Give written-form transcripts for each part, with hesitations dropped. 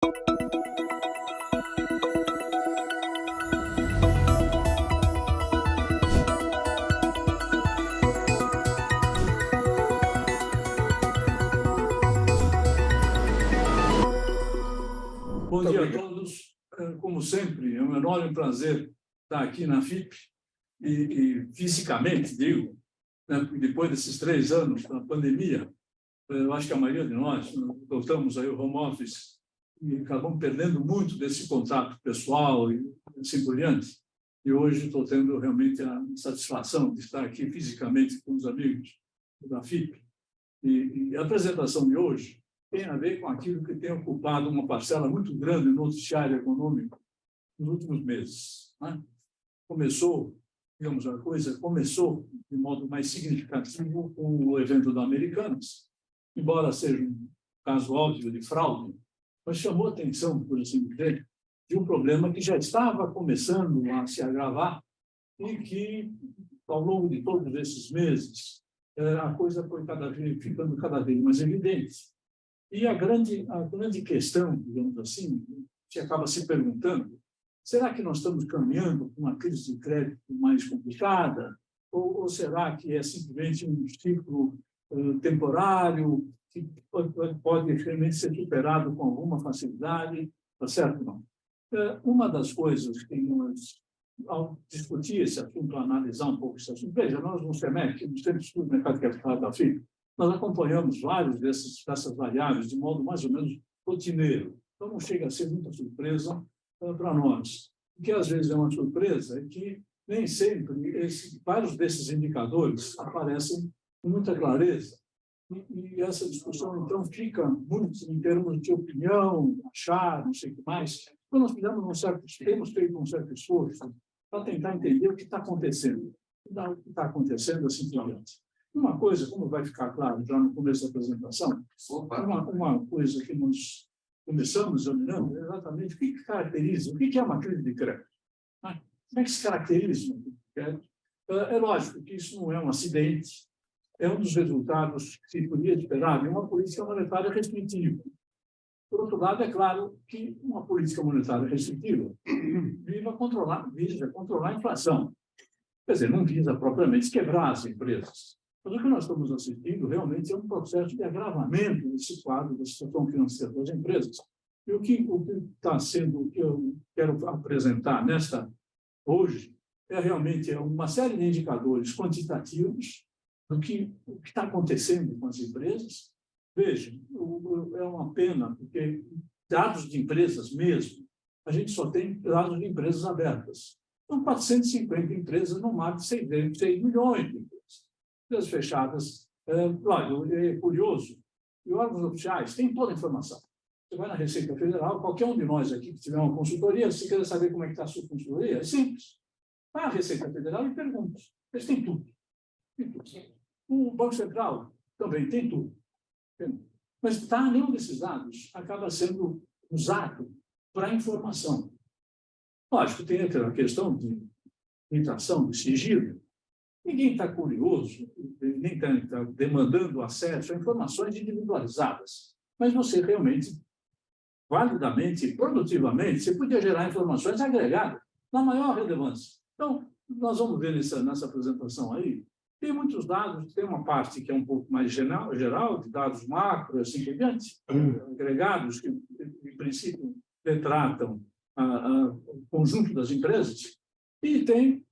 Bom dia a todos. Como sempre, é um enorme prazer estar aqui na FIP e fisicamente, digo, né, depois desses 3 anos da pandemia, eu acho que a maioria de nós voltamos aí ao home office e acabamos perdendo muito desse contato pessoal e assim por diante. E hoje estou tendo realmente a satisfação de estar aqui fisicamente com os amigos da FIP. E a apresentação de hoje tem a ver com aquilo que tem ocupado uma parcela muito grande no noticiário econômico nos últimos meses, né? Começou, digamos, a coisa começou de modo mais significativo com o evento da Americanas, embora seja um caso óbvio de fraude, mas chamou a atenção, por assim dizer, de um problema que já estava começando a se agravar e que, ao longo de todos esses meses, a coisa foi ficando cada vez mais evidente. E a grande questão, digamos assim, que acaba se perguntando, será que nós estamos caminhando para uma crise de crédito mais complicada? Ou será que é simplesmente um ciclo temporário que pode realmente ser superado com alguma facilidade? Tá certo, não? Uma das coisas que nós, ao discutir esse assunto, analisar um pouco esse assunto, veja, nós no CEMEC, no Centro de Estudo do Mercado de Capitais da FIP, nós acompanhamos vários dessas variáveis de modo mais ou menos rotineiro. Então, não chega a ser muita surpresa para nós. O que às vezes é uma surpresa é que nem sempre vários desses indicadores aparecem com muita clareza. E essa discussão, então, fica muito em termos de opinião, achar, não sei o que mais. Então, nós temos feito um certo esforço para tentar entender o que está acontecendo. O que está acontecendo assim por diante. Uma coisa, como vai ficar claro já no começo da apresentação, uma coisa que nós começamos examinando é exatamente o que caracteriza, o que é uma crise de crédito. Como é que se caracteriza uma crise de crédito? É lógico que isso não é um acidente, é um dos resultados que se podia esperar de uma política monetária restritiva. Por outro lado, é claro que uma política monetária restritiva visa controlar a inflação. Quer dizer, não visa propriamente quebrar as empresas. Mas o que nós estamos assistindo realmente é um processo de agravamento desse quadro da situação financeira das empresas. E o que está sendo, o que eu quero apresentar hoje, é realmente uma série de indicadores quantitativos do que está acontecendo com as empresas. Vejam, é uma pena, porque dados de empresas mesmo, a gente só tem dados de empresas abertas. São 450 empresas no mar de 6 milhões de empresas. Empresas fechadas, é curioso, e órgãos oficiais têm toda a informação. Você vai na Receita Federal, qualquer um de nós aqui que tiver uma consultoria, se quiser saber como é que está a sua consultoria, é simples. Vai à Receita Federal e pergunta. Eles têm tudo. Tem tudo. O Banco Central também tem tudo. Mas nenhum desses dados acaba sendo usado para informação. Lógico, tem aquela questão de limitação, de sigilo. Ninguém está curioso, nem está demandando acesso a informações individualizadas. Mas você realmente, validamente, produtivamente, você podia gerar informações agregadas, na maior relevância. Então, nós vamos ver nessa apresentação aí, tem muitos dados, tem uma parte que é um pouco mais geral, de dados macro, assim por diante, agregados, que, em princípio, retratam o conjunto das empresas. E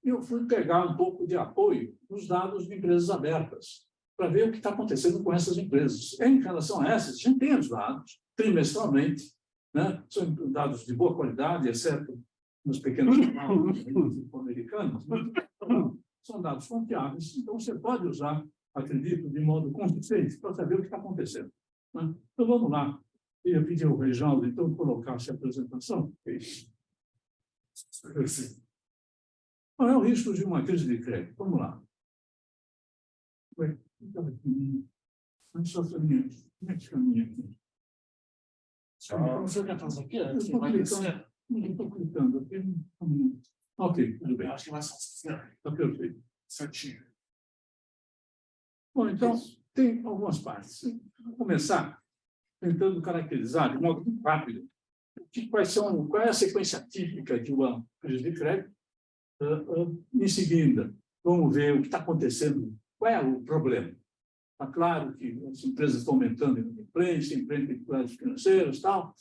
eu fui pegar um pouco de apoio nos dados de empresas abertas, para ver o que está acontecendo com essas empresas. Em relação a essas, a gente tem os dados, trimestralmente, né? São dados de boa qualidade, exceto nos pequenos canais americanos, são dados confiáveis, então você pode usar, acredito, de modo consistente, para saber o que está acontecendo. Né? Então, vamos lá. Eu pedi ao Reginaldo, então, colocasse a apresentação. Qual é o risco de uma crise de crédito? Vamos lá. Como é que caminha aqui? Você quer fazer aqui? Eu estou clicando aqui. Ok, tudo bem. Acho que vai ser assim. Está perfeito. Certinho. Bom, então, tem algumas partes. Vou começar tentando caracterizar de modo muito rápido qual é a sequência típica de uma crise de crédito? Em seguida, vamos ver o que está acontecendo, qual é o problema. Está claro que as empresas estão aumentando a inadimplência, enfrentam dificuldades financeiras e tal.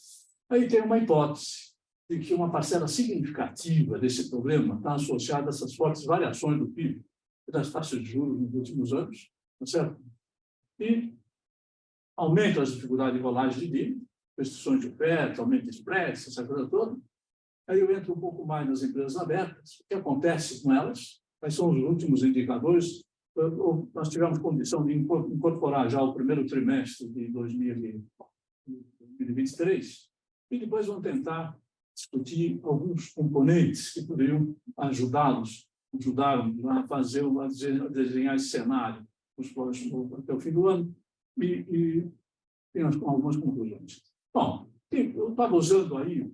Aí tem uma hipótese de que uma parcela significativa desse problema está associada a essas fortes variações do PIB e das taxas de juros nos últimos anos, tá certo? E aumenta as dificuldades de rolagem de dívida, restrições de oferta, aumento de spreads, essa coisa toda. Aí eu entro um pouco mais nas empresas abertas. O que acontece com elas? Quais são os últimos indicadores? Nós tivemos condição de incorporar já o primeiro trimestre de 2023 e depois vamos tentar discutir alguns componentes que poderiam ajudaram a fazer, a desenhar esse cenário até o fim do ano e tem algumas conclusões. Bom, eu estava usando aí,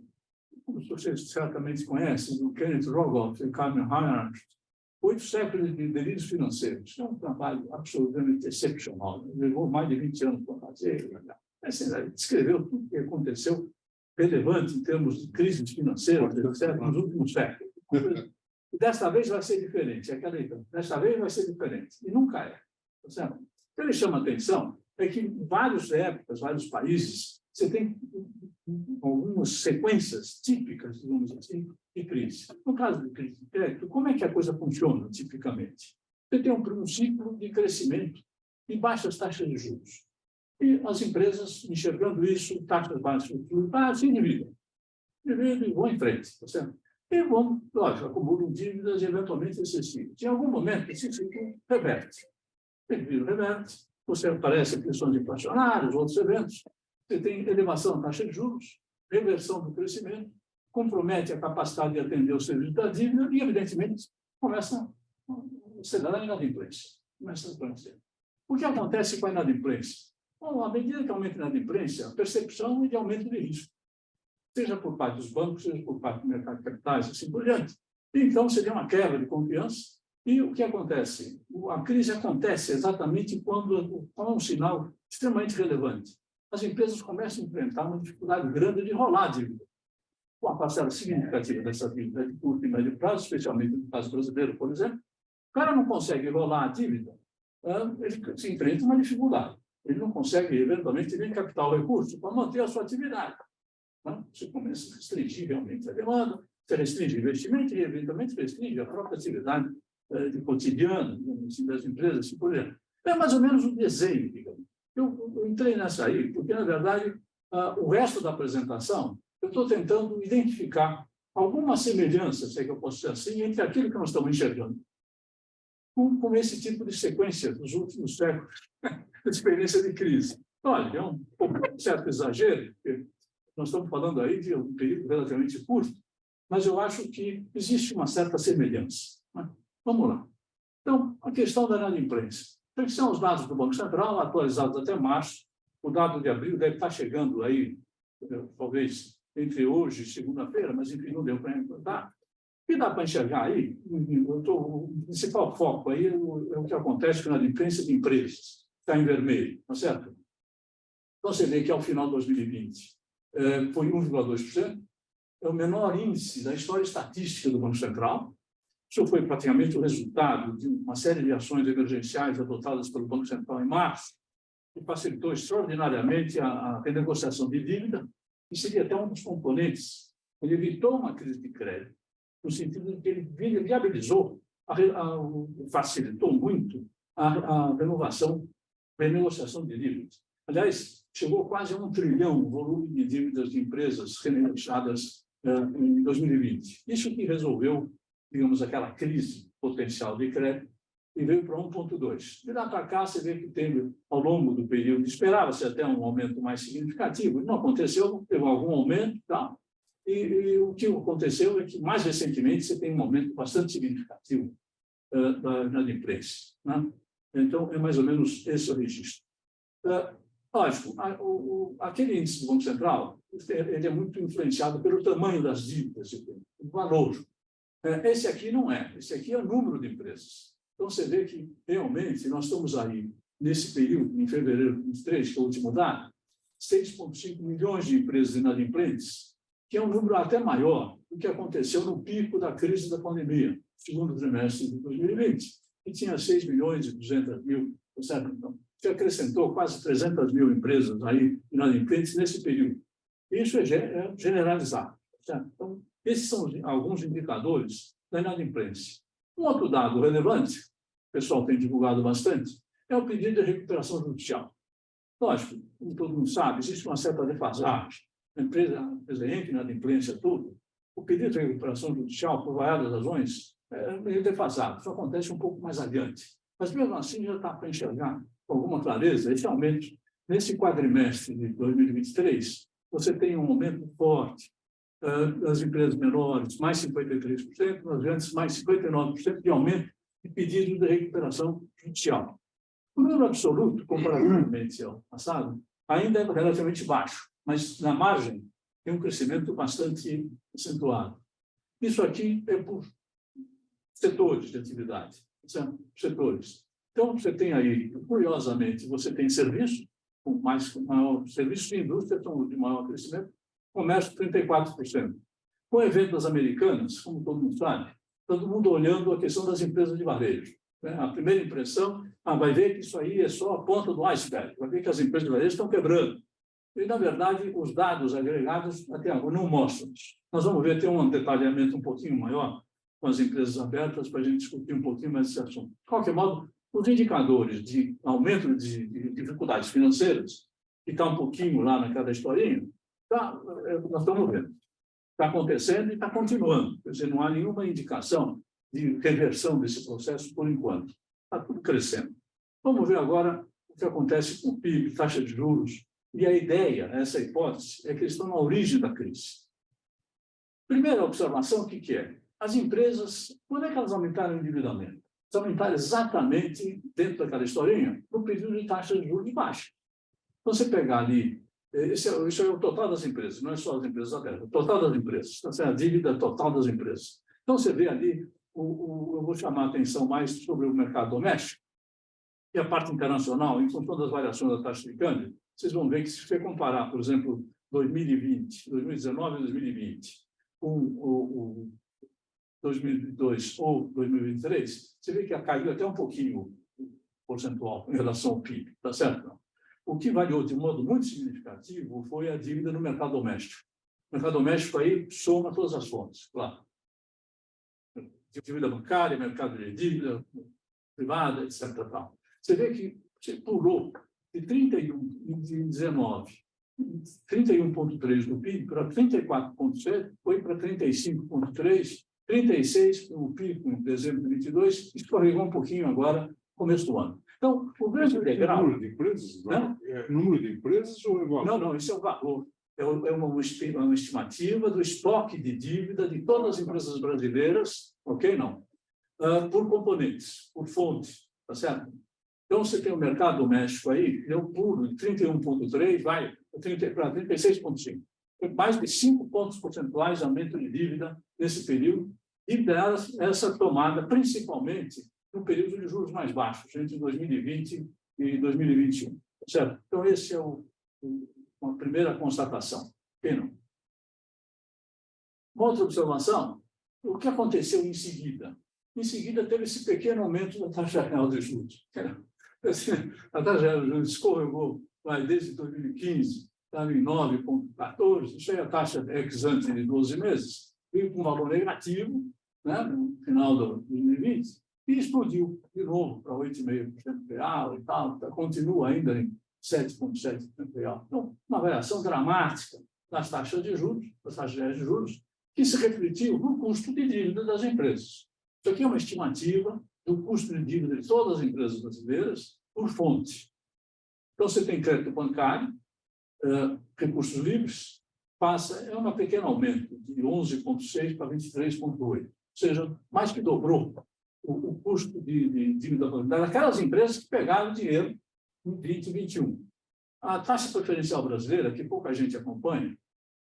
como vocês certamente conhecem, do Kenneth Rogoff e Carmen Reinhardt, 8 séculos de delírios financeiros. É um trabalho absolutamente excepcional. Levou mais de 20 anos para fazer. Ele descreveu tudo o que aconteceu relevante em termos de crises financeiras, etc., nos últimos séculos. E desta vez vai ser diferente. Desta vez vai ser diferente. E nunca é. Tá certo? O que ele chama a atenção é que em várias épocas, vários países, você tem algumas sequências típicas, digamos assim, de crise. No caso de crise de crédito, como é que a coisa funciona tipicamente? Você tem um ciclo de crescimento e baixas taxas de juros. E as empresas, enxergando isso, taxas baixas de juros, se endividam e vão em frente, tá certo? E vão, lógico, acumulam dívidas eventualmente excessivas. Em algum momento, esse ciclo reverte. Ele reverte, você aparece questões inflacionárias, outros eventos, você tem elevação da taxa de juros, reversão do crescimento, compromete a capacidade de atender o serviço da dívida e, evidentemente, começa a acelerar a inadimplência. O que acontece com a inadimplência? Bom, à medida que aumenta a inadimplência, a percepção é de aumento de risco, seja por parte dos bancos, seja por parte do mercado de capitais, assim por diante. Então, seria uma quebra de confiança. E o que acontece? A crise acontece exatamente quando há um sinal extremamente relevante. As empresas começam a enfrentar uma dificuldade grande de rolar a dívida. Uma parcela significativa dessa dívida de curto e médio prazo, especialmente no caso brasileiro, por exemplo, o cara não consegue rolar a dívida, ele se enfrenta uma dificuldade. Ele não consegue, eventualmente, nem captar o recurso para manter a sua atividade. Você começa a restringir realmente a demanda, você restringe o investimento e, eventualmente, restringe a própria atividade de cotidiano assim, das empresas, assim por exemplo. É mais ou menos um desenho, digamos. Eu entrei nessa aí, porque, na verdade, o resto da apresentação, eu estou tentando identificar alguma semelhança, se é que eu posso dizer assim, entre aquilo que nós estamos enxergando com esse tipo de sequência dos últimos séculos de experiência de crise. Olha, é um certo exagero, porque nós estamos falando aí de um período relativamente curto, mas eu acho que existe uma certa semelhança. Vamos lá. Então, a questão da inadimplência. Então, são os dados do Banco Central, atualizados até março. O dado de abril deve estar chegando aí, talvez, entre hoje e segunda-feira, mas, enfim, não deu para encontrar. O que dá para enxergar aí? O principal foco aí é o que acontece com a inadimplência de empresas. Está em vermelho, tá certo? Então, você vê que, ao final de 2020, foi 1,2%. É o menor índice da história estatística do Banco Central. Isso foi praticamente o resultado de uma série de ações emergenciais adotadas pelo Banco Central em março, que facilitou extraordinariamente a renegociação de dívida, e seria até um dos componentes. Ele evitou uma crise de crédito, no sentido de que ele viabilizou, facilitou muito a renegociação de dívidas. Aliás, chegou quase a 1 trilhão o volume de dívidas de empresas renegociadas em 2020. Isso que resolveu, digamos, aquela crise potencial de crédito e veio para 1,2. De lá para cá, você vê que teve, ao longo do período, esperava-se até um aumento mais significativo. Não aconteceu, teve algum aumento, tá? E o que aconteceu é que, mais recentemente, você tem um aumento bastante significativo da inadimplência, né? Então, é mais ou menos esse o registro. Lógico, aquele índice do Banco Central, ele é muito influenciado pelo tamanho das dívidas, o valor. Esse aqui não é, esse aqui é o número de empresas. Então, você vê que, realmente, nós estamos aí, nesse período, em fevereiro de 2023, que é o último dado, 6,5 milhões de empresas inadimplentes, que é um número até maior do que aconteceu no pico da crise da pandemia, segundo trimestre de 2020, que tinha 6.200.000, certo? Então, que acrescentou quase 300.000 empresas aí inadimplentes nesse período. Isso é generalizado. Certo? Então, esses são alguns indicadores da inadimplência. Um outro dado relevante, que o pessoal tem divulgado bastante, é o pedido de recuperação judicial. Lógico, como todo mundo sabe, existe uma certa defasagem. A empresa entra em inadimplência, tudo. O pedido de recuperação judicial, por variadas razões, é meio defasado. Isso acontece um pouco mais adiante. Mas, mesmo assim, já está para enxergar com alguma clareza, esse aumento. Nesse quadrimestre de 2023, você tem um aumento forte das empresas menores, mais 53%, nas grandes, mais 59% de aumento de pedidos de recuperação judicial. O número absoluto, comparativamente ao passado, ainda é relativamente baixo, mas na margem tem um crescimento bastante acentuado. Isso aqui é por setores de atividade, certo? Setores. Então, você tem aí, curiosamente, você tem serviço, com maior serviços de indústria estão de maior crescimento, comércio 34%. Com eventos americanas, como todo mundo sabe, todo mundo olhando a questão das empresas de varejo. Né? A primeira impressão, vai ver que isso aí é só a ponta do iceberg, vai ver que as empresas de varejo estão quebrando. E, na verdade, os dados agregados até agora não mostram isso. Nós vamos ver, tem um detalhamento um pouquinho maior com as empresas abertas para a gente discutir um pouquinho mais esse assunto. De qualquer modo, os indicadores de aumento de dificuldades financeiras, que está um pouquinho lá naquela historinha, nós estamos vendo. Está acontecendo e está continuando. Quer dizer, não há nenhuma indicação de reversão desse processo por enquanto. Está tudo crescendo. Vamos ver agora o que acontece com o PIB, taxa de juros. E a ideia, essa hipótese, é que eles estão na origem da crise. Primeira observação, o que é? As empresas, quando é que elas aumentaram o endividamento? Elas aumentaram exatamente, dentro daquela historinha, no período de taxa de juros baixa. Então, você pegar ali, isso é o total das empresas, não é só as empresas abertas, o total das empresas, então, a dívida total das empresas. Então, você vê ali, eu vou chamar a atenção mais sobre o mercado doméstico e a parte internacional, em função das variações da taxa de câmbio. Vocês vão ver que, se você comparar, por exemplo, 2020, 2019 e 2020, com o 2022 ou 2023, você vê que caiu até um pouquinho o percentual em relação ao PIB, tá certo? O que variou de modo muito significativo foi a dívida no mercado doméstico. O mercado doméstico aí soma todas as fontes, claro. Dívida bancária, mercado de dívida privada, etc. Tal. Você vê que você pulou de 31,3 do PIB para 34,7, foi para 35,3, 36 no pico em dezembro de 2022, escorregou um pouquinho agora, começo do ano. Então, o grande degrau... Número de empresas? Não? Número de empresas ou é valor? Não, isso é o valor. É uma estimativa do estoque de dívida de todas as empresas brasileiras, ok? Não. Por componentes, por fontes, tá certo? Então, você tem o mercado doméstico aí, deu pulo de 31,3, vai para 36,5. Mais de 5 pontos percentuais de aumento de dívida nesse período, e essa tomada principalmente no período de juros mais baixos, entre 2020 e 2021. Certo? Então, esse é uma primeira constatação. Uma outra observação, o que aconteceu em seguida? Em seguida, teve esse pequeno aumento da taxa real de juros. A taxa real de juros escorregou desde 2015, estava em 9,14, isso é a taxa ex-ante de 12 meses, veio com um valor negativo, né, no final de 2020, e explodiu de novo para 8,5% real e tal, continua ainda em 7,7% real. Então, uma variação dramática das taxas de juros, das taxas reais de juros, que se refletiu no custo de dívida das empresas. Isso aqui é uma estimativa do custo de dívida de todas as empresas brasileiras por fonte. Então, você tem crédito bancário, recursos livres, é um pequeno aumento de 11,6 para 23,8. Ou seja, mais que dobrou o custo de dívida bancária daquelas empresas que pegaram dinheiro em 2021. A taxa preferencial brasileira, que pouca gente acompanha,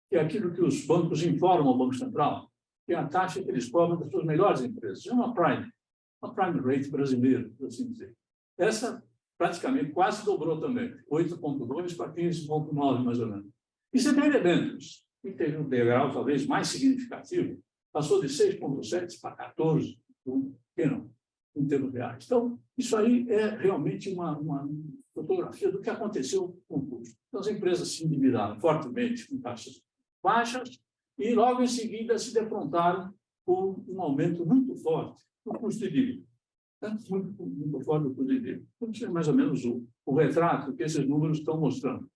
que é aquilo que os bancos informam ao Banco Central, que é a taxa que eles cobram das suas melhores empresas. É uma prime rate brasileira, por assim dizer. Essa praticamente quase dobrou também, 8,2 para 15,9, mais ou menos. E você tem elementos. e teve um degrau talvez mais significativo, passou de 6,7 para 14, em termos reais. Então, isso aí é realmente uma fotografia do que aconteceu com o custo. Então, as empresas se endividaram fortemente com taxas baixas e, logo em seguida, se defrontaram com um aumento muito forte do custo de dívida. Muito forte do custo de dívida. Então, isso é mais ou menos o retrato que esses números estão mostrando.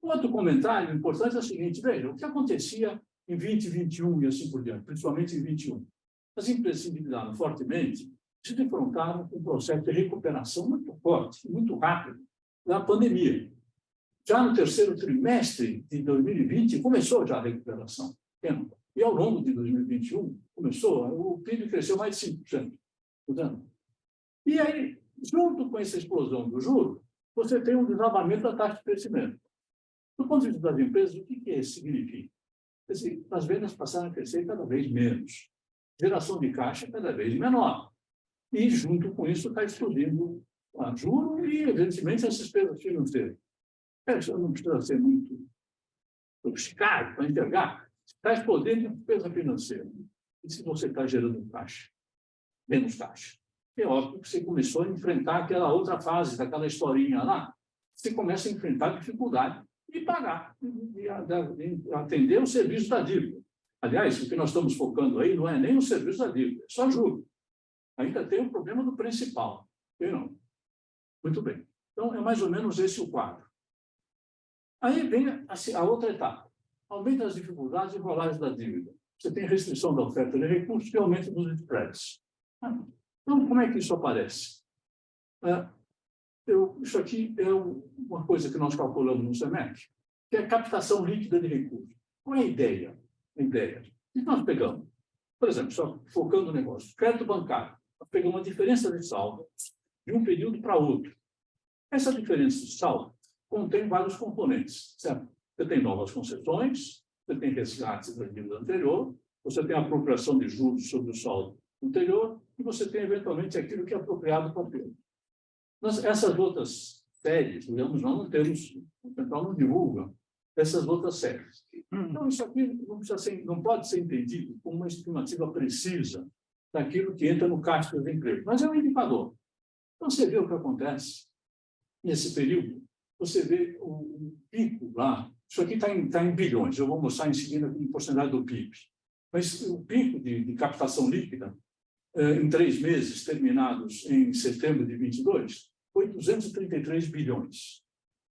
Um outro comentário importante é o seguinte: veja, o que acontecia em 2021 e assim por diante, principalmente em 2021. As empresas se endividaram fortemente, se defrontaram com um processo de recuperação muito forte, muito rápido, da pandemia. Já no terceiro trimestre de 2020, começou já a recuperação. E ao longo de 2021, o PIB cresceu mais de 5%. Portanto, e aí, junto com essa explosão do juro, você tem um desabamento da taxa de crescimento. Do ponto de vista das empresas, o que isso significa? As vendas passaram a crescer cada vez menos. Geração de caixa cada vez menor. E, junto com isso, está explodindo o juro e, evidentemente, as despesas financeiras. Isso não precisa ser muito sofisticado para enxergar. Está explodindo a despesa financeira. E se você está gerando caixa? Menos caixa. É óbvio que você começou a enfrentar aquela outra fase, daquela historinha lá. Você começa a enfrentar dificuldade de pagar, de atender o serviço da dívida. Aliás, o que nós estamos focando aí não é nem o serviço da dívida, é só juro. Ainda tem o problema do principal. Não? Muito bem. Então, é mais ou menos esse o quadro. Aí vem a outra etapa. Aumenta as dificuldades e rolagem da dívida. Você tem restrição da oferta de recursos e aumento dos spreads. Então, como é que isso aparece? Isso aqui é uma coisa que nós calculamos no SEMEC, que é a captação líquida de recursos. Qual é a ideia? O que nós pegamos? Por exemplo, só focando no negócio, crédito bancário. Nós pegamos uma diferença de saldo de um período para outro. Essa diferença de saldo contém vários componentes, certo? Você tem novas concessões, você tem resgates da dívida anterior, você tem a apropriação de juros sobre o saldo anterior e você tem, eventualmente, aquilo que é apropriado para o período. Essas outras séries, digamos, nós não temos, o Central não divulga essas outras séries. Então, isso aqui não pode ser entendido como uma estimativa precisa daquilo que entra no caixa do emprego, mas é um indicador. Então, você vê o que acontece nesse período, você vê o pico lá, isso aqui está em bilhões, eu vou mostrar em seguida em porcentagem do PIB, mas o pico de captação líquida, em 3 meses terminados em setembro de 22, foi 233 bilhões.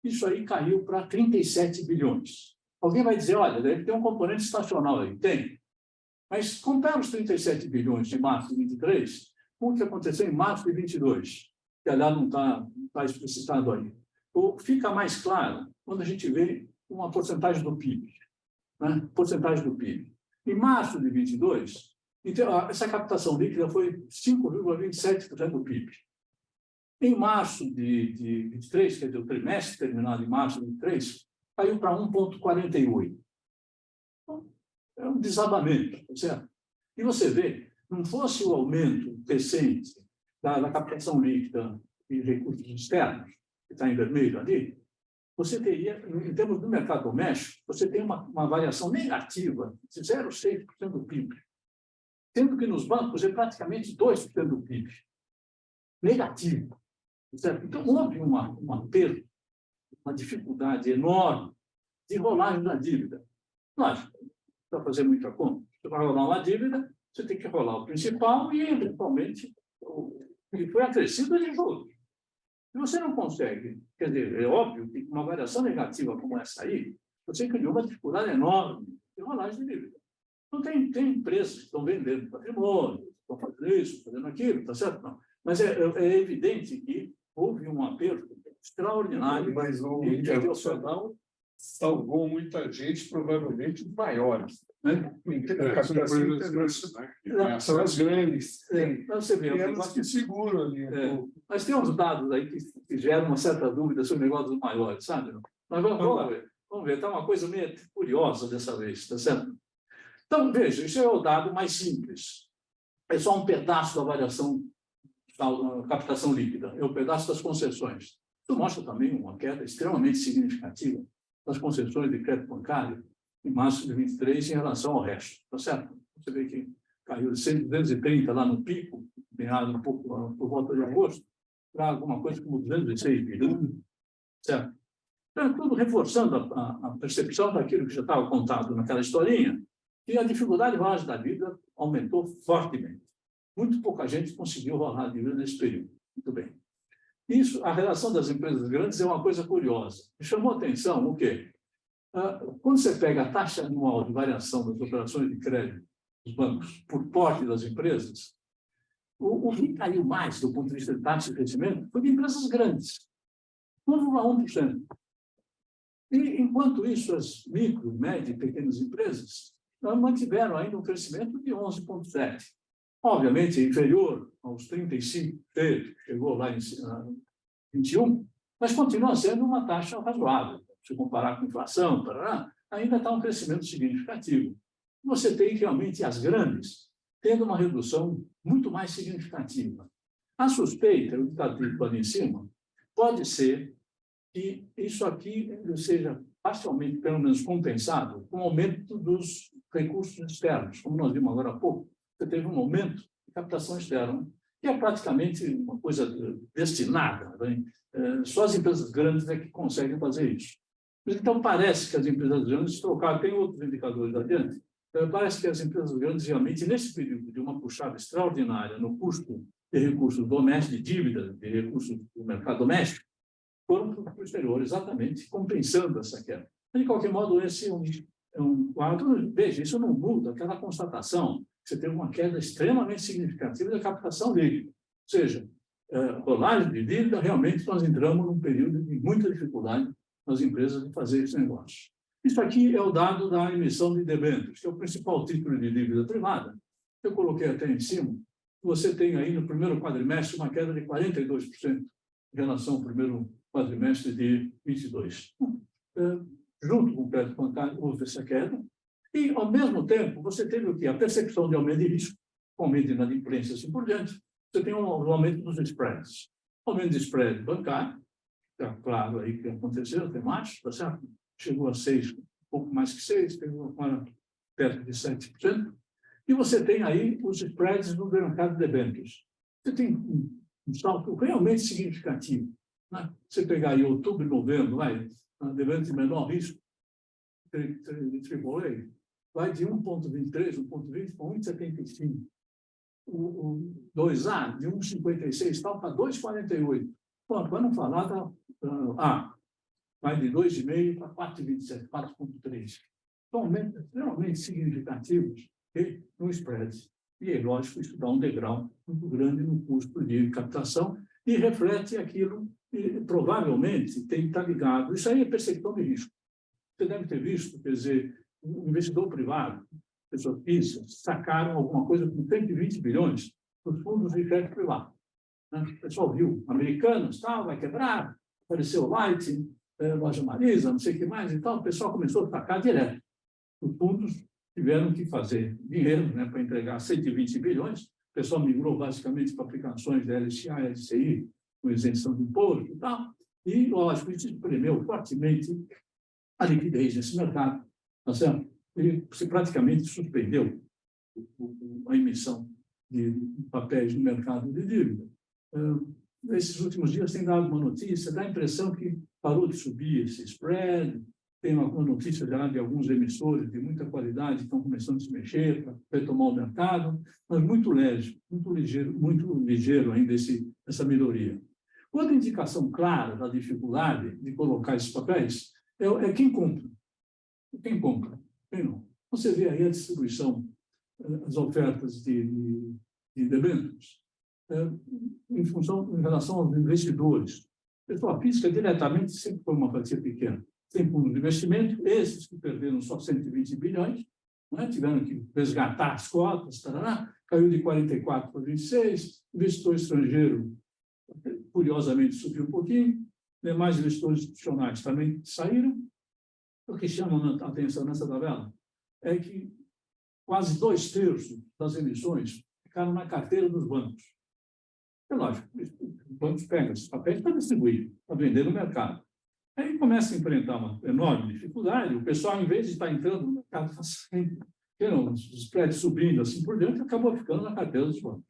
Isso aí caiu para 37 bilhões. Alguém vai dizer, olha, deve ter um componente estacional aí. Tem. Mas compara os 37 bilhões de março de 23 com o que aconteceu em março de 22, que, aliás, não está explicitado aí. Fica mais claro quando a gente vê uma porcentagem do PIB. Né? Porcentagem do PIB. Em março de 22, então, essa captação líquida foi 5,27% do PIB. Em março de 23, quer dizer, o trimestre terminado em março de 23, caiu para 1,48. Então, é um desabamento, certo? E você vê, não fosse o aumento crescente da captação líquida e recursos externos, que está em vermelho ali, você teria, em termos do mercado doméstico, você tem uma variação negativa de 0,6% do PIB. Sendo que nos bancos é praticamente 2% do PIB. Negativo. Certo? Então, houve um aperto, uma dificuldade enorme de rolagem da dívida. Lógico, para fazer muita conta, você vai rolar uma dívida, você tem que rolar o principal e, eventualmente, o que foi acrescido de juros. Se você não consegue, quer dizer, é óbvio que uma variação negativa como essa aí, você criou uma dificuldade enorme de rolagem de dívida. Então, tem empresas que estão vendendo patrimônio, estão fazendo isso, fazendo aquilo, está certo? Não. Mas é evidente que houve um aperto extraordinário. Mas o internacional salvou muita gente, provavelmente os maiores. Né? São as grandes. Você vê, elas que seguram ali. Mas tem uns dados aí que geram uma certa dúvida sobre o negócio dos maiores, sabe? Mas vamos ver. Está uma coisa meio curiosa dessa vez, está certo? Então, veja, isso é o dado mais simples. É só um pedaço da variação da captação líquida, é um pedaço das concessões. Isso mostra também uma queda extremamente significativa das concessões de crédito bancário em março de 23 em relação ao resto, tá certo? Você vê que caiu de 230 lá no pico, meado um pouco por volta de agosto, para alguma coisa como 206 bilhões, certo? Então, tudo reforçando a percepção daquilo que já estava contado naquela historinha, que a dificuldade base da dívida aumentou fortemente. Muito pouca gente conseguiu rolar a dívida nesse período. Muito bem. Isso, a relação das empresas grandes é uma coisa curiosa. Me chamou a atenção o quê? Quando você pega a taxa anual de variação das operações de crédito dos bancos por porte das empresas, o que caiu mais do ponto de vista de taxa de crescimento foi de empresas grandes, 1,1%. E, enquanto isso, as micro, médias e pequenas empresas mantiveram ainda um crescimento de 11,7%. Obviamente, inferior aos 35%, que chegou lá em 21%, mas continua sendo uma taxa razoável. Se comparar com a inflação, ainda está um crescimento significativo. Você tem realmente as grandes tendo uma redução muito mais significativa. A suspeita, o que está dito ali em cima, pode ser que isso aqui seja parcialmente, pelo menos, compensado com o aumento dos recursos externos. Como nós vimos agora há pouco, você teve um aumento de captação externa, que é praticamente uma coisa destinada. Né? Só as empresas grandes é que conseguem fazer isso. Então, parece que as empresas grandes trocaram, tem outros indicadores adiante, parece que as empresas grandes realmente, nesse período de uma puxada extraordinária no custo de recursos domésticos, de dívida, de recursos do mercado doméstico, foram para o exterior, exatamente, compensando essa queda. De qualquer modo, esse é um quadro, veja, isso não muda aquela constatação, que você teve uma queda extremamente significativa da captação líquida. Ou seja, rolagem de dívida, realmente nós entramos num período de muita dificuldade nas empresas de fazer esse negócio. Isso aqui é o dado da emissão de debêntures, que é o principal título de dívida privada. Eu coloquei até em cima. Você tem aí no primeiro quadrimestre uma queda de 42% em relação ao primeiro quadrimestre de 22. Junto com o crédito bancário, houve essa queda. E, ao mesmo tempo, você teve o quê? A percepção de aumento de risco, aumento de inadimplência, assim por diante. Você tem um aumento dos spreads. Aumento de spread bancário, está claro aí que aconteceu até março, está certo? Chegou a 6, um pouco mais que 6, chegou agora perto de 7%. E você tem aí os spreads do mercado de debêntures. Você tem um salto realmente significativo. Né? Você pegar aí outubro e novembro, vai, debêntures de menor risco, de AAA, vai de 1,23, 1,20 para 1,75. O 2A, de 1,56 tal, para 2,48. Bom, para não falar da vai de 2,5 para 4,27, 4,3. São aumentos extremamente significativos no spread. E é lógico, isso dá um degrau muito grande no custo de captação e reflete aquilo que provavelmente tem que estar ligado. Isso aí é percepção de risco. Você deve ter visto, quer dizer, um investidor privado, pessoas físicas, sacaram alguma coisa com 120 bilhões dos fundos de crédito privado. Né? O pessoal viu, americanos, tal, vai quebrar, apareceu Light, loja Marisa, não sei o que mais e tal, o pessoal começou a sacar direto. Os fundos tiveram que fazer dinheiro, né, para entregar 120 bilhões, o pessoal migrou basicamente para aplicações da LCA, LCI, com isenção de imposto e tal, e, lógico, isso espremeu fortemente a liquidez nesse mercado, tá certo? E se praticamente suspendeu a emissão de papéis no mercado de dívida. Nesses últimos dias tem dado uma notícia, dá a impressão que parou de subir esse spread, tem uma notícia já de alguns emissores de muita qualidade que estão começando a se mexer para retomar o mercado, mas muito ligeiro ainda essa melhoria. Outra indicação clara da dificuldade de colocar esses papéis é quem compra. Quem compra, quem não. Você vê aí a distribuição, as ofertas de debêntures, em relação aos investidores. A pessoa física, diretamente, sempre foi uma fatia pequena. Tem fundos de investimento, esses que perderam só 120 bilhões, né, tiveram que resgatar as cotas, caiu de 44 para 26, investidor estrangeiro, curiosamente, subiu um pouquinho, demais investidores institucionais também saíram. O que chama a atenção nessa tabela é que quase 2/3 das emissões ficaram na carteira dos bancos. É lógico, os bancos pegam esses papéis para distribuir, para vender no mercado. Aí começa a enfrentar uma enorme dificuldade, o pessoal, em vez de estar entrando no mercado, os prédios subindo assim por diante, acabou ficando na carteira dos bancos.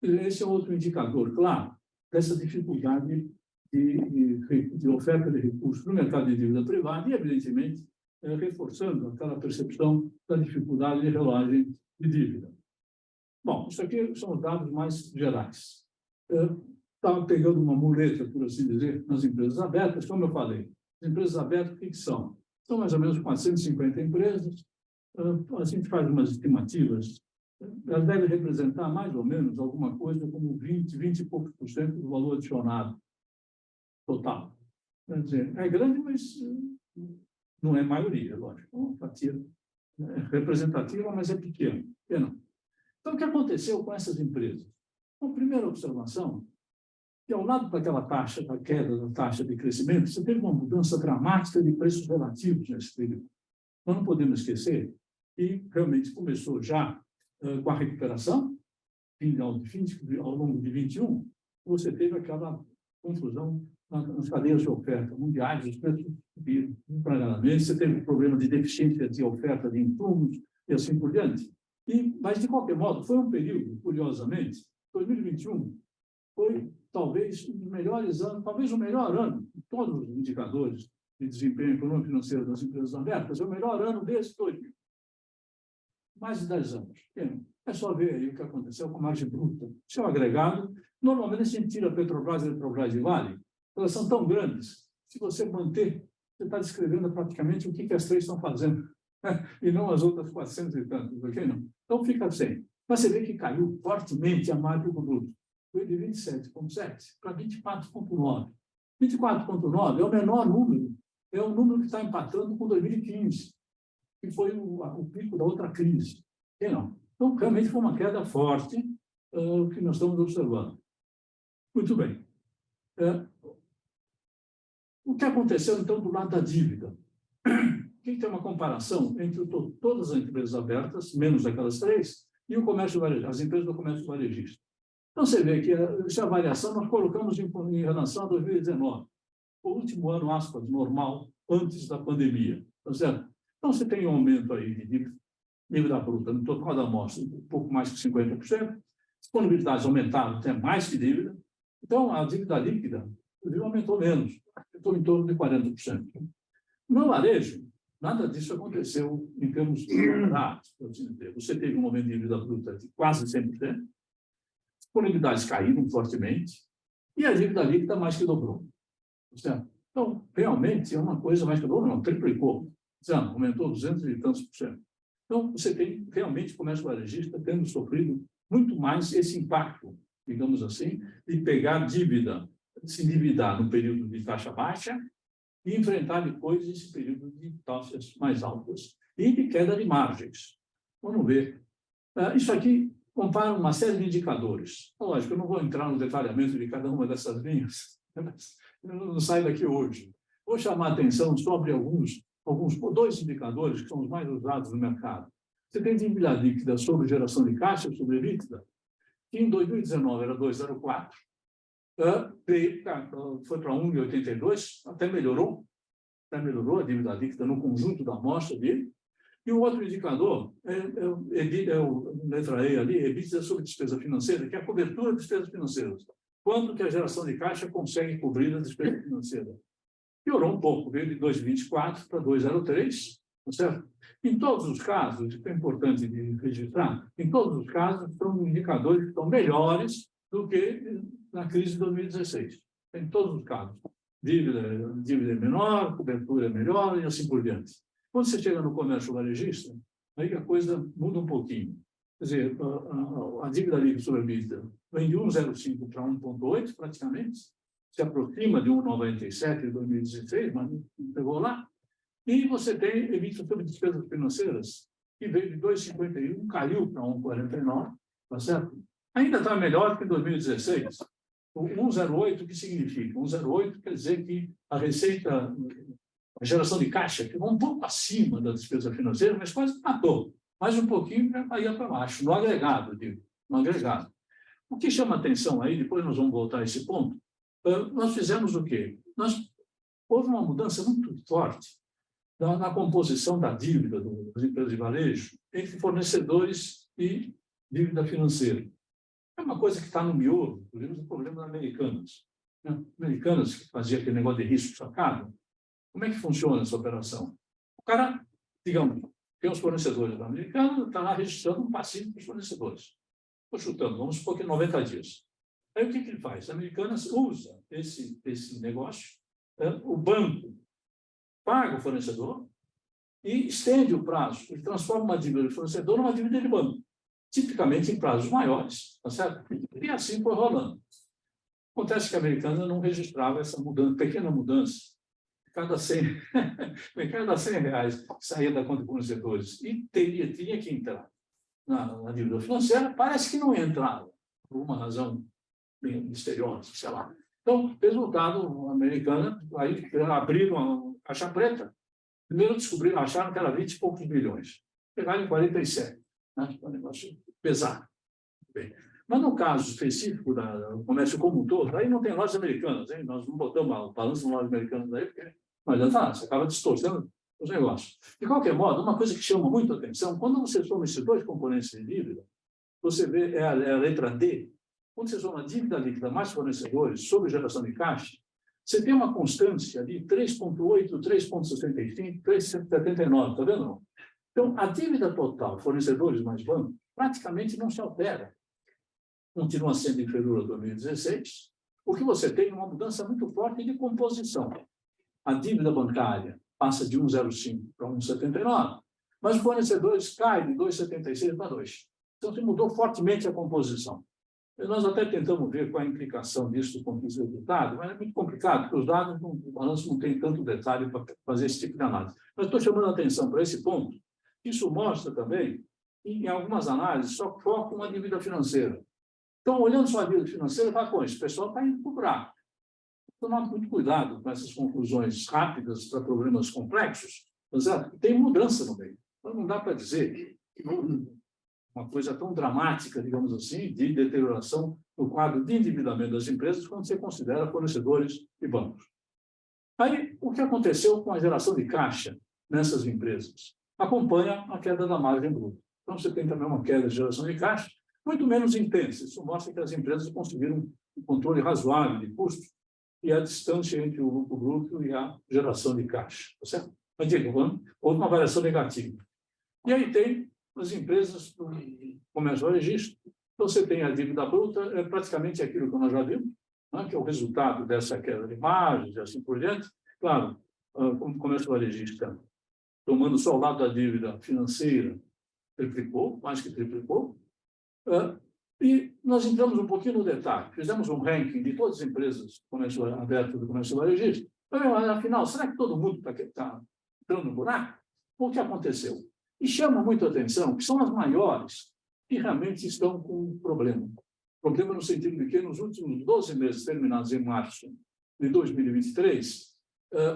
Esse é outro indicador, claro, dessa dificuldade de oferta de recursos no mercado de dívida privada e, evidentemente, reforçando aquela percepção da dificuldade de relagem de dívida. Bom, isso aqui são os dados mais gerais. Estava pegando uma muleta, por assim dizer, nas empresas abertas, como eu falei. As empresas abertas, o que são? São mais ou menos 450 empresas. A gente faz umas estimativas. Elas devem representar mais ou menos alguma coisa como 20 e poucos por cento do valor adicionado total. Quer dizer, é grande, mas não é maioria, lógico. É uma fatia representativa, mas é pequena. Então, o que aconteceu com essas empresas? Uma primeira observação, que ao lado daquela taxa, da queda da taxa de crescimento, você teve uma mudança dramática de preços relativos nesse período. Nós não podemos esquecer que realmente começou já com a recuperação, ao longo de 21, você teve aquela confusão nas cadeias de oferta mundiais, os preços subiram paralelamente, você teve um problema de deficiência de oferta de insumos e assim por diante. Mas, de qualquer modo, foi um período, curiosamente, 2021 foi talvez um dos melhores anos, talvez o melhor ano de todos os indicadores de desempenho econômico e financeiro das empresas abertas, é o melhor ano desde 2000. Mais de 10 anos. É só ver aí o que aconteceu com a margem bruta. Seu agregado, normalmente a gente tira Petrobras e Vale, elas são tão grandes, se você manter, você está descrevendo praticamente o que as três estão fazendo, e não as outras 400 e tantas, ok? Não? Então fica assim. Mas você vê que caiu fortemente a margem bruta. Foi de 27,7 para 24,9. 24,9 é o menor número, é o número que está empatando com 2015, que foi o pico da outra crise. Não? Então, realmente foi uma queda forte que nós estamos observando. Muito bem. O que aconteceu, então, do lado da dívida? Aqui tem uma comparação entre todas as empresas abertas, menos aquelas três, e o comércio varejista, as empresas do comércio varejista. Então, você vê que essa variação nós colocamos em relação a 2019, o último ano, aspas, normal, antes da pandemia. Tá certo? Então, você tem um aumento aí de dívida bruta no total da amostra, um pouco mais que 50%, disponibilidades aumentaram até mais que dívida, então a dívida líquida aumentou menos, aumentou em torno de 40%. No varejo, nada disso aconteceu em termos de dados. Você teve um aumento de dívida bruta de quase 100%, disponibilidades caíram fortemente, e a dívida líquida mais que dobrou. Certo? Então, realmente, é uma coisa mais que dobrou, não, triplicou. Certo? Aumentou 200 e tantos por cento. Então, você tem realmente o comércio varejista tendo sofrido muito mais esse impacto, digamos assim, de pegar dívida, se endividar no período de taxa baixa e enfrentar depois esse período de taxas mais altas e de queda de margens. Vamos ver. Isso aqui compara uma série de indicadores. Lógico, eu não vou entrar no detalhamento de cada uma dessas linhas, não saio daqui hoje. Vou chamar a atenção sobre dois indicadores que são os mais usados no mercado. Você tem dívida líquida sobre geração de caixa, sobre EBITDA, que em 2019 era 2,04. Foi para 1,82, até melhorou a dívida líquida no conjunto da amostra dele. E o outro indicador é o letra E ali, EBITDA sobre despesa financeira, que é a cobertura de despesas financeiras. Quando que a geração de caixa consegue cobrir a despesa financeira? Piorou um pouco, veio de 2,24 para 2,03, tá certo? Em todos os casos, isso é importante de registrar, em todos os casos são indicadores que estão melhores do que na crise de 2016. Em todos os casos. Dívida é menor, cobertura é melhor e assim por diante. Quando você chega no comércio varejista, aí a coisa muda um pouquinho. Quer dizer, a dívida líquida sobre a EBITDA vem de 1,05 para 1,8 praticamente, se aproxima de 1,97 em 2016, mas não chegou lá. E você tem EBITDA sobre despesas financeiras, que veio de 2,51, caiu para 1,49, tá certo? Ainda está melhor que em 2016. O 1,08, o que significa? 1,08 quer dizer que a receita, a geração de caixa, que vai um pouco acima da despesa financeira, mas quase matou. Mais um pouquinho já ia para baixo, no agregado, digo, no agregado. O que chama atenção aí, depois nós vamos voltar a esse ponto, nós fizemos o quê? Nós houve uma mudança muito forte na composição da dívida das empresas de varejo entre fornecedores e dívida financeira. É uma coisa que está no miolo, por exemplo, do problema das Americanas. Americanas, que fazia aquele negócio de risco sacado, como é que funciona essa operação? O cara, digamos, tem os fornecedores da Americana, está lá registrando um passivo para os fornecedores. Estou chutando, vamos supor que 90 dias. Aí o que ele faz? A Americanas usa esse negócio, o banco paga o fornecedor e estende o prazo. Ele transforma uma dívida do fornecedor numa dívida de banco, tipicamente em prazos maiores, tá certo? E assim foi rolando. Acontece que a Americana não registrava essa mudança, pequena mudança, cada 100 reais que saía da conta de fornecedores e tinha que entrar na dívida financeira, parece que não entrava, por uma razão bem misteriosa, sei lá. Então, resultado, a Americana, aí abriram a caixa preta, primeiro descobriram, acharam que era 20 e poucos bilhões, pegaram em 47, né? Um negócio pesado. Bem, mas no caso específico do comércio como um todo, aí não tem lojas americanas, hein? Nós não botamos a balança em lojas americanas daí, porque não adianta nada, você acaba distorcendo os negócios. De qualquer modo, uma coisa que chama muito a atenção, quando você soma esses dois componentes de dívida, você vê, é a letra D, quando você soma dívida líquida mais fornecedores sobre geração de caixa, você tem uma constância ali 3,8, 3,65, 3,79, está vendo? Não? Então, a dívida total, fornecedores mais banco, praticamente não se altera. Continua sendo inferior a 2016. O que você tem é uma mudança muito forte de composição. A dívida bancária passa de 1,05 para 1,79, mas os fornecedores caem de 2,76 para 2. Então, se mudou fortemente a composição. E nós até tentamos ver qual a implicação disso com esse resultado, mas é muito complicado, porque os dados, o balanço não tem tanto detalhe para fazer esse tipo de análise. Mas estou chamando a atenção para esse ponto. Isso mostra também, em algumas análises, só focam a dívida financeira. Então, olhando só a dívida financeira, vai com isso, o pessoal está indo para o buraco. Tomar muito cuidado com essas conclusões rápidas para problemas complexos, tem mudança no meio. Então, não dá para dizer que uma coisa tão dramática, digamos assim, de deterioração no quadro de endividamento das empresas quando você considera fornecedores e bancos. Aí, o que aconteceu com a geração de caixa nessas empresas? Acompanha a queda da margem bruta. Então, você tem também uma queda de geração de caixa, muito menos intensa. Isso mostra que as empresas conseguiram um controle razoável de custos e a distância entre o lucro bruto e a geração de caixa. Tá certo? Mas, digo, houve uma variação negativa. E aí tem as empresas do comércio varejista. Então, você tem a dívida bruta, é praticamente aquilo que nós já vimos, né, que é o resultado dessa queda de margens e assim por diante. Claro, como comércio varejista, tomando só o lado da dívida financeira, triplicou, mais que triplicou. E nós entramos um pouquinho no detalhe. Fizemos um ranking de todas as empresas comércio aberto do comércio varejista. Afinal, será que todo mundo está entrando no buraco? O que aconteceu? E chama muito a atenção que são as maiores que realmente estão com problema. Problema no sentido de que nos últimos 12 meses, terminados em março de 2023,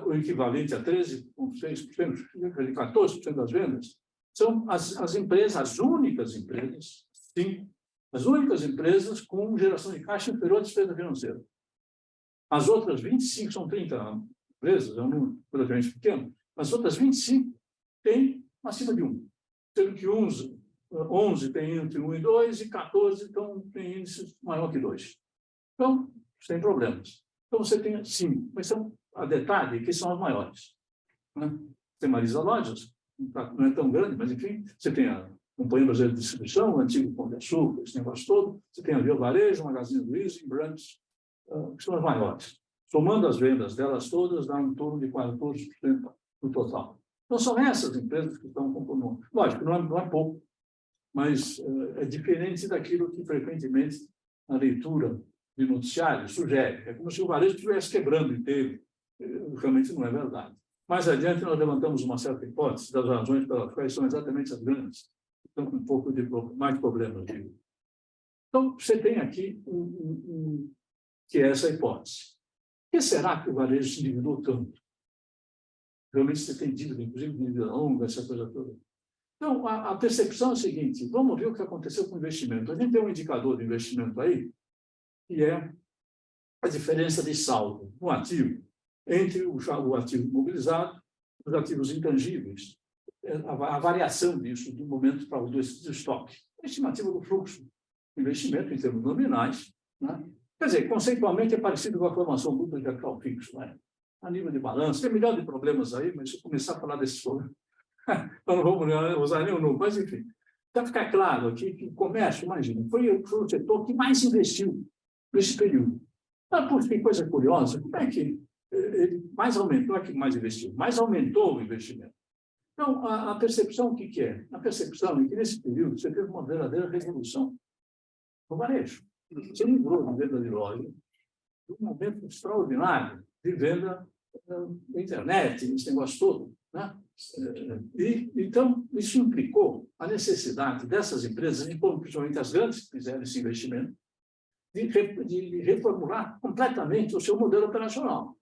o equivalente a 13,6%, 14% das vendas, são as empresas, as únicas empresas, sim, as únicas empresas com geração de caixa inferior à despesa financeira. As outras 25, são 30 empresas, é um número relativamente pequeno, as outras 25 têm acima de 1. Sendo que 11 tem entre 1 e 2 e 14 têm índices maior que 2. Então, sem problemas. Então, você tem 5, mas são, a detalhe, que são as maiores. Né? Tem Marisa Lojas, não é tão grande, mas, enfim, você tem a Companhia Brasileira de Distribuição, o antigo Pão de Açúcar, esse negócio todo, você tem a Via Varejo, Magazine Luiza e Brands, que são as maiores. Somando as vendas delas todas, dá em torno de 14% no total. Então, são essas empresas que estão compondo. Lógico, não é pouco, mas é diferente daquilo que, frequentemente, a leitura de noticiário sugere. É como se o varejo estivesse quebrando inteiro. Realmente não é verdade. Mais adiante, nós levantamos uma certa hipótese das razões pelas quais são exatamente as grandes que estão com um pouco de mais problemas. Então, você tem aqui que é essa hipótese. Por que será que o varejo se endividou tanto? Realmente você tem dívida, inclusive dívida longa, essa coisa toda. Então, a percepção é a seguinte, vamos ver o que aconteceu com o investimento. A gente tem um indicador de investimento aí, que é a diferença de saldo no ativo entre o ativo imobilizado e os ativos intangíveis, a variação disso de um momento para o outro do estoque. A estimativa do fluxo de investimento em termos nominais, né? Quer dizer, conceitualmente é parecido com a formação bruta de capital fixo, né? A nível de balanço, tem milhões de problemas aí, mas se eu começar a falar desses problemas, eu não vou usar nenhum número, mas enfim. Para ficar claro aqui que o comércio, imagina, foi o setor que mais investiu nesse período. Mas, que coisa curiosa, como é que ele mais aumentou, é que mais investiu, mais aumentou o investimento. Então, a percepção, o que é? A percepção é que, nesse período, você teve uma verdadeira revolução no varejo. Você livrou de venda de loja, de um momento extraordinário de venda na internet, esse negócio todo, né? Então, isso implicou a necessidade dessas empresas, principalmente as grandes que fizeram esse investimento, de reformular completamente o seu modelo operacional.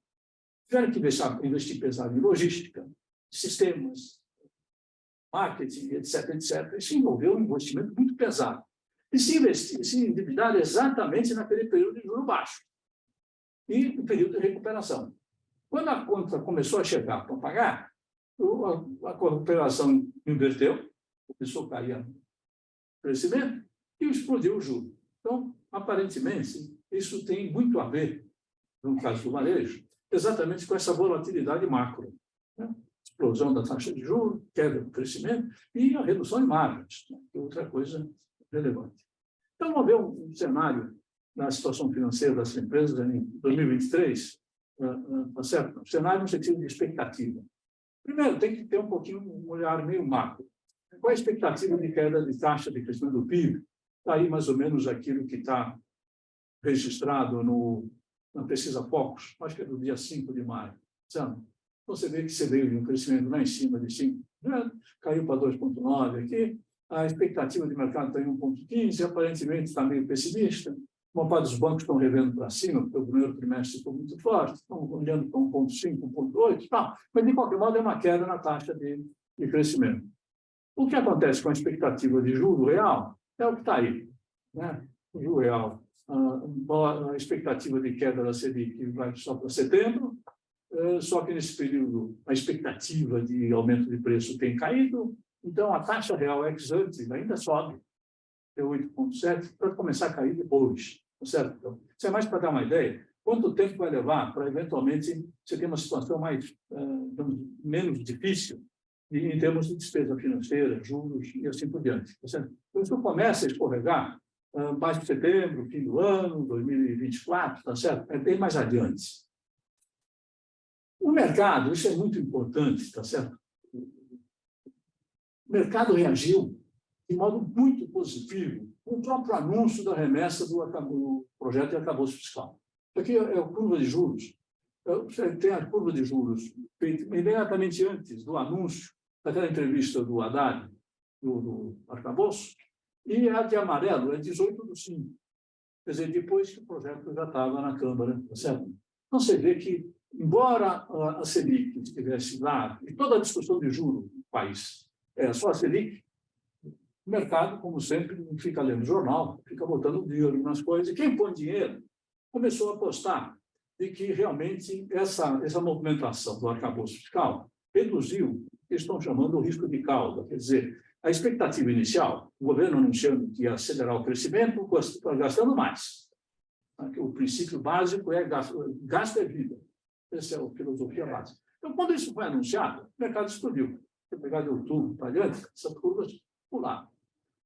Tiveram que investir pesado em logística, sistemas, marketing, etc. Isso envolveu um investimento muito pesado. E se endividaram exatamente naquele período de juros baixos e no período de recuperação. Quando a conta começou a chegar para pagar, a recuperação inverteu, começou a cair o crescimento e explodiu o juro. Então, aparentemente, isso tem muito a ver, no caso do varejo, exatamente com essa volatilidade macro, né? Explosão da taxa de juros, queda do crescimento e a redução de margens, né? Que é outra coisa relevante. Então, vamos ver um cenário na situação financeira das empresas em 2023, tá certo? Um cenário no sentido de expectativa. Primeiro, tem que ter um olhar meio macro. Qual é a expectativa de queda de taxa de crescimento do PIB? Está aí mais ou menos aquilo que está registrado na pesquisa Focus, acho que é do dia 5 de maio. Certo? Então, você vê que você veio de um crescimento lá em cima de 5, né? Caiu para 2,9 aqui, a expectativa de mercado está em 1,15, aparentemente está meio pessimista, uma parte dos bancos estão revendo para cima, porque o primeiro trimestre ficou muito forte, estão olhando para 1,5, 1,8, tá. Mas, de qualquer modo, é uma queda na taxa de crescimento. O que acontece com a expectativa de juro real é o que está aí, né? O juro real, a expectativa de queda da Selic vai só para setembro, só que nesse período a expectativa de aumento de preço tem caído, então a taxa real ex-ante ainda sobe, é 8,7, para começar a cair depois, certo? Então, isso é mais para dar uma ideia, quanto tempo vai levar para, eventualmente, você ter uma situação mais, menos difícil em termos de despesa financeira, juros e assim por diante, tá certo? Então, isso começa a escorregar mais de setembro, fim do ano, 2024, tá certo? É bem mais adiante. O mercado, isso é muito importante, tá certo? O mercado reagiu de modo muito positivo com o próprio anúncio da remessa do projeto de arcabouço fiscal. Isso aqui é a curva de juros. Tem a curva de juros feita imediatamente antes do anúncio daquela entrevista do Haddad, do arcabouço, e a de amarelo é 18/5. Quer dizer, depois que o projeto já estava na Câmara, tá certo? Então, você vê que, embora a Selic estivesse lá, e toda a discussão de juros no país é só a Selic, o mercado, como sempre, não fica lendo jornal, fica botando dinheiro nas coisas, e quem põe dinheiro começou a apostar de que realmente essa movimentação do arcabouço fiscal reduziu o que estão chamando o risco de cauda, quer dizer, a expectativa inicial, o governo anunciando que ia acelerar o crescimento, gastando mais. O princípio básico é gasto é vida. Essa é a filosofia básica. Então, quando isso foi anunciado, o mercado explodiu. Se pegar de outubro para adiante, essas curvas pularam.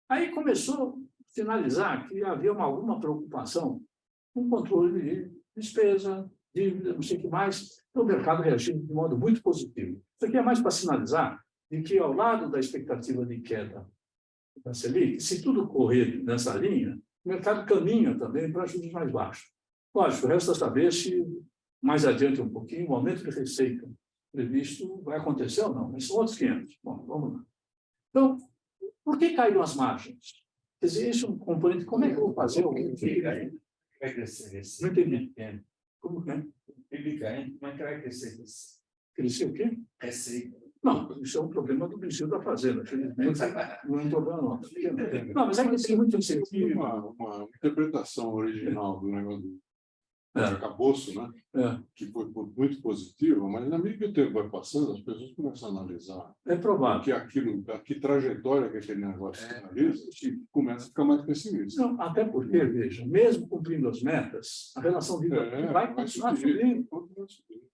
Aí começou a sinalizar que havia alguma preocupação com o controle de despesa, dívida, não sei o que mais. Então, o mercado reagiu de modo muito positivo. Isso aqui é mais para sinalizar de que, ao lado da expectativa de queda da Selic, se tudo correr nessa linha, o mercado caminha também para juros mais baixos. Lógico, resta saber se, mais adiante um pouquinho, o aumento de receita previsto vai acontecer ou não, mas são outros 500. Bom, vamos lá. Então, por que caíram as margens? Quer dizer, isso é um componente. Como é que eu vou fazer? Vai crescer esse. Não entendi. Como que é? PIB caindo, como é que vai crescer esse? Crescer o quê? Receita. Não, isso é um problema do Ministério da Fazenda. Infelizmente, não é um problema nosso. Não, mas é que tem muito incentivo. Uma interpretação original do negócio. arcabouço, né? Que foi muito positivo, mas na medida que o tempo vai passando, as pessoas começam a analisar. É provável. Que trajetória que aquele negócio analisa, começa a ficar mais pessimista. Não, até porque, veja, mesmo cumprindo as metas, a relação de vida vai continuar subindo.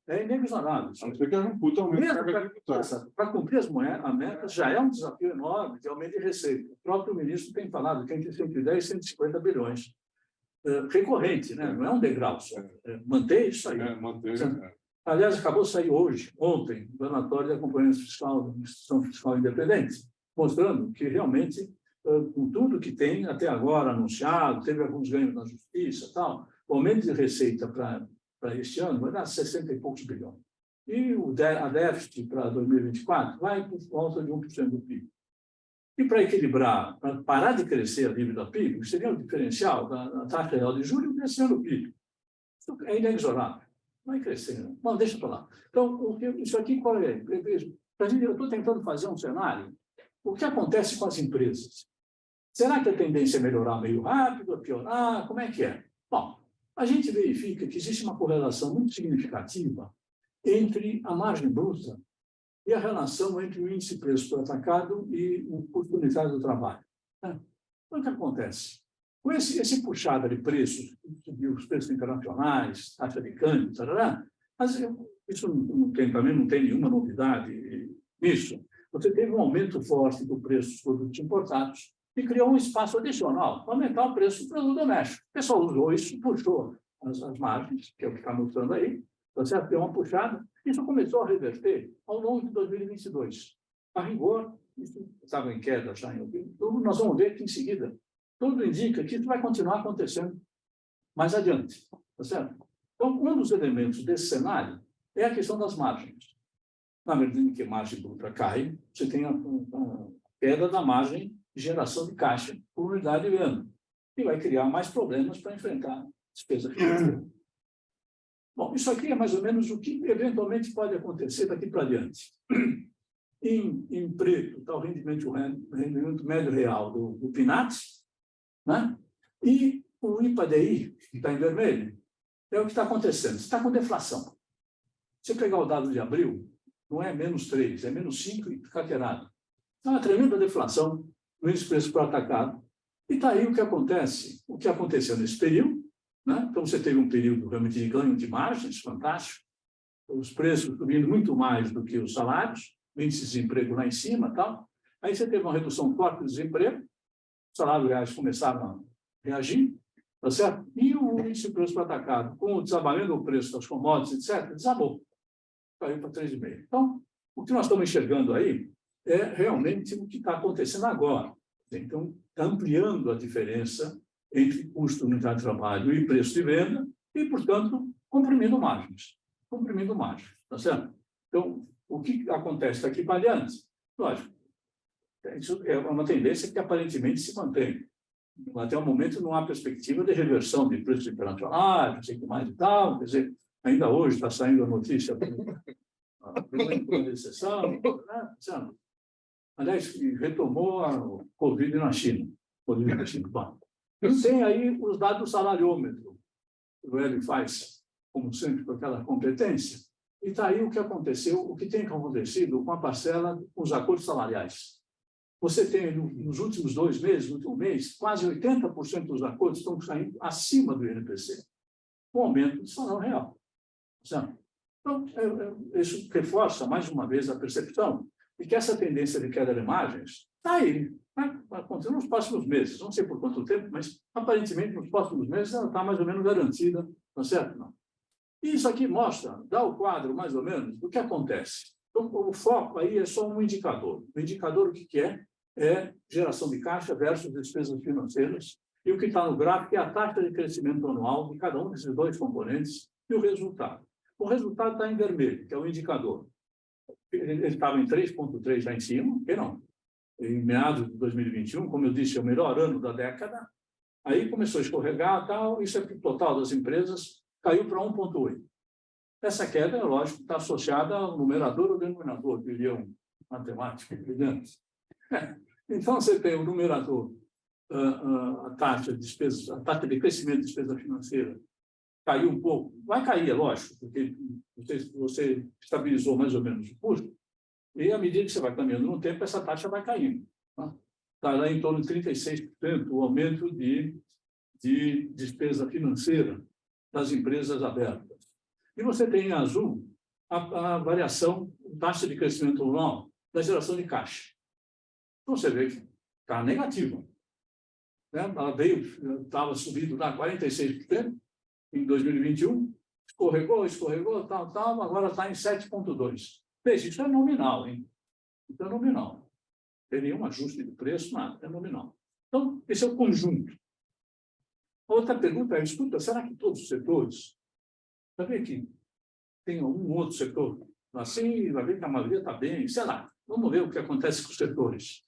É inexorável. A não ser que haja um puta aumento de carga tributária. Para cumprir as metas já é um desafio enorme de aumento de receita. O próprio ministro tem falado que entre 110 e 150 bilhões. Recorrente, né? Não é um degrau só. Manter isso aí. Aliás, acabou de sair ontem, o relatório da Companhia Fiscal, da Instituição Fiscal Independente, mostrando que realmente, com tudo que tem até agora anunciado, teve alguns ganhos na justiça e tal, o aumento de receita para este ano vai dar 60 e poucos bilhões. E a déficit para 2024 vai por volta de 1% do PIB. E para equilibrar, para parar de crescer a dívida PIB, que seria o diferencial da taxa real de juros, crescendo o PIB. Isso é inexorável. Vai crescendo. Bom, deixa para lá. Então, isso aqui qual é? Eu estou tentando fazer um cenário. O que acontece com as empresas? Será que a tendência é melhorar meio rápido, a piorar? Como é que é? Bom, a gente verifica que existe uma correlação muito significativa entre a margem bruta e a relação entre o índice preço por atacado e o custo unitário do trabalho. O que acontece? Com esse puxada de preços, os preços internacionais, taxa de câmbio, tarará, mas isso também não tem nenhuma novidade nisso. Você teve um aumento forte do preço dos produtos importados e criou um espaço adicional para aumentar o preço do produto doméstico. O pessoal usou isso, puxou as margens, que é o que está mostrando aí, você deu uma puxada. Isso começou a reverter ao longo de 2022. A rigor, isso estava em queda já em outubro. Então, nós vamos ver que, em seguida, tudo indica que isso vai continuar acontecendo mais adiante. Tá certo? Então, um dos elementos desse cenário é a questão das margens. Na medida em que a margem bruta cai, você tem a queda da margem de geração de caixa por unidade de ano, e vai criar mais problemas para enfrentar a despesa financeira. Bom, isso aqui é mais ou menos o que eventualmente pode acontecer daqui para adiante. Em preto está o rendimento médio real do PNAD, né? E o IPADI, que está em vermelho, é o que está acontecendo. Você está com deflação. Se você pegar o dado de abril, não é -3, é -5 e carteirado. É uma tremenda deflação no índice de preço por atacado. E está aí o que acontece, o que aconteceu nesse período. Né? Então, você teve um período realmente de ganho de margens, fantástico, os preços subindo muito mais do que os salários, o índice de desemprego lá em cima e tal. Aí você teve uma redução forte do desemprego, os salários reais começaram a reagir, tá certo? E o índice de preço para atacado, com o desabalamento do preço das commodities, etc., desabou, caiu para 3,5. Então, o que nós estamos enxergando aí é realmente o que está acontecendo agora. Então, está ampliando a diferença entre custo unidade de trabalho e preço de venda e, portanto, comprimindo margens. Comprimindo margens, tá certo? Então, o que acontece daqui para adiante? Lógico, isso é uma tendência que aparentemente se mantém. Até o momento não há perspectiva de reversão de preços internacionais, não sei o que mais e tal. Quer dizer, ainda hoje está saindo a notícia de uma recessão, né? Aliás, retomou a Covid na China. Covid na China. Bom, e tem aí os dados do salariômetro, que o Hélio faz, como sempre, com aquela competência, e está aí o que aconteceu, o que tem acontecido com a parcela, com os acordos salariais. Você tem, nos últimos 2 meses, no último mês, quase 80% dos acordos estão saindo acima do INPC, com aumento do salário real. Certo? Então, isso reforça, mais uma vez, a percepção de que essa tendência de queda de margens está aí. Vai acontecer nos próximos meses, não sei por quanto tempo, mas aparentemente nos próximos meses ela está mais ou menos garantida, não é certo? Não. E isso aqui mostra, dá o quadro mais ou menos do que acontece. Então, o foco aí é só um indicador. O indicador, o que é geração de caixa versus despesas financeiras, e o que está no gráfico é a taxa de crescimento anual de cada um desses 2 componentes e o resultado. O resultado está em vermelho, que é o indicador. Ele estava em 3,3 lá em cima, que não. Em meados de 2021, como eu disse, é o melhor ano da década. Aí começou a escorregar, tal, isso é o total das empresas, caiu para 1,8. Essa queda, é lógico, está associada ao numerador ou denominador, diria um matemático brilhante. Então, você tem o numerador, a taxa de despesa, a taxa de crescimento de despesa financeira caiu um pouco. Vai cair, é lógico, porque você estabilizou mais ou menos o custo, e à medida que você vai caminhando no tempo, essa taxa vai caindo. Está lá em torno de 36% o aumento de despesa financeira das empresas abertas. E você tem em azul a variação, taxa de crescimento anual da geração de caixa. Então, você vê que está negativa. Né? Ela estava subindo lá 46% em 2021, escorregou, tal, agora está em 7,2%. Veja, isso é nominal, hein? Isso é nominal. Não tem nenhum ajuste de preço, nada, é nominal. Então, esse é o conjunto. Outra pergunta é, escuta, será que todos os setores, vai ver que tem algum outro setor assim, vai ver que a maioria está bem, sei lá, vamos ver o que acontece com os setores.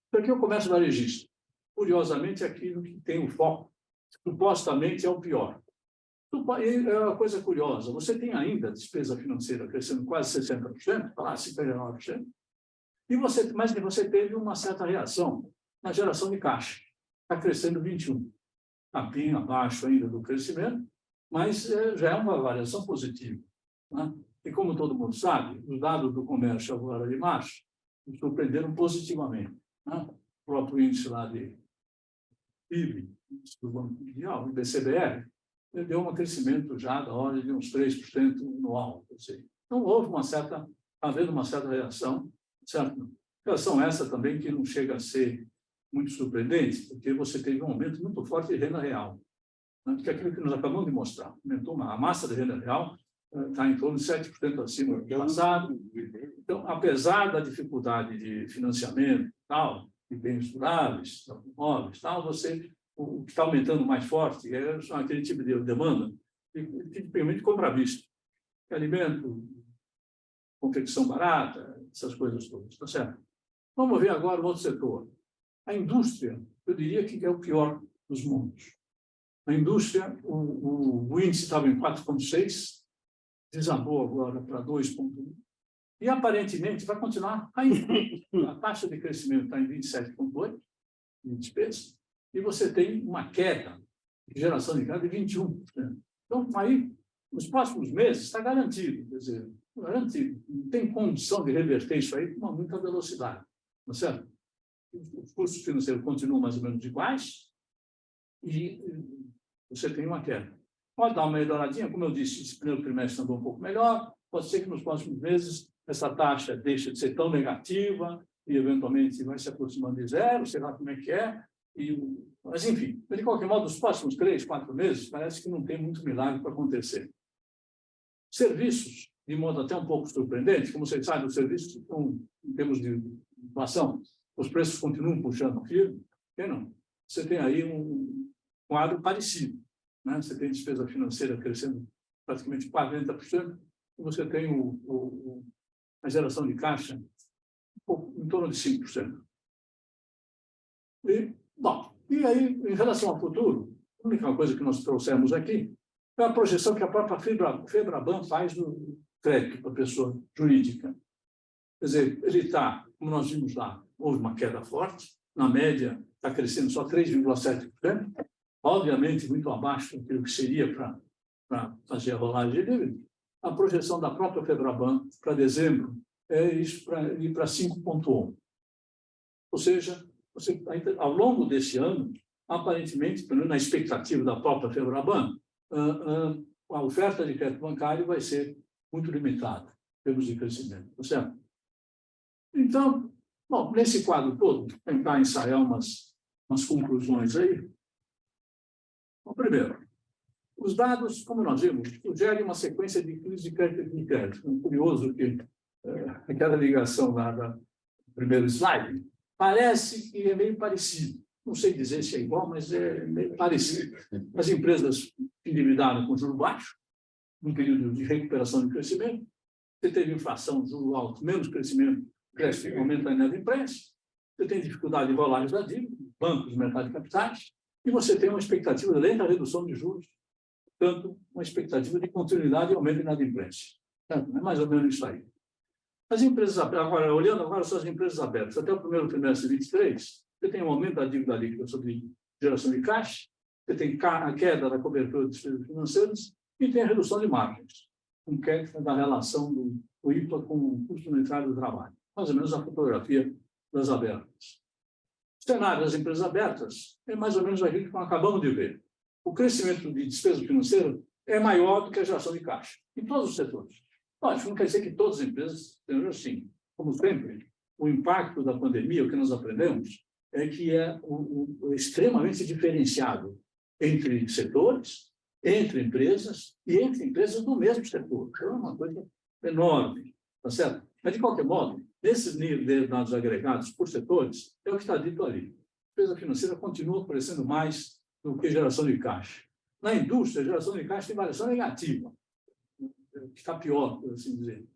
Então, aqui eu começo varejista. Curiosamente, é aquilo que tem o foco, supostamente é o pior. É uma coisa curiosa, você tem ainda despesa financeira crescendo quase 60%, lá 59%, mas você teve uma certa reação na geração de caixa, está crescendo 21%. Está bem abaixo ainda do crescimento, mas já é uma variação positiva. Né? E como todo mundo sabe, os dados do comércio agora de março nos surpreenderam positivamente. Né? O próprio índice lá de PIB, do Banco Mundial, o BCBR, deu um crescimento já da ordem de uns 3% anual. Então, houve está havendo uma certa reação, certo? Reação essa também que não chega a ser muito surpreendente, porque você teve um aumento muito forte de renda real. Né? Que é aquilo que nós acabamos de mostrar. Aumentou a massa de renda real, está em torno de 7% acima do passado. Então, apesar da dificuldade de financiamento, tal, de bens duráveis, imóveis, tal, o que está aumentando mais forte é aquele tipo de demanda, tipicamente compra à vista. Alimento, confecção barata, essas coisas todas, tá certo? Vamos ver agora o outro setor. A indústria, eu diria que é o pior dos mundos. A indústria, o índice estava em 4,6, desabou agora para 2,1, e aparentemente vai continuar caindo. A taxa de crescimento está em 27,8 de despesa, e você tem uma queda de geração de caixa de 21%. Então, aí, nos próximos meses, está garantido, quer dizer, garantido. Não tem condição de reverter isso aí com muita velocidade, não é certo? Os custos financeiros continuam mais ou menos iguais e você tem uma queda. Pode dar uma melhoradinha, como eu disse, esse primeiro trimestre andou um pouco melhor, pode ser que nos próximos meses essa taxa deixe de ser tão negativa e, eventualmente, vai se aproximando de zero, sei lá como é que é. Mas, enfim, de qualquer modo, nos próximos 3, 4 meses, parece que não tem muito milagre para acontecer. Serviços, de modo até um pouco surpreendente, como vocês sabem, os serviços, em termos de inflação, os preços continuam puxando firme, não? Você tem aí um quadro parecido. Né? Você tem despesa financeira crescendo praticamente 40%, e você tem a geração de caixa em torno de 5%. E aí, em relação ao futuro, a única coisa que nós trouxemos aqui é a projeção que a própria Febraban faz no crédito para a pessoa jurídica. Quer dizer, ele está, como nós vimos lá, houve uma queda forte, na média está crescendo só 3,7%, obviamente muito abaixo do que seria para fazer a rolagem de dívida. A projeção da própria Febraban para dezembro é isso, para ir para 5,1%. Ou seja, ao longo desse ano, aparentemente, pelo menos na expectativa da própria Febraban, a oferta de crédito bancário vai ser muito limitada em termos de crescimento, tá certo? Então, bom, nesse quadro todo, tentar ensaiar umas conclusões aí. Bom, primeiro, os dados, como nós vimos, sugerem uma sequência de crise de crédito. É curioso que aquela ligação lá do primeiro slide parece que é meio parecido. Não sei dizer se é igual, mas é meio parecido. As empresas endividaram com juros baixos, num período de recuperação de crescimento. Você teve inflação, juros altos, menos crescimento, cresce, aumenta a inadimplência. Você tem dificuldade de rolagem da dívida, bancos, mercado de capitais, e você tem uma expectativa de lenta redução de juros, portanto, uma expectativa de continuidade e aumento de inadimplência. É mais ou menos isso aí. As empresas abertas, agora, olhando agora só as empresas abertas, até o primeiro trimestre de 23, você tem um aumento da dívida líquida sobre geração de caixa, você tem a queda da cobertura de despesas financeiras E tem a redução de margens, com queda da relação do IPA com o custo unitário do trabalho. Mais ou menos a fotografia das abertas. O cenário das empresas abertas é mais ou menos aquilo que nós acabamos de ver. O crescimento de despesa financeira é maior do que a geração de caixa, em todos os setores. Lógico, não quer dizer que todas as empresas tenham assim. Como sempre, o impacto da pandemia, o que nós aprendemos, é que é extremamente diferenciado entre setores, entre empresas e entre empresas do mesmo setor. Então, é uma coisa enorme, tá certo? Mas, de qualquer modo, esses níveis de dados agregados por setores é o que está dito ali. A despesa financeira continua crescendo mais do que geração de caixa. Na indústria, a geração de caixa tem variação negativa, que está pior, por assim dizer.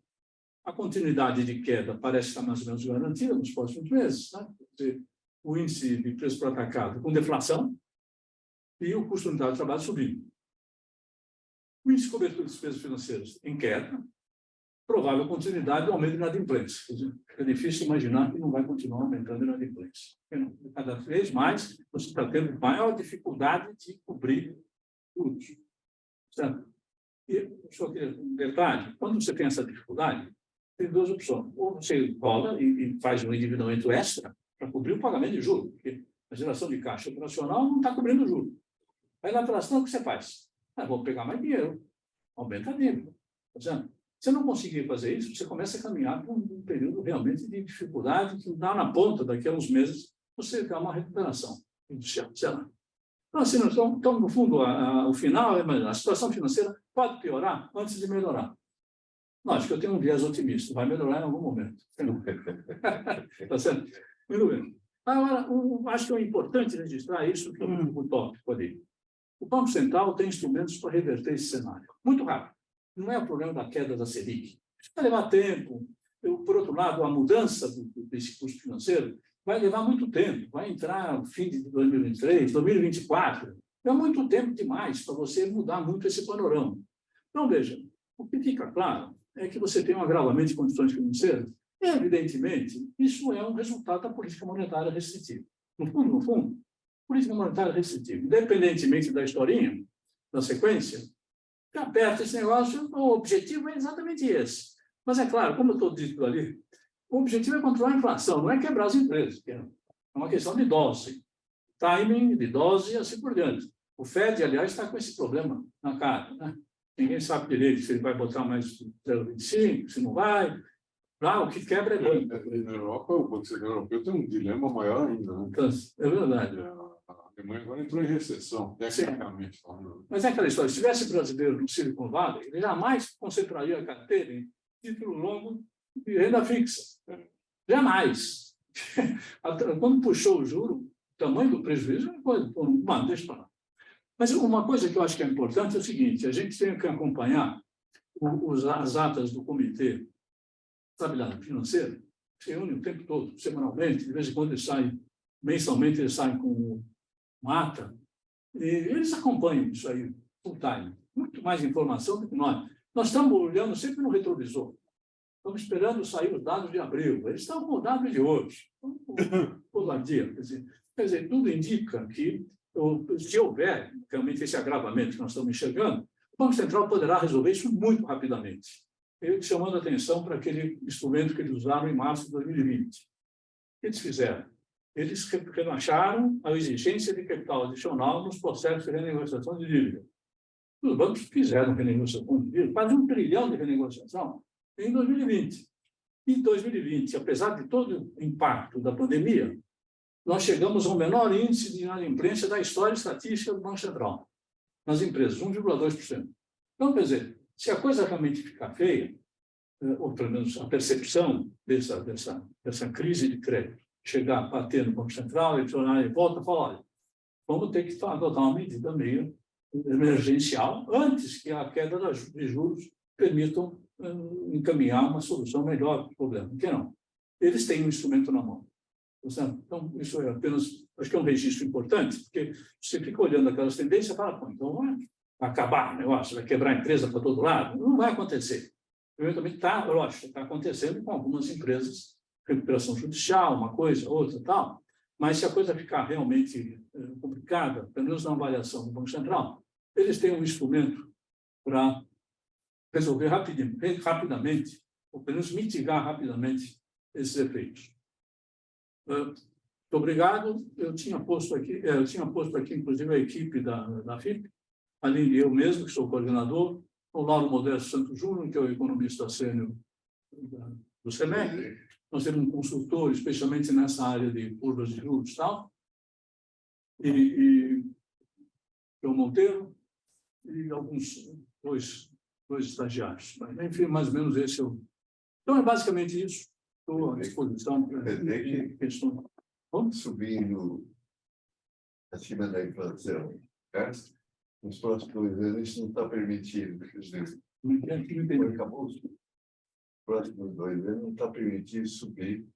A continuidade de queda parece estar mais ou menos garantida nos próximos meses, né? Quer dizer, o índice de preço por atacado com deflação e o custo unitário de trabalho subindo. O índice de cobertura de despesas financeiras em queda, provável continuidade do aumento da inadimplência. Quer dizer, é difícil imaginar que não vai continuar aumentando a inadimplência. Cada vez mais você está tendo maior dificuldade de cobrir tudo. Certo? E só que um detalhe, quando você tem essa dificuldade, tem duas opções. Ou você rola e faz um endividamento extra para cobrir o pagamento de juros, porque a geração de caixa operacional não está cobrindo o juro. Aí na operação, o que você faz? Vou pegar mais dinheiro, aumenta a dívida. Tá, se não conseguir fazer isso, você começa a caminhar para um período realmente de dificuldade, que dá na ponta, daqui a uns meses, você dá uma recuperação inicial. Então, assim, então, no fundo, o final, a situação financeira pode piorar antes de melhorar. Lógico que eu tenho um viés otimista, vai melhorar em algum momento. Tá certo? Muito bem. Agora, acho que é importante registrar isso, que é o tópico ali. O Banco Central tem instrumentos para reverter esse cenário. Muito rápido. Não é o problema da queda da Selic. Vai levar tempo. Por outro lado, a mudança desse custo financeiro vai levar muito tempo. Vai entrar no fim de 2023, 2024. É muito tempo demais para você mudar muito esse panorama. Então, veja, o que fica claro é que você tem um agravamento de condições financeiras. E, evidentemente, isso é um resultado da política monetária restritiva. No fundo, política monetária restritiva, independentemente da historinha, da sequência, que aperta esse negócio, o objetivo é exatamente esse. Mas é claro, como eu estou dito ali, o objetivo é controlar a inflação, não é quebrar as empresas, é uma questão de dose, timing, de dose e assim por diante. O FED, aliás, está com esse problema na cara, né? Ninguém sabe direito se ele vai botar mais 0,25, se não vai. Lá, o que quebra é banco. Na Europa, o Banco Central Europeu tem um dilema maior ainda, né? Então, é verdade. A Alemanha agora entrou em recessão, tecnicamente falando. Mas é aquela história, se tivesse brasileiro no Silicon Valley, ele jamais concentraria a carteira em título longo de renda fixa. Jamais. Quando puxou o juro, o tamanho do prejuízo é uma coisa, mano, deixa para lá. Mas uma coisa que eu acho que é importante é o seguinte, a gente tem que acompanhar as atas do Comitê de Estabilidade Financeira, que se reúne o tempo todo, semanalmente, de vez em quando eles saem, mensalmente eles saem com uma ata, e eles acompanham isso aí, full time, muito mais informação do que nós. Nós estamos olhando sempre no retrovisor, estamos esperando sair os dados de abril, eles estão com os dados de hoje, todo dia, quer dizer, tudo indica que, se houver realmente esse agravamento que nós estamos enxergando, o Banco Central poderá resolver isso muito rapidamente. Eu chamando a atenção para aquele instrumento que eles usaram em março de 2020. O que eles fizeram? Eles relaxaram a exigência de capital adicional nos processos de renegociação de dívida. Os bancos fizeram renegociação de dívida, quase 1 trilhão de renegociação em 2020. Em 2020, apesar de todo o impacto da pandemia, nós chegamos ao menor índice de inadimplência da história estatística do Banco Central, nas empresas, 1,2%. Então, quer dizer, se a coisa realmente ficar feia, ou pelo menos a percepção dessa crise de crédito chegar a bater no Banco Central, e volta e fala, olha, vamos ter que adotar uma medida meio emergencial antes que a queda de juros permitam encaminhar uma solução melhor para o problema. Por que não? Eles têm um instrumento na mão. Então, isso é apenas, acho que é um registro importante, porque você fica olhando aquelas tendências e fala, pô, então vai acabar o negócio, vai quebrar a empresa para todo lado. Não vai acontecer. Eventualmente está, lógico, está acontecendo com algumas empresas, recuperação judicial, uma coisa, outra e tal, mas se a coisa ficar realmente complicada, pelo menos na avaliação do Banco Central, eles têm um instrumento para resolver rapidamente, ou pelo menos mitigar rapidamente esses efeitos. Muito obrigado. Eu tinha posto aqui, inclusive, a equipe da FIP, além de eu mesmo, que sou coordenador, o Lauro Modesto Santos Júnior, que é o economista sênior do SEMEC. Nós temos um consultor, especialmente nessa área de curvas de juros e tal, e João Monteiro, e alguns dois estagiários. Mas, enfim, mais ou menos esse é o... Então, é basicamente isso. Estou à disposição para questões. Vamos? Subindo acima da inflação, tá? Nos próximos 2 anos isso não está permitido. Quer dizer, acabou. Nos próximos 2 anos não está permitido subir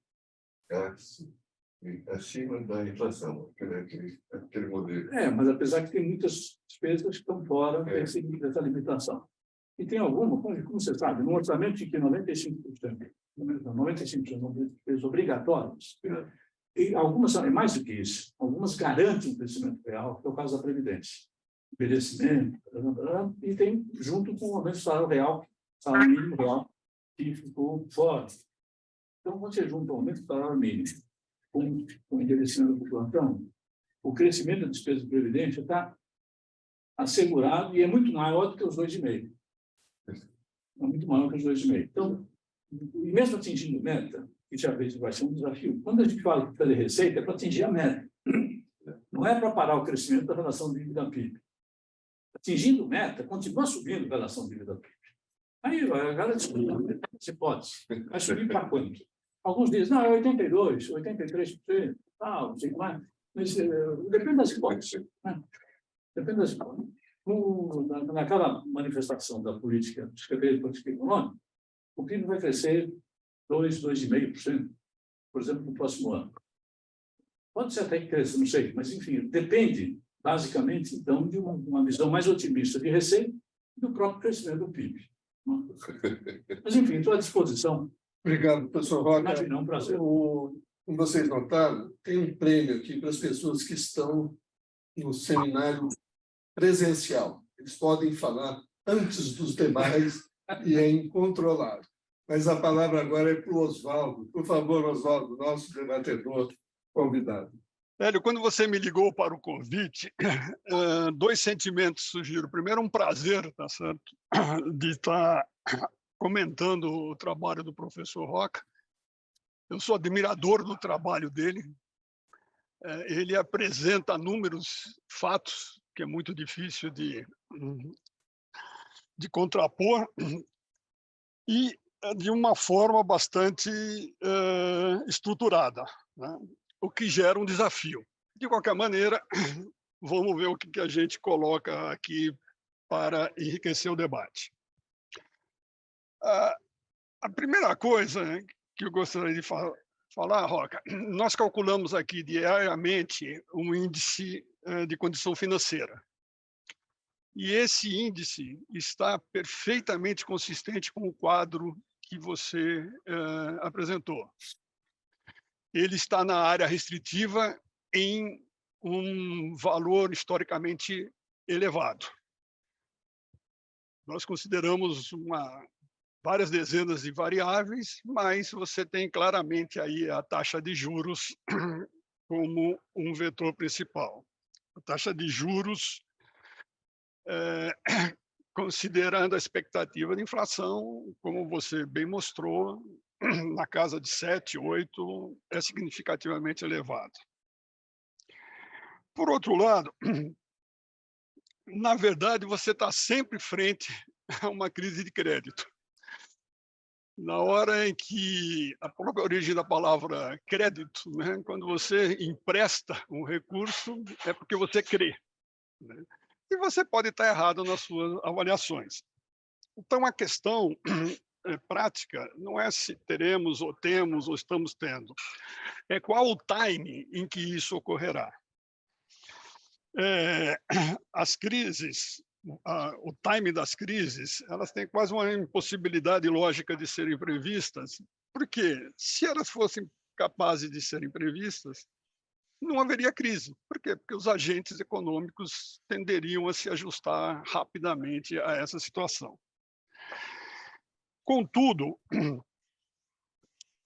acima da inflação, aquele modelo. Mas apesar que tem muitas despesas que estão fora dessa limitação. E tem alguma, como você sabe, no orçamento de que 95% são despesas obrigatórias, e algumas são mais do que isso, algumas garantem um crescimento real, que é o caso da Previdência, envelhecimento, e tem junto com o aumento do salário real, salário mínimo real, que ficou fora. Então, você junta o aumento do salário mínimo com o envelhecimento do plantão, o crescimento da despesa de previdência está assegurado e é muito maior do que os 2,5. É muito maior que os 2,5. Então, e mesmo atingindo meta, que já vez vai ser um desafio, quando a gente fala de fazer receita, é para atingir a meta. Não é para parar o crescimento da relação dívida-PIB. Atingindo meta, continua subindo a relação dívida-PIB. Aí, agora, você pode. Vai subir para quanto? Alguns dizem, não, é 82%, 83%, não sei mais. Mas depende das hipóteses. Né? Depende das hipóteses. Naquela manifestação da política, do Secretaria de Política Econômica, o PIB vai crescer 2,5%, por exemplo, no próximo ano. Pode ser até que cresça, não sei, mas, enfim, depende, basicamente, então, de uma visão mais otimista de receita e do próprio crescimento do PIB. Mas, enfim, estou à disposição. Obrigado, professor Roca. Imagina, é um prazer. Como vocês notaram, tem um prêmio aqui para as pessoas que estão no seminário presencial. Eles podem falar antes dos demais e é incontrolável. Mas a palavra agora é para o Oswaldo. Por favor, Oswaldo, nosso debatedor convidado. Hélio, quando você me ligou para o convite, 2 sentimentos surgiram. Primeiro, um prazer, tá certo, de estar comentando o trabalho do professor Roca. Eu sou admirador do trabalho dele. Ele apresenta números, fatos, que é muito difícil de contrapor, e de uma forma bastante estruturada, né? O que gera um desafio. De qualquer maneira, vamos ver o que a gente coloca aqui para enriquecer o debate. A primeira coisa que eu gostaria de falar, Roca, nós calculamos aqui diariamente um índice de condição financeira. E esse índice está perfeitamente consistente com o quadro que você apresentou. Ele está na área restritiva em um valor historicamente elevado. Nós consideramos várias dezenas de variáveis, mas você tem claramente aí a taxa de juros como um vetor principal. A taxa de juros, considerando a expectativa de inflação, como você bem mostrou, na casa de 7, 8, é significativamente elevado. Por outro lado, na verdade, você está sempre frente a uma crise de crédito. Na hora em que a própria origem da palavra crédito, né, quando você empresta um recurso, é porque você crê, né? E você pode estar errado nas suas avaliações. Então, a questão prática não é se teremos ou temos ou estamos tendo, é qual o time em que isso ocorrerá. As crises, o time das crises, elas têm quase uma impossibilidade lógica de serem previstas, porque se elas fossem capazes de serem previstas, não haveria crise. Por quê? Porque os agentes econômicos tenderiam a se ajustar rapidamente a essa situação. Contudo,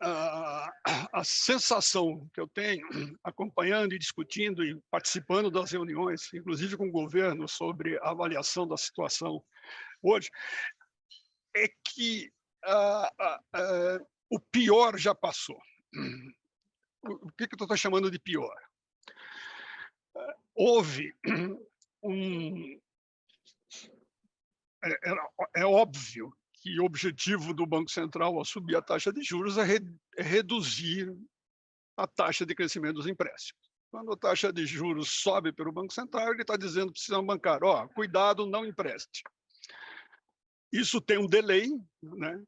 a sensação que eu tenho, acompanhando e discutindo e participando das reuniões, inclusive com o governo, sobre a avaliação da situação hoje, é que o pior já passou. O que eu estou chamando de pior? Houve é óbvio que o objetivo do Banco Central ao subir a taxa de juros é reduzir a taxa de crescimento dos empréstimos. Quando a taxa de juros sobe pelo Banco Central, ele está dizendo para o sistema bancário, cuidado, não empreste. Isso tem um delay, né?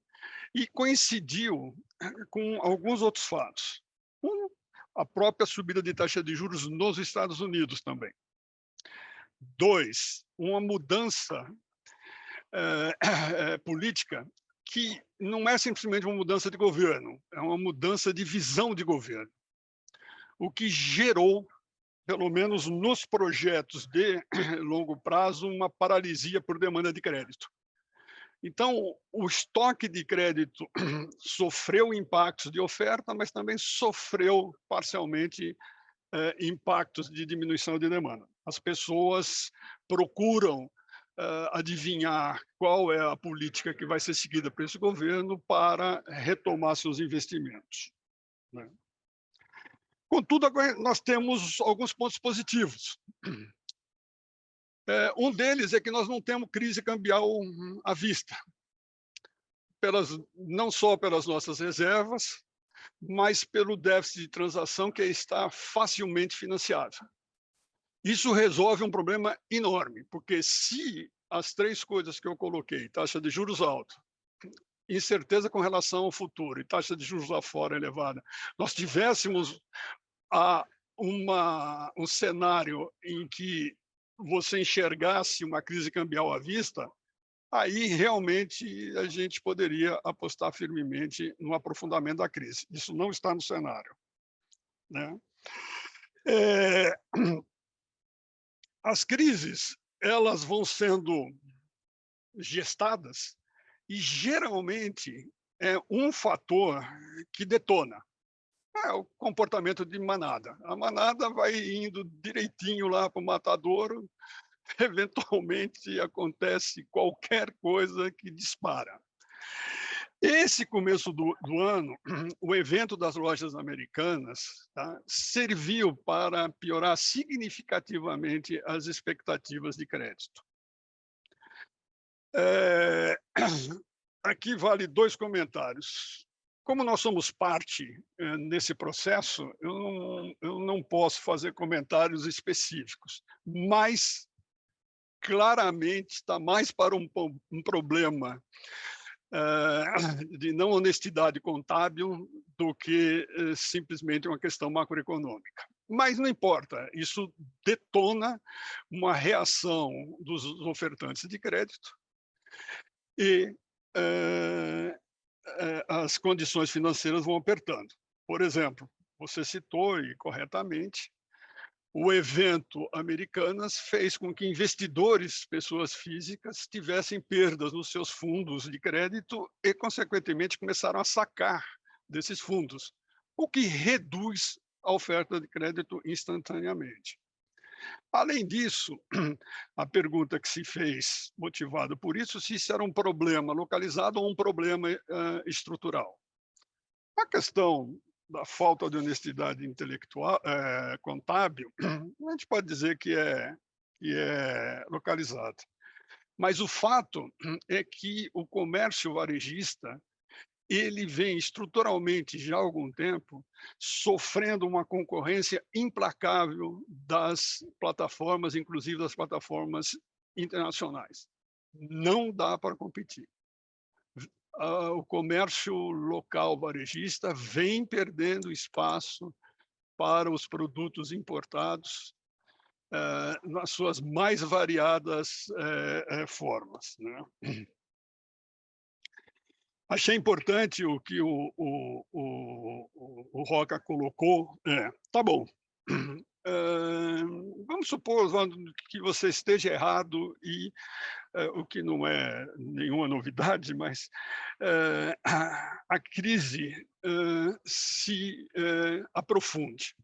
E coincidiu com alguns outros fatos. A própria subida de taxa de juros nos Estados Unidos também. 2, uma mudança política que não é simplesmente uma mudança de governo, é uma mudança de visão de governo, o que gerou, pelo menos nos projetos de longo prazo, uma paralisia por demanda de crédito. Então, o estoque de crédito sofreu impactos de oferta, mas também sofreu parcialmente impactos de diminuição de demanda. As pessoas procuram adivinhar qual é a política que vai ser seguida por esse governo para retomar seus investimentos, né? Contudo, agora nós temos alguns pontos positivos. Um deles é que nós não temos crise cambial à vista, não só pelas nossas reservas, mas pelo déficit de transação que está facilmente financiável. Isso resolve um problema enorme, porque se as 3 coisas que eu coloquei, taxa de juros alta, incerteza com relação ao futuro e taxa de juros lá fora elevada, nós tivéssemos um cenário em que você enxergasse uma crise cambial à vista, aí realmente a gente poderia apostar firmemente no aprofundamento da crise. Isso não está no cenário, né? As crises, elas vão sendo gestadas e geralmente é um fator que detona. É o comportamento de manada. A manada vai indo direitinho lá para o matadouro, eventualmente acontece qualquer coisa que dispara. Esse começo do ano, o evento das lojas americanas, tá, serviu para piorar significativamente as expectativas de crédito. Aqui vale 2 comentários. Como nós somos parte nesse processo, eu não posso fazer comentários específicos, mas claramente está mais para um problema de não honestidade contábil do que simplesmente uma questão macroeconômica. Mas não importa, isso detona uma reação dos ofertantes de crédito e as condições financeiras vão apertando. Por exemplo, você citou, e corretamente, o evento Americanas fez com que investidores, pessoas físicas, tivessem perdas nos seus fundos de crédito e, consequentemente, começaram a sacar desses fundos, o que reduz a oferta de crédito instantaneamente. Além disso, a pergunta que se fez, motivada por isso, se isso era um problema localizado ou um problema estrutural. A questão da falta de honestidade intelectual, contábil, a gente pode dizer que é localizado. Mas o fato é que o comércio varejista ele vem estruturalmente, já há algum tempo, sofrendo uma concorrência implacável das plataformas, inclusive das plataformas internacionais. Não dá para competir. O comércio local varejista vem perdendo espaço para os produtos importados nas suas mais variadas formas, né? Achei importante o que o Roca colocou. Tá bom, vamos supor que você esteja errado e o que não é nenhuma novidade, mas a crise se aprofunde.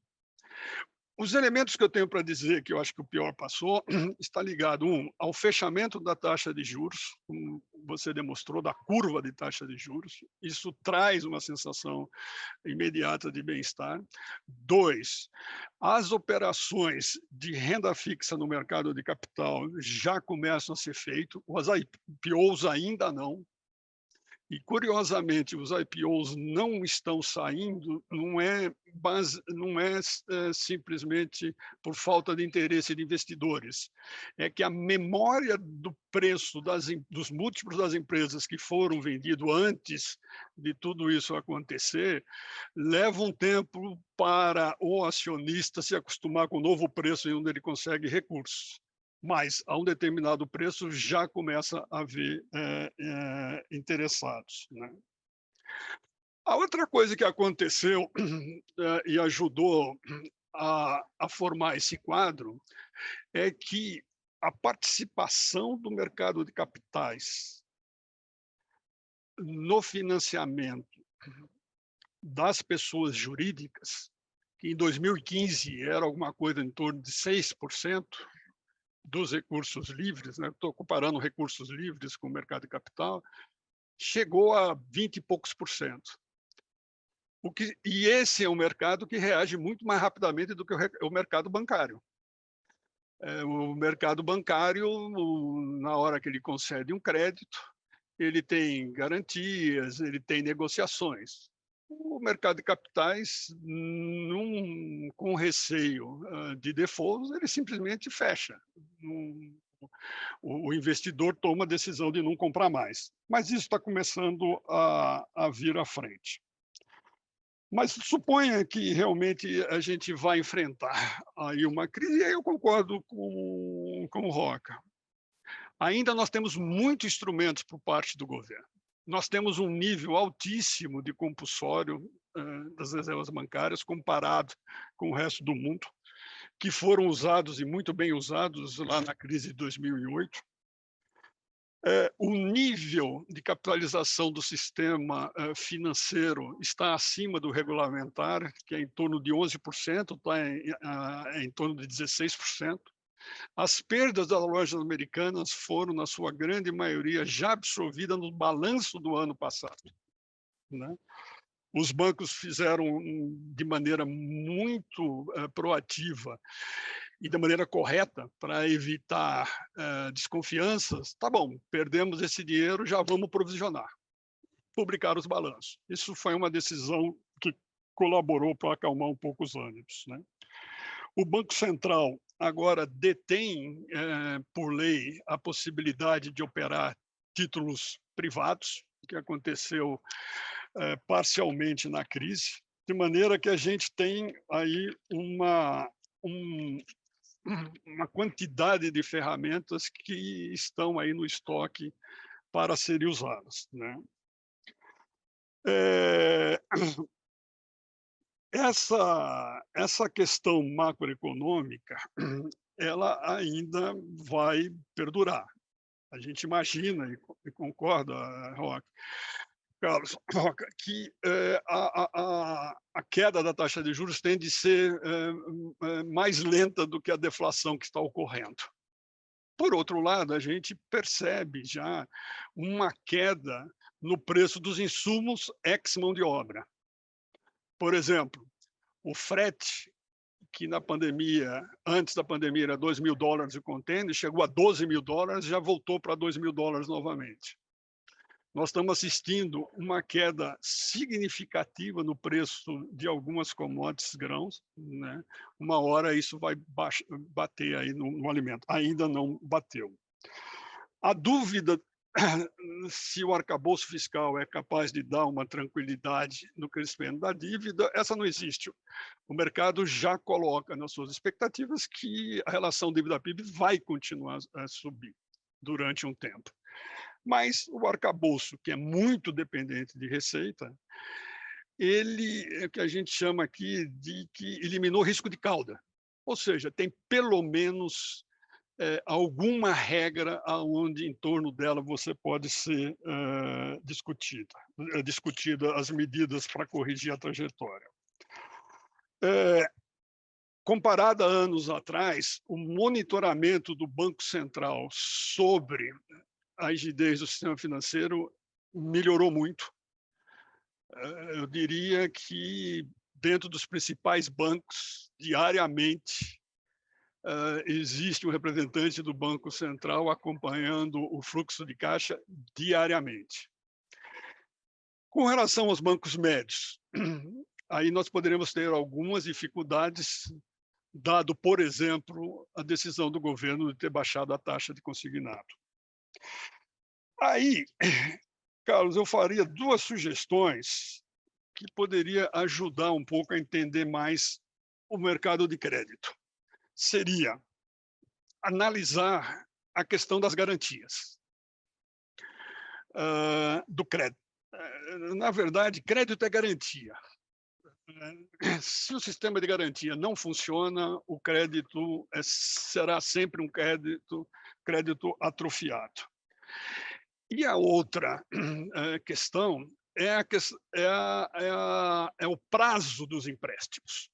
Os elementos que eu tenho para dizer que eu acho que o pior passou está ligado, ao fechamento da taxa de juros, como você demonstrou, da curva de taxa de juros. Isso traz uma sensação imediata de bem-estar. 2, as operações de renda fixa no mercado de capital já começam a ser feitas, os IPOs ainda não. E, curiosamente, os IPOs não estão saindo, não é simplesmente por falta de interesse de investidores. É que a memória do preço dos múltiplos das empresas que foram vendidos antes de tudo isso acontecer, leva um tempo para o acionista se acostumar com o novo preço em onde ele consegue recursos. Mas, a um determinado preço, já começa a haver interessados, né? A outra coisa que aconteceu e ajudou a formar esse quadro é que a participação do mercado de capitais no financiamento das pessoas jurídicas, que em 2015 era alguma coisa em torno de 6%, dos recursos livres, né? Estou comparando recursos livres com o mercado de capital, chegou a 20 e poucos %. E esse é um mercado que reage muito mais rapidamente do que o mercado bancário. O mercado bancário, na hora que ele concede um crédito, ele tem garantias, ele tem negociações. O mercado de capitais, com receio de default, ele simplesmente fecha. O investidor toma a decisão de não comprar mais. Mas isso está começando a vir à frente. Mas suponha que realmente a gente vai enfrentar aí uma crise, e aí eu concordo com o Roca. Ainda nós temos muitos instrumentos por parte do governo. Nós temos um nível altíssimo de compulsório das reservas bancárias comparado com o resto do mundo, que foram usados e muito bem usados lá na crise de 2008. O nível de capitalização do sistema financeiro está acima do regulamentar, que é em torno de 11%, está em torno de 16%. As perdas das lojas americanas foram, na sua grande maioria, já absorvidas no balanço do ano passado, né? Os bancos fizeram de maneira muito proativa e de maneira correta para evitar desconfianças. Tá bom, perdemos esse dinheiro, já vamos provisionar, publicar os balanços. Isso foi uma decisão que colaborou para acalmar um pouco os ânimos, né? O Banco Central agora detém, por lei, a possibilidade de operar títulos privados, que aconteceu parcialmente na crise, de maneira que a gente tem aí uma quantidade de ferramentas que estão aí no estoque para serem usadas, né? Essa questão macroeconômica, ela ainda vai perdurar. A gente imagina, e concorda, Carlos, que a queda da taxa de juros tende a ser mais lenta do que a deflação que está ocorrendo. Por outro lado, a gente percebe já uma queda no preço dos insumos ex-mão de obra. Por exemplo, o frete, que na pandemia, antes da pandemia era $2.000 o container, chegou a $12.000, já voltou para $2.000 novamente. Nós estamos assistindo uma queda significativa no preço de algumas commodities grãos, né? Uma hora isso vai bater aí no alimento. Ainda não bateu. A dúvida se o arcabouço fiscal é capaz de dar uma tranquilidade no crescimento da dívida, essa não existe. O mercado já coloca nas suas expectativas que a relação dívida-PIB vai continuar a subir durante um tempo. Mas o arcabouço, que é muito dependente de receita, ele é o que a gente chama aqui de que eliminou o risco de cauda. Ou seja, tem pelo menos alguma regra aonde em torno dela você pode ser discutida as medidas para corrigir a trajetória. Comparado a anos atrás, o monitoramento do Banco Central sobre a rigidez do sistema financeiro melhorou muito. Eu diria que dentro dos principais bancos, diariamente, existe um representante do Banco Central acompanhando o fluxo de caixa diariamente. Com relação aos bancos médios, aí nós poderemos ter algumas dificuldades, dado, por exemplo, a decisão do governo de ter baixado a taxa de consignado. Aí, Carlos, eu faria duas sugestões que poderia ajudar um pouco a entender mais o mercado de crédito. Seria analisar a questão das garantias do crédito. Na verdade, crédito é garantia. Se o sistema de garantia não funciona, o crédito será sempre um crédito atrofiado. E a outra questão é o prazo dos empréstimos.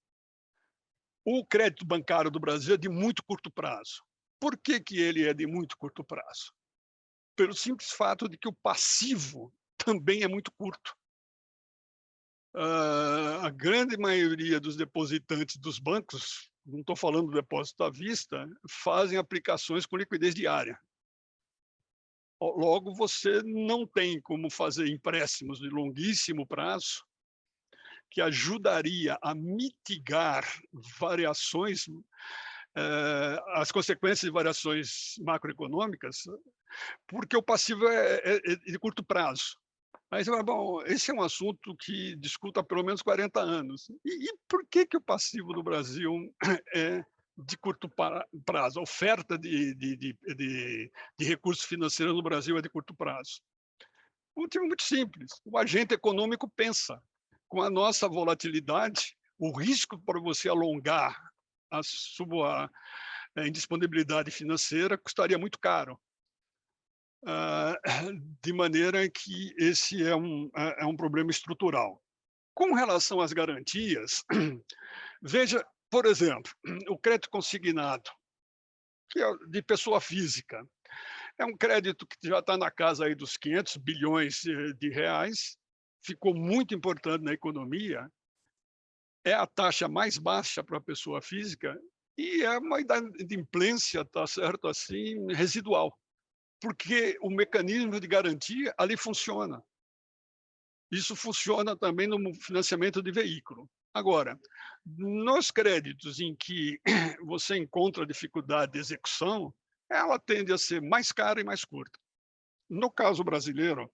O crédito bancário do Brasil é de muito curto prazo. Por que ele é de muito curto prazo? Pelo simples fato de que o passivo também é muito curto. A grande maioria dos depositantes dos bancos, não estou falando do depósito à vista, fazem aplicações com liquidez diária. Logo, você não tem como fazer empréstimos de longuíssimo prazo que ajudaria a mitigar variações, as consequências de variações macroeconômicas, porque o passivo é de curto prazo. Aí você fala, bom, esse é um assunto que discuto há pelo menos 40 anos. E por que o passivo do Brasil é de curto prazo? A oferta de recursos financeiros no Brasil é de curto prazo. Um motivo muito simples. O agente econômico pensa. Com a nossa volatilidade, o risco para você alongar a sua indisponibilidade financeira custaria muito caro. De maneira que esse é um problema estrutural. Com relação às garantias, veja, por exemplo, o crédito consignado, que é de pessoa física, é um crédito que já está na casa aí dos 500 bilhões de reais, ficou muito importante na economia, é a taxa mais baixa para a pessoa física e é uma inadimplência, tá certo, assim, residual, porque o mecanismo de garantia ali funciona. Isso funciona também no financiamento de veículo. Agora, nos créditos em que você encontra dificuldade de execução, ela tende a ser mais cara e mais curta. No caso brasileiro,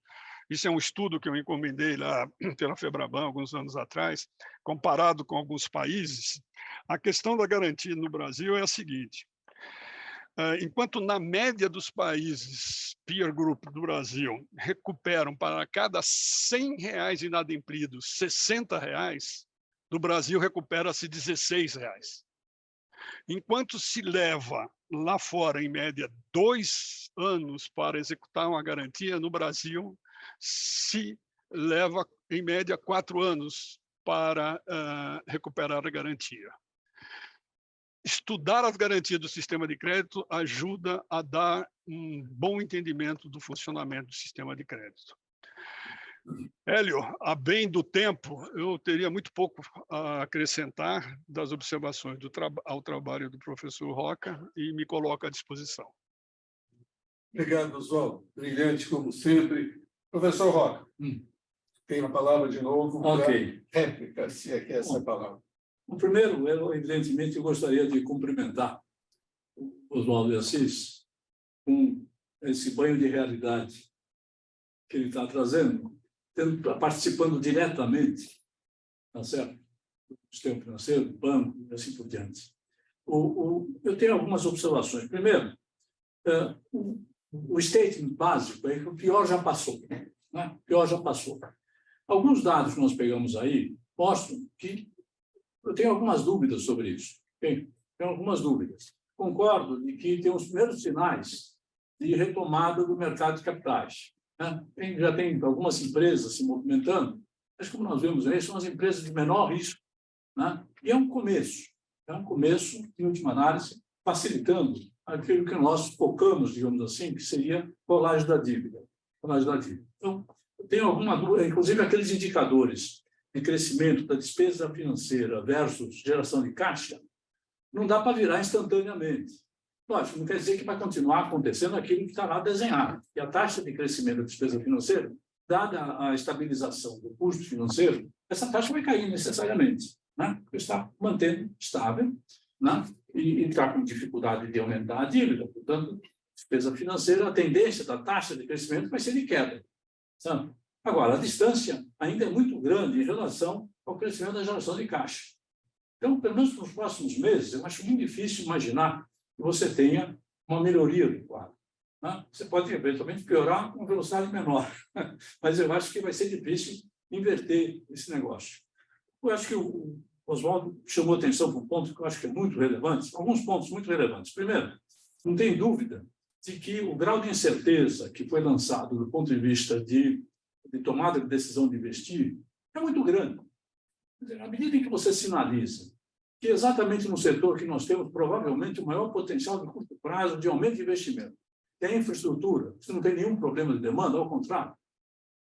isso é um estudo que eu encomendei lá pela Febraban alguns anos atrás, comparado com alguns países, a questão da garantia no Brasil é a seguinte: enquanto na média dos países peer group do Brasil recuperam para cada R$100 inadimplidos R$60, no Brasil recupera-se R$16. Enquanto se leva lá fora, em média, 2 anos para executar uma garantia, no Brasil se leva, em média, 4 anos para recuperar a garantia. Estudar as garantias do sistema de crédito ajuda a dar um bom entendimento do funcionamento do sistema de crédito. Hélio, a bem do tempo, eu teria muito pouco a acrescentar das observações ao trabalho do professor Roca e me coloco à disposição. Obrigado, Oswaldo. Brilhante, como sempre. Professor Roca, tem a palavra de novo para réplica, se é que é essa a palavra. O primeiro, evidentemente, eu gostaria de cumprimentar o Oswaldo de Assis com esse banho de realidade que ele está trazendo, participando diretamente, tá certo? Do sistema financeiro, do banco, e assim por diante. Eu tenho algumas observações. Primeiro, o statement básico é que o pior já passou. Né? O pior já passou. Alguns dados que nós pegamos aí mostram que eu tenho algumas dúvidas sobre isso. Tenho algumas dúvidas. Concordo de que tem os primeiros sinais de retomada do mercado de capitais, né? Já tem algumas empresas se movimentando, mas como nós vemos aí, são as empresas de menor risco, né? E é um começo, em última análise, facilitando aquilo que nós focamos, digamos assim, que seria colagem da dívida. Então, eu tenho alguma dúvida, inclusive aqueles indicadores de crescimento da despesa financeira versus geração de caixa, não dá para virar instantaneamente. Lógico, não quer dizer que vai continuar acontecendo aquilo que está lá desenhado. E a taxa de crescimento da despesa financeira, dada a estabilização do custo financeiro, essa taxa vai cair necessariamente, né? Porque está mantendo estável, né? E está com dificuldade de aumentar a dívida. Portanto, despesa financeira, a tendência da taxa de crescimento vai ser de queda, sabe? Agora, a distância ainda é muito grande em relação ao crescimento da geração de caixa. Então, pelo menos nos próximos meses, eu acho muito difícil imaginar que você tenha uma melhoria do quadro, né? Você pode, eventualmente, piorar com velocidade menor, mas eu acho que vai ser difícil inverter esse negócio. Eu acho que o Oswaldo chamou atenção para um ponto que eu acho que é muito relevante, alguns pontos muito relevantes. Primeiro, não tem dúvida de que o grau de incerteza que foi lançado do ponto de vista de tomada de decisão de investir é muito grande. Quer dizer, à medida em que você sinaliza que exatamente no setor que nós temos provavelmente o maior potencial de curto prazo de aumento de investimento, que é a infraestrutura, você não tem nenhum problema de demanda, ao contrário,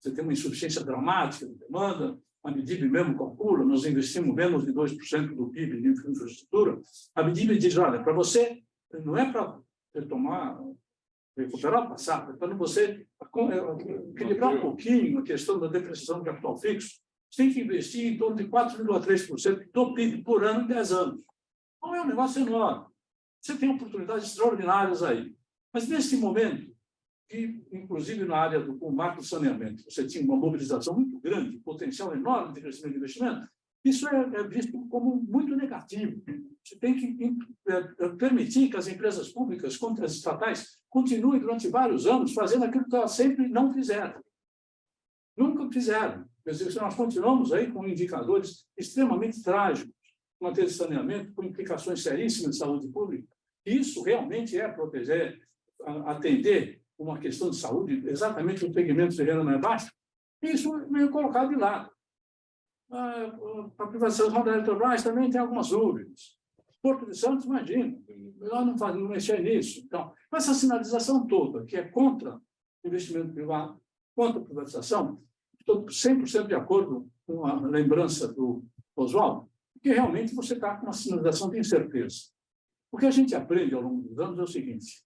você tem uma insuficiência dramática de demanda, a Medib mesmo calcula, nós investimos menos de 2% do PIB em infraestrutura, a Medib diz, olha, para você, não é para recuperar o passado, é para você equilibrar um pouquinho a questão da depreciação do capital fixo, você tem que investir em torno de 4,3% do PIB por ano em 10 anos. Não é um negócio enorme. Você tem oportunidades extraordinárias aí. Mas, nesse momento, que, inclusive na área do marco do saneamento, você tinha uma mobilização muito grande, potencial enorme de crescimento de investimento, isso é visto como muito negativo. Você tem que permitir que as empresas públicas, como as estatais, continuem durante vários anos fazendo aquilo que elas sempre não fizeram. Nunca fizeram. Quer dizer, nós continuamos aí com indicadores extremamente trágicos, com matéria de saneamento, com implicações seríssimas de saúde pública. Isso realmente é proteger, atender uma questão de saúde, exatamente no segmento de renda mais baixa. Isso veio colocado de lado. A privatização da Eletrobras também tem algumas dúvidas. Porto de Santos, imagina, melhor não mexer nisso. Então, essa sinalização toda, que é contra o investimento privado, contra a privatização, estou 100% de acordo com a lembrança do Oswaldo, que realmente você está com uma sinalização de incerteza. O que a gente aprende ao longo dos anos é o seguinte: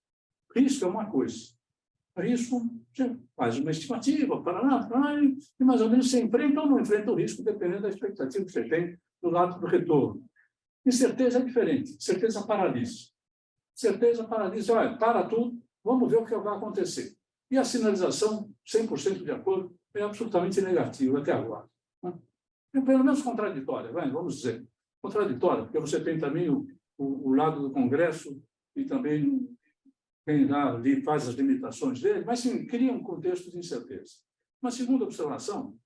risco é uma coisa. Risco, você faz uma estimativa, e mais ou menos você enfrenta ou não enfrenta o risco, dependendo da expectativa que você tem do lado do retorno. Incerteza é diferente. Certeza paralisa. Certeza paralisa. Olha, para tudo, vamos ver o que vai acontecer. E a sinalização, 100% de acordo, é absolutamente negativa até agora. Pelo menos contraditória, vamos dizer. Contraditória, porque você tem também o lado do Congresso e também quem lá ali faz as limitações dele, mas sim, cria um contexto de incerteza. Uma segunda observação,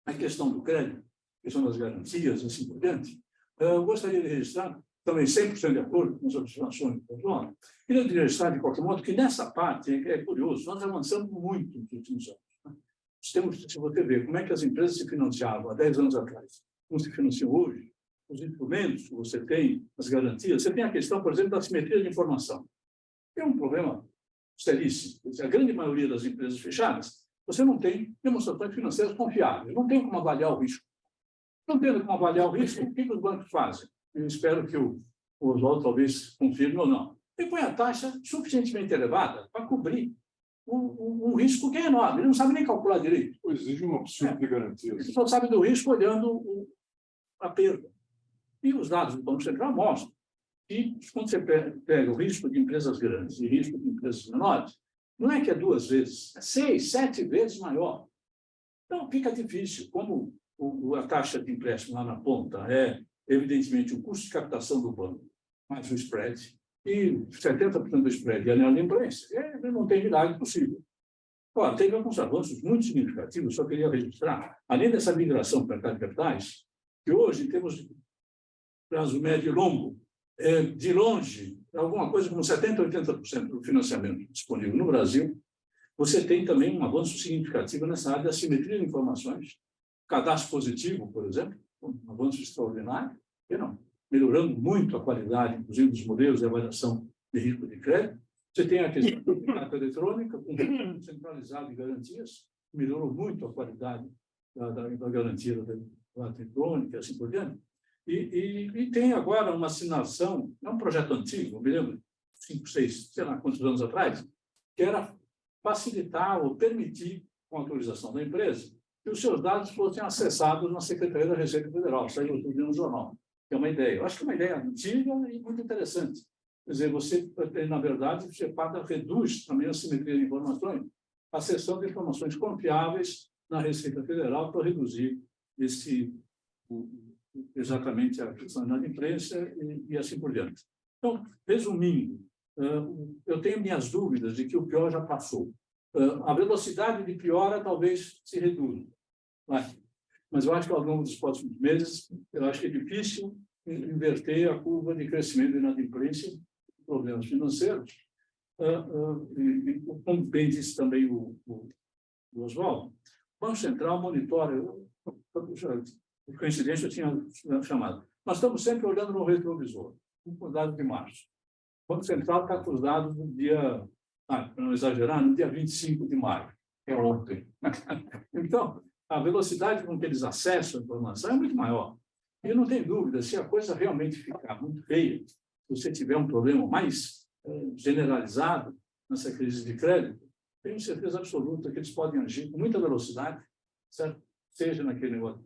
a questão do crédito, a questão das garantias, assim por diante, eu gostaria de registrar, também 100% de acordo com as observações do João, queria registrar, de qualquer modo, que nessa parte, é curioso, nós avançamos muito nos últimos anos. Se você ver como é que as empresas se financiavam há 10 anos atrás, como se financiam hoje, os instrumentos que você tem, as garantias, você tem a questão, por exemplo, da simetria de informação. É um problema seríssimo. A grande maioria das empresas fechadas, você não tem demonstrações financeiras confiáveis, não tem como avaliar o risco. Não tendo como avaliar o risco, o que os bancos fazem? Eu espero que o Oswaldo talvez confirme ou não. Ele põe a taxa suficientemente elevada para cobrir um risco que é enorme. Ele não sabe nem calcular direito. Exige um absurdo de garantias. Ele só sabe do risco olhando a perda. E os dados do Banco Central mostram que, quando você pega o risco de empresas grandes e risco de empresas menores, não é que é 2 vezes, é 6, 7 vezes maior. Então, fica difícil. Como a taxa de empréstimo lá na ponta é, evidentemente, o custo de captação do banco, mais o spread, e 70% do spread é a inadimplência, não tem milagre possível. Ora, teve alguns avanços muito significativos, só queria registrar, além dessa migração para capitais, que hoje temos prazo médio e longo, de longe, alguma coisa como 70% a 80% do financiamento disponível no Brasil. Você tem também um avanço significativo nessa área da simetria de informações, cadastro positivo, por exemplo, um avanço extraordinário, e não, melhorando muito a qualidade, inclusive, dos modelos de avaliação de risco de crédito. Você tem a questão da carta eletrônica, com um centralizado de garantias, melhorou muito a qualidade da garantia da carta eletrônica, assim por diante. E tem agora uma assinação, é um projeto antigo, eu me lembro, 5, 6, sei lá quantos anos atrás, que era facilitar ou permitir, com a autorização da empresa, que os seus dados fossem acessados na Secretaria da Receita Federal, saiu outro dia no jornal, que é uma ideia. Eu acho que é uma ideia antiga e muito interessante. Quer dizer, você, na verdade, você reduz também a simetria de informações, acessando informações confiáveis na Receita Federal para reduzir exatamente a questão da imprensa e assim por diante. Então, resumindo, eu tenho minhas dúvidas de que o pior já passou. A velocidade de piora talvez se reduza. Mas eu acho que ao longo dos próximos meses, eu acho que é difícil inverter a curva de crescimento da inadimplência, problemas financeiros. Como bem disse também o Oswaldo, o Banco Central monitora, por coincidência eu tinha chamado, nós estamos sempre olhando no retrovisor, com dados de março. O Banco Central está com os dados no dia, para não exagerar, no dia 25 de maio, que é ontem. Então, a velocidade com que eles acessam a informação é muito maior. E não tem dúvida, se a coisa realmente ficar muito feia, se você tiver um problema mais generalizado nessa crise de crédito, tenho certeza absoluta que eles podem agir com muita velocidade, certo? Seja naquele negócio,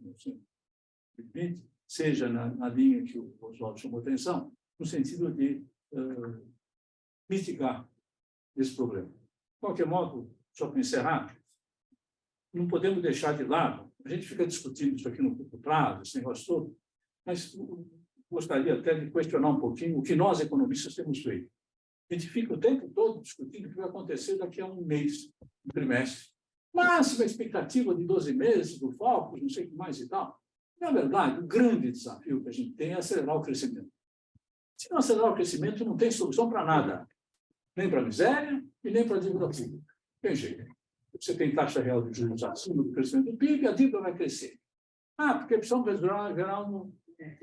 seja na linha que o Oswaldo chamou atenção, no sentido de mitigar esse problema. De qualquer modo, só para encerrar, não podemos deixar de lado, a gente fica discutindo isso aqui no curto prazo, esse negócio todo, mas gostaria até de questionar um pouquinho o que nós, economistas, temos feito. A gente fica o tempo todo discutindo o que vai acontecer daqui a um mês, um trimestre. Máxima expectativa de 12 meses do Focus, não sei o que mais e tal. Na verdade, o grande desafio que a gente tem é acelerar o crescimento. Se não acelerar o crescimento, não tem solução para nada. Nem para a miséria e nem para a dívida pública. Tem jeito. Você tem taxa real de juros acima do crescimento do PIB, a dívida vai crescer. Porque precisamos gerar um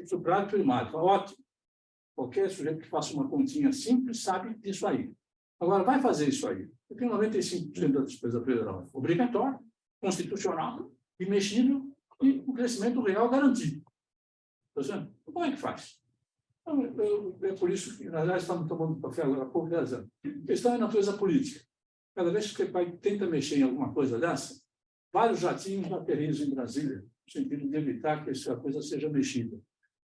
superávit primário. Ótimo. Qualquer sujeito que faça uma continha simples sabe disso aí. Agora, vai fazer isso aí. Porque 95% da despesa federal é obrigatória, constitucional, imexível e o crescimento real garantido. Está vendo? Como é que faz? É por isso que, aliás, estamos tomando café agora há pouco, a questão é natureza política. Cada vez que o pai tenta mexer em alguma coisa dessa, vários jatinhos aterrissam em Brasília, no sentido de evitar que essa coisa seja mexida.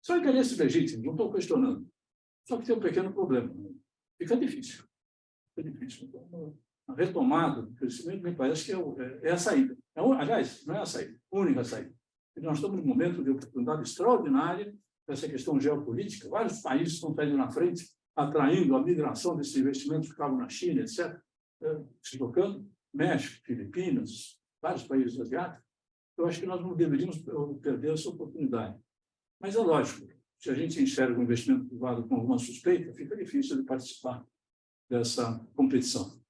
São interesses legítimos, não estou questionando. Só que tem um pequeno problema. Fica difícil. Fica difícil. Então, a retomada do crescimento me parece que é a saída. Aliás, não é a saída, a única saída. E nós estamos num momento de oportunidade extraordinária dessa questão geopolítica. Vários países estão saindo na frente, atraindo a migração desses investimentos que estavam na China, etc., se tocando. México, Filipinas, vários países asiáticos. Eu acho que nós não deveríamos perder essa oportunidade. Mas é lógico, se a gente enxerga o investimento privado com alguma suspeita, fica difícil de participar dessa competição.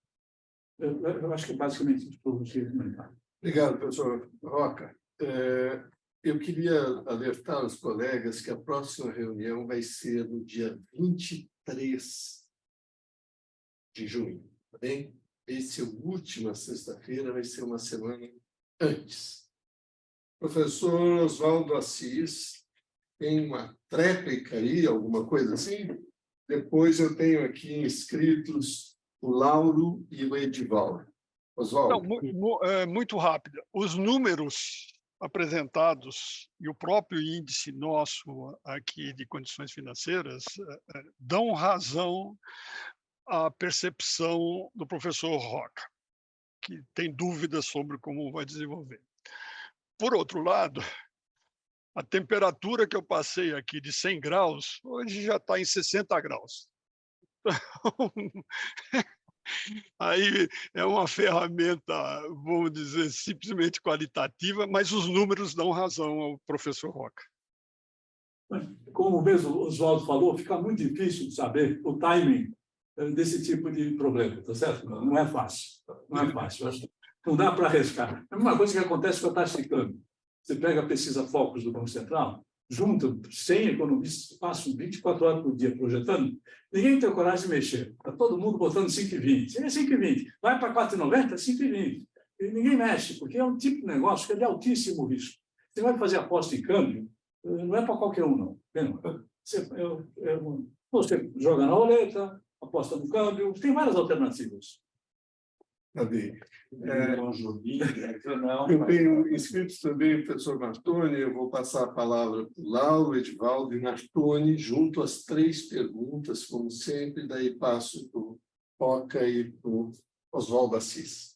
Eu acho que é basicamente isso que eu gostaria de comentar. Obrigado, professor Roca. Eu queria alertar os colegas que a próxima reunião vai ser no dia 23 de junho. Tá bem? Essa última sexta-feira vai ser uma semana antes. Professor Oswaldo Assis, tem uma tréplica aí, alguma coisa assim? Depois eu tenho aqui inscritos o Lauro e o Edivaldo. Oswaldo. Não, muito rápido. Os números apresentados e o próprio índice nosso aqui de condições financeiras dão razão à percepção do professor Roca, que tem dúvidas sobre como vai desenvolver. Por outro lado, a temperatura que eu passei aqui de 100 graus, hoje já está em 60 graus. Então, Aí é uma ferramenta, vamos dizer, simplesmente qualitativa, mas os números dão razão ao professor Roca. Como mesmo o Oswaldo falou, fica muito difícil de saber o timing desse tipo de problema, tá certo? Não é fácil, não é fácil. Não dá para arriscar. É uma coisa que acontece com a taxa de câmbio. Você pega a pesquisa Focus do Banco Central, junta 100 economistas, passam 24 horas por dia projetando, ninguém tem coragem de mexer. Está todo mundo botando 5,20. É 5,20. Vai para 4,90, 5,20. E ninguém mexe, porque é um tipo de negócio que é de altíssimo risco. Você vai fazer aposta em câmbio, não é para qualquer um, não. Você joga na roleta, aposta no câmbio, tem várias alternativas. Cadê? Eu tenho inscritos também o professor Martoni, eu vou passar a palavra para o Lauro, Edivaldo e Martoni, junto às 3 perguntas, como sempre, daí passo para o Roca e para o Oswaldo Assis.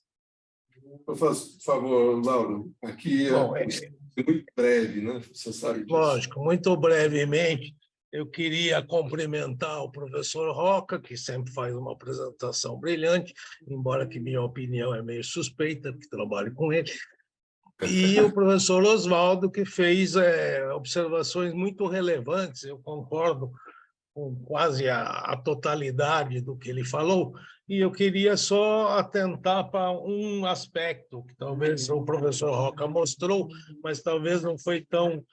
Por favor, Lauro, aqui é muito breve, né? Você sabe disso. Lógico, muito brevemente, eu queria cumprimentar o professor Roca, que sempre faz uma apresentação brilhante, embora que minha opinião é meio suspeita, porque trabalho com ele, e o professor Oswaldo, que fez observações muito relevantes, eu concordo com quase a totalidade do que ele falou, e eu queria só atentar para um aspecto que talvez o professor Roca mostrou, mas talvez não foi tão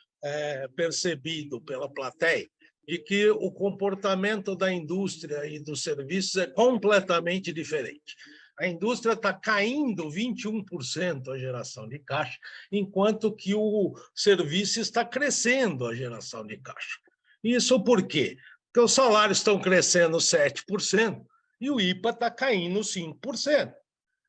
percebido pela plateia, de que o comportamento da indústria e dos serviços é completamente diferente. A indústria está caindo 21% a geração de caixa, enquanto que o serviço está crescendo a geração de caixa. Isso por quê? Porque os salários estão crescendo 7% e o IPA está caindo 5%.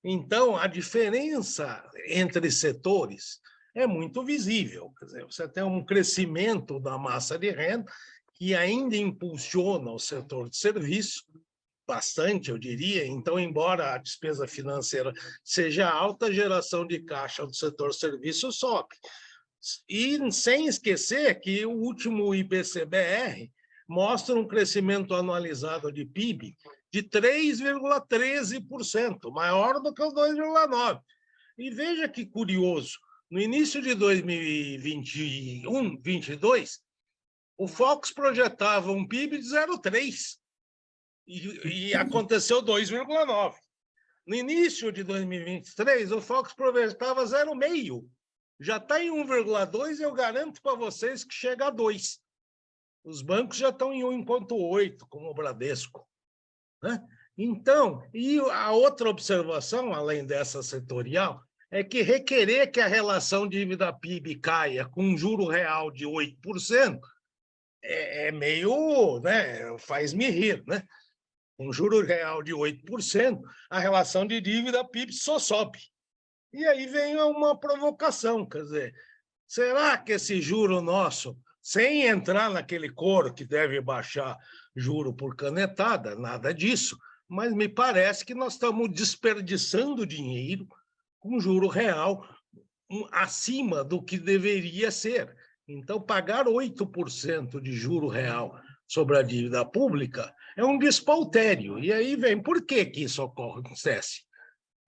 Então, a diferença entre setores é muito visível. Quer dizer, você tem um crescimento da massa de renda que ainda impulsiona o setor de serviço, bastante, eu diria. Então, embora a despesa financeira seja alta, a geração de caixa do setor serviço sobe. E sem esquecer que o último IPCBR mostra um crescimento anualizado de PIB de 3,13%, maior do que os 2,9%. E veja que curioso, no início de 2021, 2022, o Focus projetava um PIB de 0,3% e aconteceu 2,9%. No início de 2023, o Focus projetava 0,5%. Já está em 1,2% e eu garanto para vocês que chega a 2%. Os bancos já estão em 1,8%, como o Bradesco, né? Então, e a outra observação, além dessa setorial, é que requerer que a relação dívida-PIB caia com um juro real de 8% é meio, né, faz-me rir, né? Um juro real de 8%, a relação de dívida-PIB só sobe. E aí vem uma provocação, quer dizer, será que esse juro nosso, sem entrar naquele coro que deve baixar juro por canetada, nada disso, mas me parece que nós estamos desperdiçando dinheiro com juro real acima do que deveria ser. Então, pagar 8% de juro real sobre a dívida pública é um despautério. E aí vem, por que isso acontece?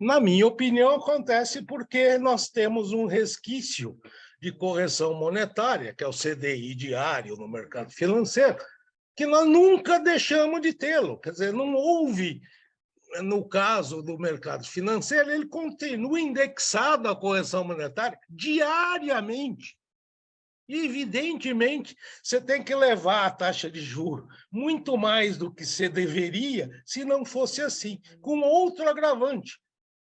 Na minha opinião, acontece porque nós temos um resquício de correção monetária, que é o CDI diário no mercado financeiro, que nós nunca deixamos de tê-lo. Quer dizer, não houve, no caso do mercado financeiro, ele continua indexado à correção monetária diariamente. E, evidentemente, você tem que levar a taxa de juros muito mais do que você deveria, se não fosse assim, com outro agravante.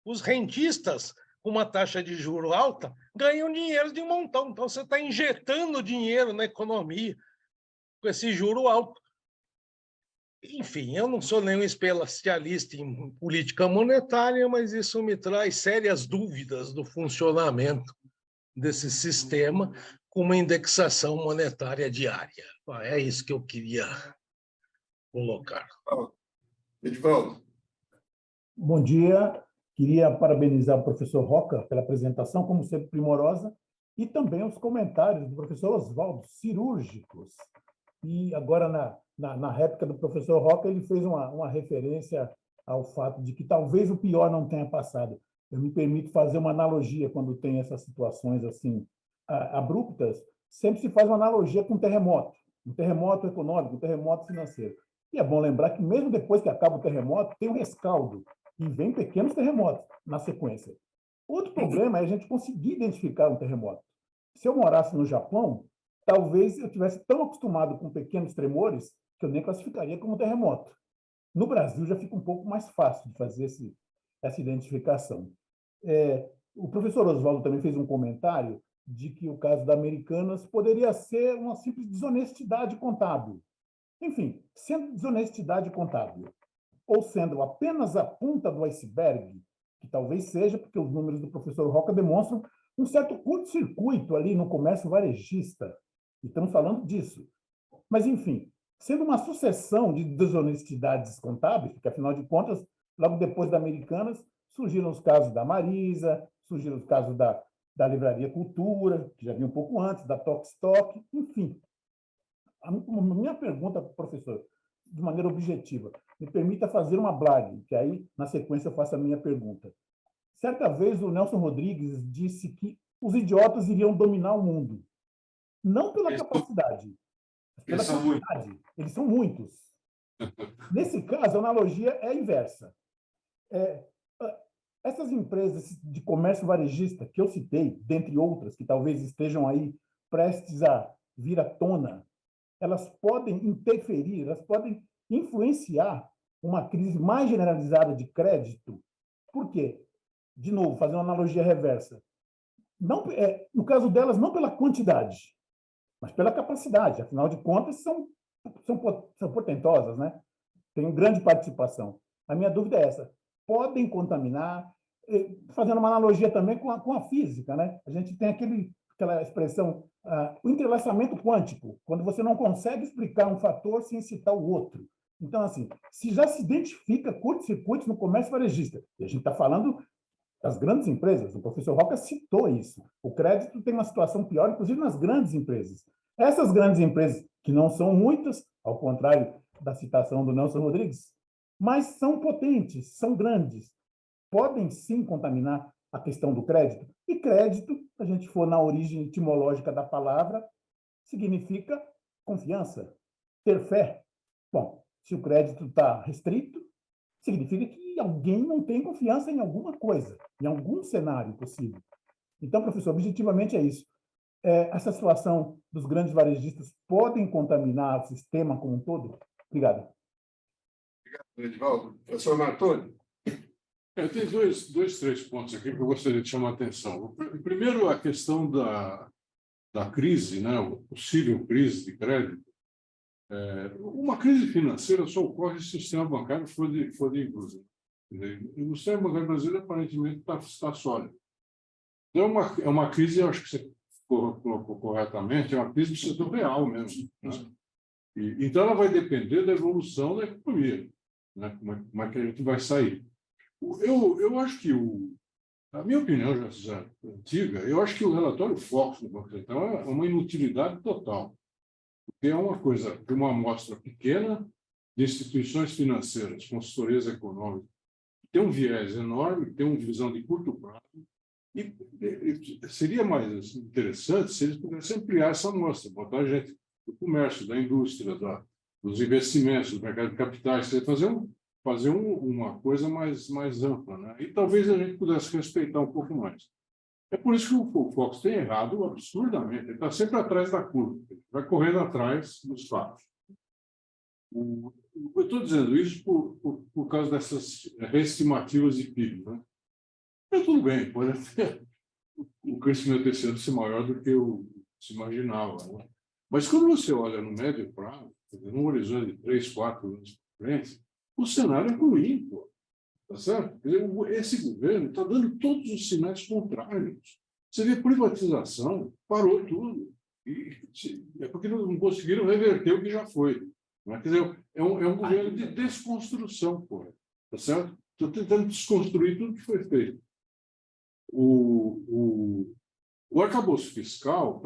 Os rentistas, com uma taxa de juros alta, ganham dinheiro de montão. Então, você está injetando dinheiro na economia com esse juro alto. Enfim, eu não sou nenhum especialista em política monetária, mas isso me traz sérias dúvidas do funcionamento desse sistema com uma indexação monetária diária. É isso que eu queria colocar. Edivaldo. Bom dia. Queria parabenizar o professor Roca pela apresentação, como sempre primorosa, e também os comentários do professor Oswaldo, cirúrgicos. E agora, na réplica do professor Roca, ele fez uma referência ao fato de que talvez o pior não tenha passado. Eu me permito fazer uma analogia quando tem essas situações assim abruptas, sempre se faz uma analogia com um terremoto econômico, um terremoto financeiro. E é bom lembrar que mesmo depois que acaba o terremoto, tem um rescaldo, e vem pequenos terremotos na sequência. Outro problema é a gente conseguir identificar um terremoto. Se eu morasse no Japão, talvez eu estivesse tão acostumado com pequenos tremores que eu nem classificaria como terremoto. No Brasil já fica um pouco mais fácil de fazer essa identificação. O professor Oswaldo também fez um comentário de que o caso da Americanas poderia ser uma simples desonestidade contábil. Enfim, sendo desonestidade contábil ou sendo apenas a ponta do iceberg, que talvez seja porque os números do professor Roca demonstram um certo curto-circuito ali no comércio varejista. E estamos falando disso. Mas, enfim, sendo uma sucessão de desonestidades contábeis, porque, afinal de contas, logo depois da Americanas, surgiram os casos da Marisa, surgiram os casos da Livraria Cultura, que já vinha um pouco antes, da Tokstok, enfim. A minha pergunta, professor, de maneira objetiva, me permita fazer uma blague, que aí, na sequência, eu faço a minha pergunta. Certa vez, o Nelson Rodrigues disse que os idiotas iriam dominar o mundo. Não pela capacidade, mas pela quantidade. Eles são muitos. Nesse caso, a analogia é a inversa. Essas empresas de comércio varejista que eu citei, dentre outras, que talvez estejam aí prestes a vir à tona, elas podem interferir, elas podem influenciar uma crise mais generalizada de crédito. Por quê? De novo, fazendo uma analogia reversa. Não, no caso delas, não pela quantidade, mas pela capacidade. Afinal de contas, são portentosas, né? Tem grande participação. A minha dúvida é essa. Podem contaminar, fazendo uma analogia também com a física, né? A gente tem aquela expressão, o entrelaçamento quântico, quando você não consegue explicar um fator sem citar o outro. Então, assim, se já se identifica curto-circuitos no comércio varejista, e a gente está falando das grandes empresas, o professor Roca citou isso, o crédito tem uma situação pior, inclusive nas grandes empresas. Essas grandes empresas, que não são muitas, ao contrário da citação do Nelson Rodrigues, mas são potentes, são grandes, podem sim contaminar a questão do crédito. E crédito, se a gente for na origem etimológica da palavra, significa confiança, ter fé. Bom, se o crédito está restrito, significa que alguém não tem confiança em alguma coisa, em algum cenário possível. Então, professor, objetivamente é isso. Essa situação dos grandes varejistas podem contaminar o sistema como um todo? Obrigado. Obrigado, Edivaldo. Professor Martoni. Tem três pontos aqui que eu gostaria de chamar a atenção. Primeiro, a questão da crise, né? A possível crise de crédito. Uma crise financeira só ocorre se o sistema bancário for de inclusão. O sistema bancário brasileiro, aparentemente, está sólido. Então, é uma crise, eu acho que você colocou corretamente, é uma crise do setor real mesmo. Né? Então, ela vai depender da evolução da economia, né? Como é que a gente vai sair. Eu acho que, a minha opinião já antiga, eu acho que o relatório Focus do Banco Central é uma inutilidade total. Porque é uma coisa de uma amostra pequena de instituições financeiras, consultorias econômicas, tem um viés enorme, tem uma visão de curto prazo, e seria mais interessante se eles pudessem ampliar essa amostra, botar gente do comércio, da indústria, dos investimentos, do mercado de capitais, fazer uma coisa mais ampla, né? E talvez a gente pudesse respeitar um pouco mais. É por isso que o Focus tem errado absurdamente. Ele está sempre atrás da curva, vai correndo atrás dos fatos. Eu estou dizendo isso por causa dessas reestimativas de PIB. Né? Mas tudo bem, pode até o crescimento desse ano ser maior do que se imaginava. Né? Mas quando você olha no médio prazo, num horizonte de 3, 4 anos para frente, o cenário é ruim, pô. Tá certo? Esse governo está dando todos os sinais contrários. Você vê privatização, parou tudo. É porque não conseguiram reverter o que já foi. Quer dizer, é um governo de desconstrução, porra. Tá certo? Estou tentando desconstruir tudo que foi feito. O arcabouço fiscal,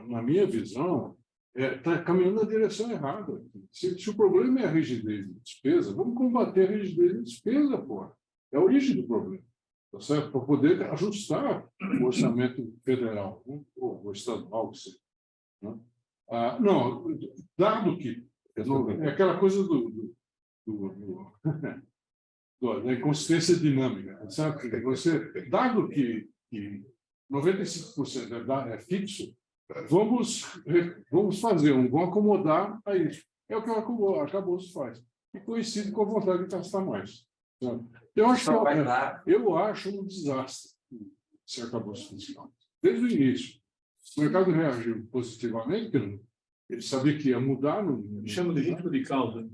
na minha visão, está caminhando na direção errada. Se o problema é a rigidez de despesa, vamos combater a rigidez de despesa, porra. É a origem do problema, tá certo? Para poder ajustar o orçamento federal, né? Ou estadual, que seja, né? Não, dado que é aquela coisa da inconsistência dinâmica, sabe? Dado que 95% é fixo, vamos fazer, vamos acomodar a isso. É o que o arcabouço faz. E coincide com a vontade de gastar mais. Sabe? Eu acho um desastre esse arcabouço fiscal. Desde o início. O mercado reagiu positivamente, porque ele sabia que ia mudar. Chama de ritmo de cauda.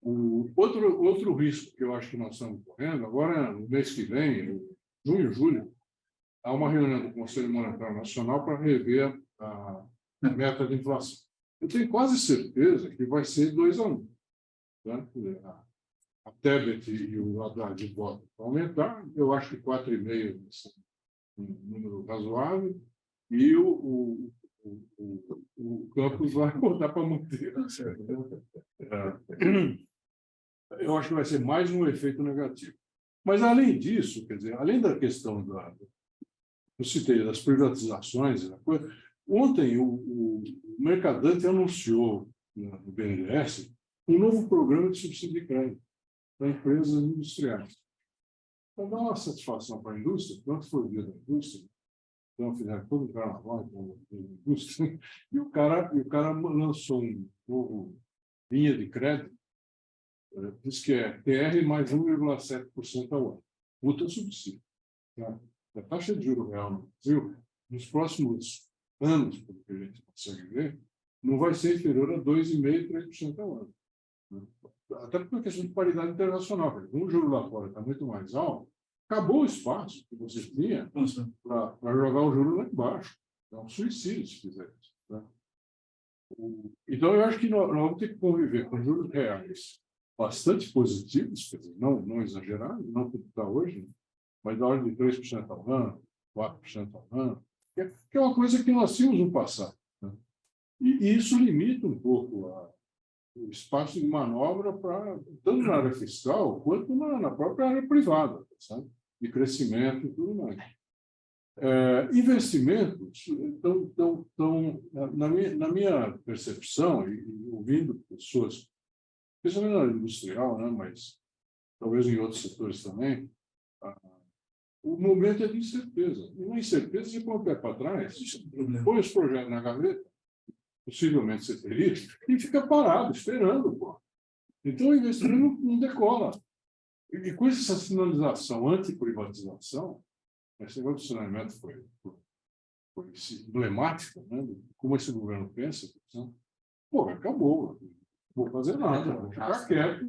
O outro risco que eu acho que nós estamos correndo, agora, no mês que vem, junho, julho, há uma reunião do Conselho Monetário Nacional para rever a meta de inflação. Eu tenho quase certeza que vai ser 2-1. Né? A Tebet e o Haddad votam para aumentar. Eu acho que 4,5 é um número razoável. E o Campos vai votar para manter. Eu acho que vai ser mais um efeito negativo. Mas, além disso, quer dizer, além da questão eu citei das privatizações, ontem o Mercadante anunciou no BNDES um novo programa de subsídio de crédito para empresas industriais. Para dar uma satisfação para a indústria, tanto foi o dia da indústria, então fizeram todo o carnaval da indústria, e o cara lançou um novo linha de crédito, diz que é TR mais 1,7% ao ano. Puta subsídio. Tá? A taxa de juros real no Brasil, nos próximos anos, pelo que a gente consegue ver, não vai ser inferior a 2,5%, 3% ao ano. Até por uma questão de paridade internacional. Como o juro lá fora está muito mais alto, acabou o espaço que você tinha para jogar o juro lá embaixo. É um suicídio se fizer isso. Tá? Então, eu acho que nós vamos ter que conviver com juros reais bastante positivos, quer dizer, não exagerados, não como está hoje, né? Mas da ordem de 3% ao ano, 4% ao ano, que é uma coisa que nós tínhamos no passado. Né? E isso limita um pouco o espaço de manobra tanto na área fiscal quanto na própria área privada, sabe? De crescimento e tudo mais. Investimentos estão na minha percepção, e ouvindo pessoas, principalmente na área industrial, né? Mas talvez em outros setores também, o momento é de incerteza. E na incerteza, você põe o pé para trás, põe os projetos na gaveta, possivelmente você teria, e fica parado, esperando. Pô. Então, o investimento não decola. E com essa sinalização anti-privatização, esse negócio de saneamento foi emblemático, né, de como esse governo pensa. Pô, acabou, não vou fazer nada, vou ficar quieto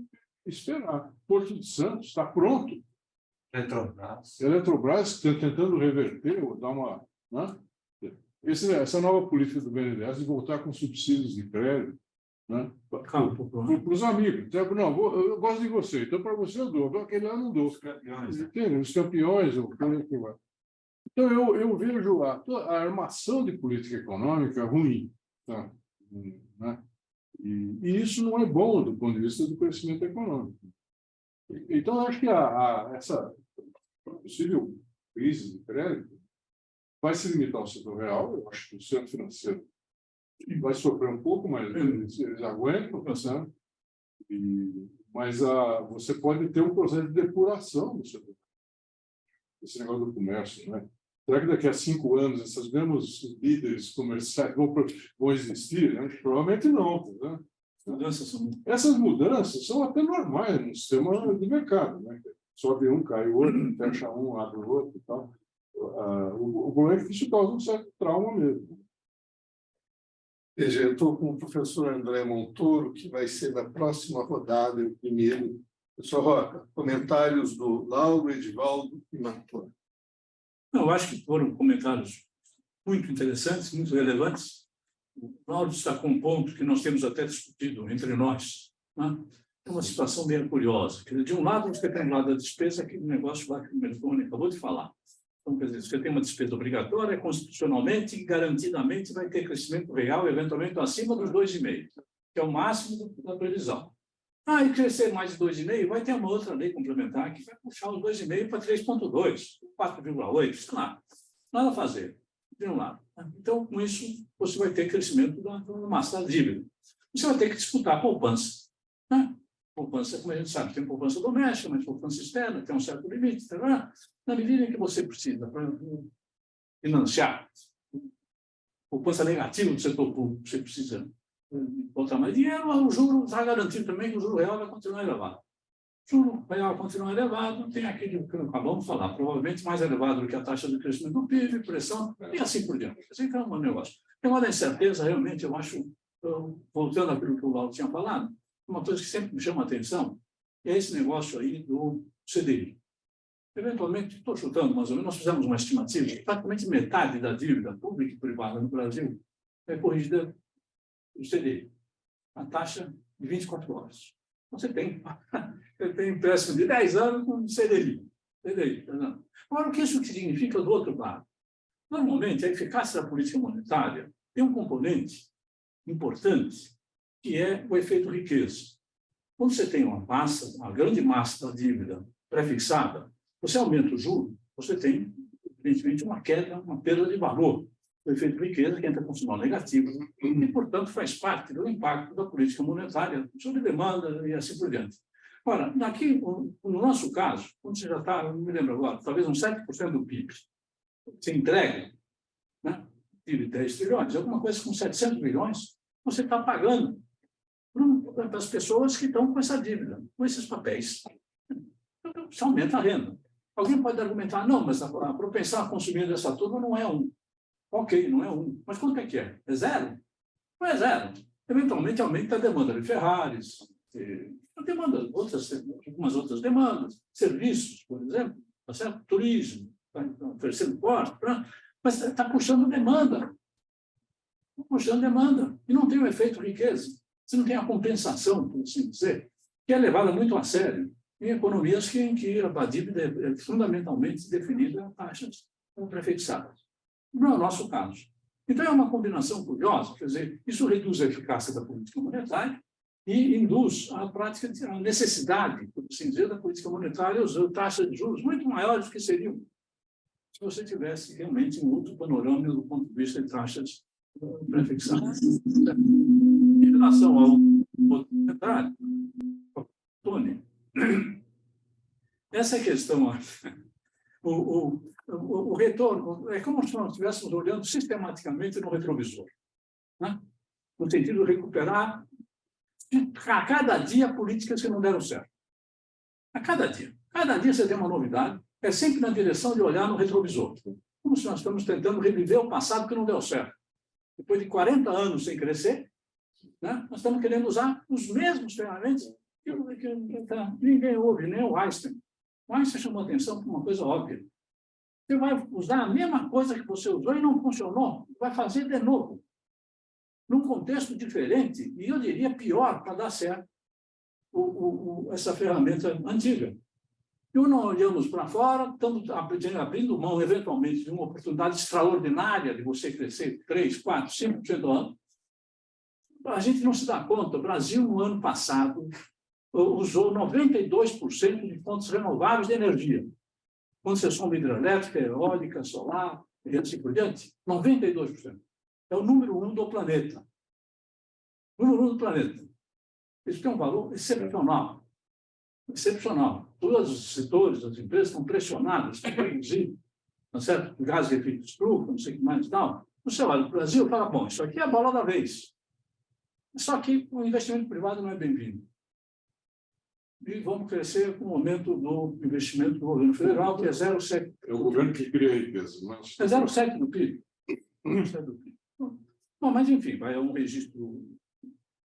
e esperar. Porto de Santos está pronto. Eletrobras está tentando reverter, ou dar uma... Né? Essa nova política do BNDES de voltar com subsídios de crédito, né? Para os amigos. Então, não, eu gosto de você, então para você eu dou, aquele ano não dou. Os campeões, então eu vejo a armação de política econômica ruim. Tá? Né? E isso não é bom do ponto de vista do crescimento econômico. Então, eu acho que essa possível crise de crédito vai se limitar ao setor real. Eu acho que o setor financeiro vai sofrer um pouco, mas eles aguentam, sabe? Mas você pode ter um processo de depuração do setor. Esse negócio do comércio, né? Será que daqui a 5 anos esses mesmos líderes comerciais vão existir? Né? Provavelmente não. Né? Essas mudanças são até normais no sistema de mercado. Né? Sobe um, cai o outro, fecha um, abre o outro e tal. O problema é que isso causa um certo trauma mesmo. Veja, eu estou com o professor André Montoro, que vai ser na próxima rodada, o primeiro. Professor Roca, comentários do Lauro, Edivaldo e Martoni. Eu acho que foram comentários muito interessantes, muito relevantes. O Lauro destacou um ponto que nós temos até discutido entre nós. Né? É uma situação bem curiosa. De um lado, você tem um lado da despesa, aquele negócio lá que o Meltoni acabou de falar. Então, quer dizer, você tem uma despesa obrigatória, constitucionalmente e garantidamente vai ter crescimento real, eventualmente acima dos 2,5%, que é o máximo da previsão. E crescer mais de 2,5%, vai ter uma outra lei complementar que vai puxar os 2,5% para 3,2%, 4,8%, sei lá. Nada a fazer, de um lado. Então, com isso, você vai ter crescimento da massa da dívida. Você vai ter que disputar a poupança. Poupança, como a gente sabe, tem poupança doméstica, mas poupança externa, tem um certo limite. Tá? Na medida em que você precisa para financiar poupança negativa do setor público, você precisa botar mais dinheiro, o juro está garantido também que o juro real vai continuar elevado. O juro real continua elevado, tem aquele que acabamos de falar, provavelmente mais elevado do que a taxa de crescimento do PIB, pressão, e assim por diante. Assim que é um negócio. Tem uma incerteza, realmente, eu acho, voltando àquilo que o Lauro tinha falado, uma coisa que sempre me chama a atenção é esse negócio aí do CDI. Eventualmente, estou chutando mais ou menos, nós fizemos uma estimativa, praticamente metade da dívida pública e privada no Brasil é corrigida do CDI, a taxa de 24 horas. Você tem empréstimo de 10 anos com CDI. Agora, o que isso significa do outro lado? Normalmente, a eficácia da política monetária tem um componente importante, que é o efeito riqueza. Quando você tem uma grande massa da dívida pré-fixada, você aumenta o juro, você tem, evidentemente, uma queda, uma perda de valor. O efeito riqueza, que entra com sinal negativo, e, portanto, faz parte do impacto da política monetária sobre demanda e assim por diante. Ora, no nosso caso, quando você já está, não me lembro agora, talvez uns 7% do PIB, você entrega, né, de 10 trilhões, alguma coisa com 700 bilhões, você está pagando para as pessoas que estão com essa dívida, com esses papéis. Então, você aumenta a renda. Alguém pode argumentar, não, mas a propensão a consumir dessa turma não é 1. Ok, não é 1. Mas quanto é que é? É 0? Não é 0. Eventualmente aumenta a demanda de Ferraris, algumas outras demandas, serviços, por exemplo, tá certo? Turismo, oferecendo porta, mas está puxando demanda. Está puxando demanda. E não tem o efeito riqueza. Você não tem a compensação, por assim dizer, que é levada muito a sério em economias em que a dívida é fundamentalmente definida a taxas prefixadas. Não é o nosso caso. Então, é uma combinação curiosa, quer dizer, isso reduz a eficácia da política monetária e induz a necessidade, por assim dizer, da política monetária usando taxas de juros muito maiores do que seriam se você tivesse realmente um outro panorama do ponto de vista de taxas prefixadas. Em relação ao outro monetário, Tony, essa questão, o retorno, é como se nós estivéssemos olhando sistematicamente no retrovisor, né? No sentido de recuperar a cada dia políticas que não deram certo. A cada dia. Cada dia você tem uma novidade, é sempre na direção de olhar no retrovisor. Como se nós estamos tentando reviver o passado que não deu certo. Depois de 40 anos sem crescer, né, nós estamos querendo usar os mesmos ferramentas que ninguém ouve, nem o Einstein. O Einstein chamou a atenção para uma coisa óbvia. Você vai usar a mesma coisa que você usou e não funcionou, vai fazer de novo. Num contexto diferente, e eu diria pior, para dar certo essa ferramenta antiga. E não olhamos para fora, estamos abrindo mão, eventualmente, de uma oportunidade extraordinária de você crescer 3%, 4%, 5% ao ano. A gente não se dá conta, o Brasil, no ano passado, usou 92% de fontes renováveis de energia. Quando você soma hidrelétrica, eólica, solar, e assim por diante, 92%. É o número 1 do planeta. Número 1 do planeta. Isso tem um valor excepcional. Excepcional. Todos os setores, as empresas estão pressionadas para produzir, tá certo? Gás de efeito estufa, não sei o que mais e tal. Você olha para o Brasil e fala, bom, isso aqui é a bola da vez. Só que o investimento privado não é bem-vindo. E vamos crescer com o aumento do investimento do governo federal, que é 0,7%. É o governo que cria riqueza, mas... É 0,7% do PIB. 0,7% do PIB. Bom, mas, enfim, vai um registro...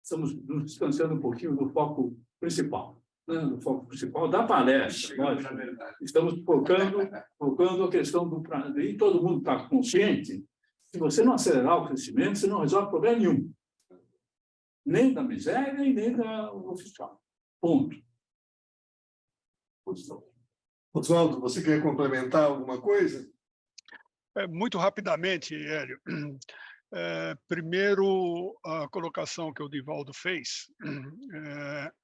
Estamos nos distanciando um pouquinho do foco principal. Né? Do foco principal da palestra. Lógico. Estamos focando a questão do... E todo mundo está consciente, se você não acelerar o crescimento, você não resolve problema nenhum. Nem da miséria e nem do fiscal. Ponto. Oswaldo, você quer complementar alguma coisa? Muito rapidamente, Hélio. Primeiro, a colocação que o Divaldo fez,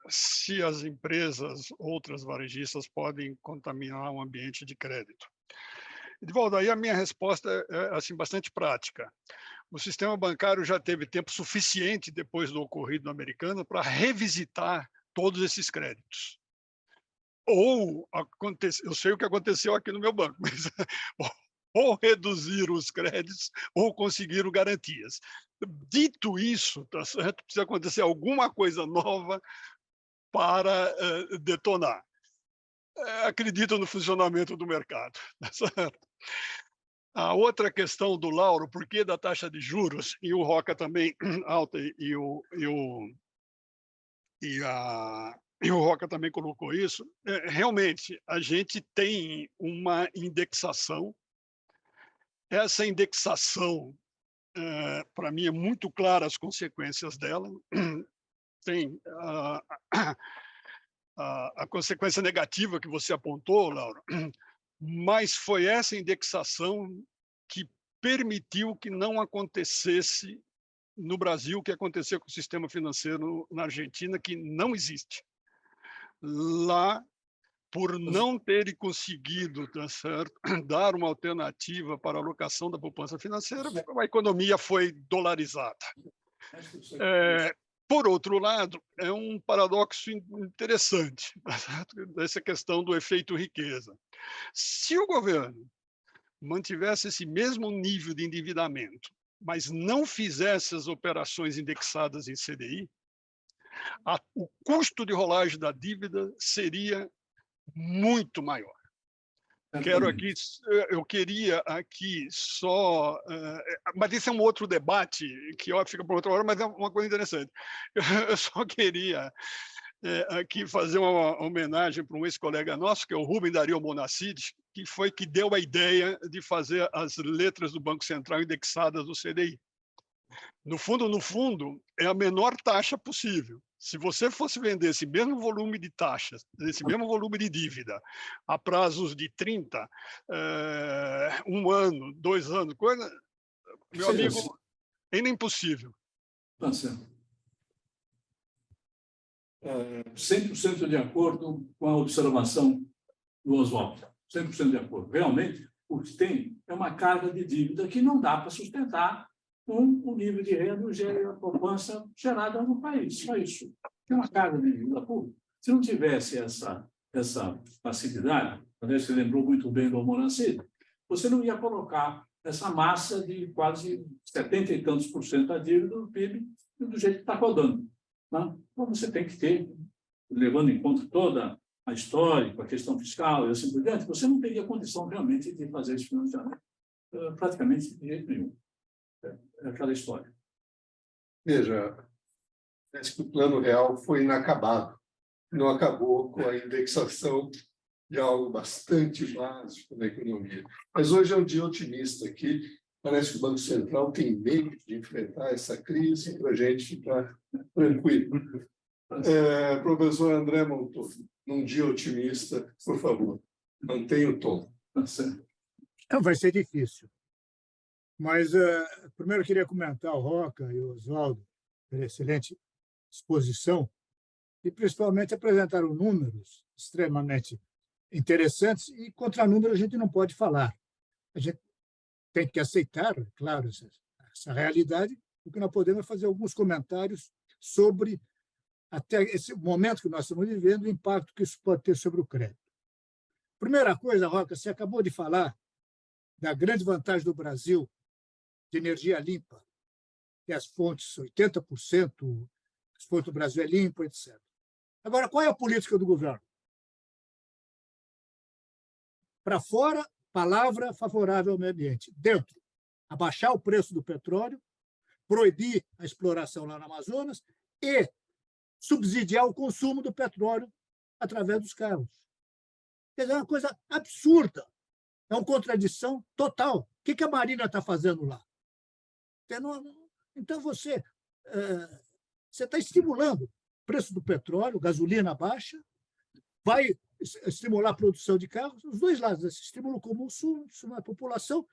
se as empresas, outras varejistas, podem contaminar o ambiente de crédito. Divaldo, aí a minha resposta é assim, bastante prática. O sistema bancário já teve tempo suficiente, depois do ocorrido no americano, para revisitar todos esses créditos. Ou, eu sei o que aconteceu aqui no meu banco, mas ou reduziram os créditos ou conseguiram garantias. Dito isso, tá certo? Precisa acontecer alguma coisa nova para detonar. Acredito no funcionamento do mercado. Tá certo? A outra questão do Lauro, por que da taxa de juros, e o Roca também alta, e o Roca também colocou isso, realmente, a gente tem uma indexação. Essa indexação, para mim, é muito clara as consequências dela. Tem a consequência negativa que você apontou, Laura, mas foi essa indexação que permitiu que não acontecesse no Brasil o que aconteceu com o sistema financeiro na Argentina, que não existe. Lá, por não terem conseguido, tá certo, dar uma alternativa para a alocação da poupança financeira, a economia foi dolarizada. Por outro lado, é um paradoxo interessante, tá certo? Essa questão do efeito riqueza. Se o governo mantivesse esse mesmo nível de endividamento, mas não fizesse as operações indexadas em CDI, o custo de rolagem da dívida seria muito maior. Eu queria aqui só... mas esse é um outro debate, que fica para outra hora, mas é uma coisa interessante. Eu só queria aqui fazer uma homenagem para um ex-colega nosso, que é o Rubem Dario Monacid, que deu a ideia de fazer as letras do Banco Central indexadas do CDI. No fundo, é a menor taxa possível. Se você fosse vender esse mesmo volume de taxas, esse mesmo volume de dívida, a prazos de 30, 1 ano, 2 anos, coisa, meu amigo, assim. Ainda é impossível. Está certo. 100% de acordo com a observação do Oswaldo. 100% de acordo. Realmente, o que tem é uma carga de dívida que não dá para sustentar com o nível de renda e a poupança gerada no país. Só isso. Tem uma carga de dívida pública. Se não tivesse essa facilidade, você lembrou muito bem do Monacid, você não ia colocar essa massa de quase 70 e tantos % da dívida do PIB do jeito que está rodando. Né? Então, você tem que ter, levando em conta toda a história, a questão fiscal e assim por diante, você não teria condição realmente de fazer esse financiamento praticamente de jeito nenhum. É aquela história. Veja, parece que o plano real foi inacabado. Não acabou com a indexação de algo bastante básico na economia. Mas hoje é um dia otimista aqui. Parece que o Banco Central tem meio de enfrentar essa crise para a gente ficar tranquilo. Professor André Montoro, num dia otimista, por favor, mantenha o tom. Não, vai ser difícil. Mas, primeiro, eu queria comentar o Roca e o Oswaldo pela excelente exposição e, principalmente, apresentaram números extremamente interessantes e, contra números, a gente não pode falar. A gente tem que aceitar, claro, essa realidade, porque nós podemos fazer alguns comentários sobre, até esse momento que nós estamos vivendo, o impacto que isso pode ter sobre o crédito. Primeira coisa, Roca, você acabou de falar da grande vantagem do Brasil de energia limpa, que as fontes, 80%, as fontes do Brasil é limpa, etc. Agora, qual é a política do governo? Para fora, palavra favorável ao meio ambiente. Dentro, abaixar o preço do petróleo, proibir a exploração lá no Amazonas e subsidiar o consumo do petróleo através dos carros. Quer dizer, é uma coisa absurda. É uma contradição total. O que a Marina está fazendo lá? Então, você está estimulando o preço do petróleo, gasolina baixa, vai estimular a produção de carros, os dois lados, estimula o consumo, estimula a população,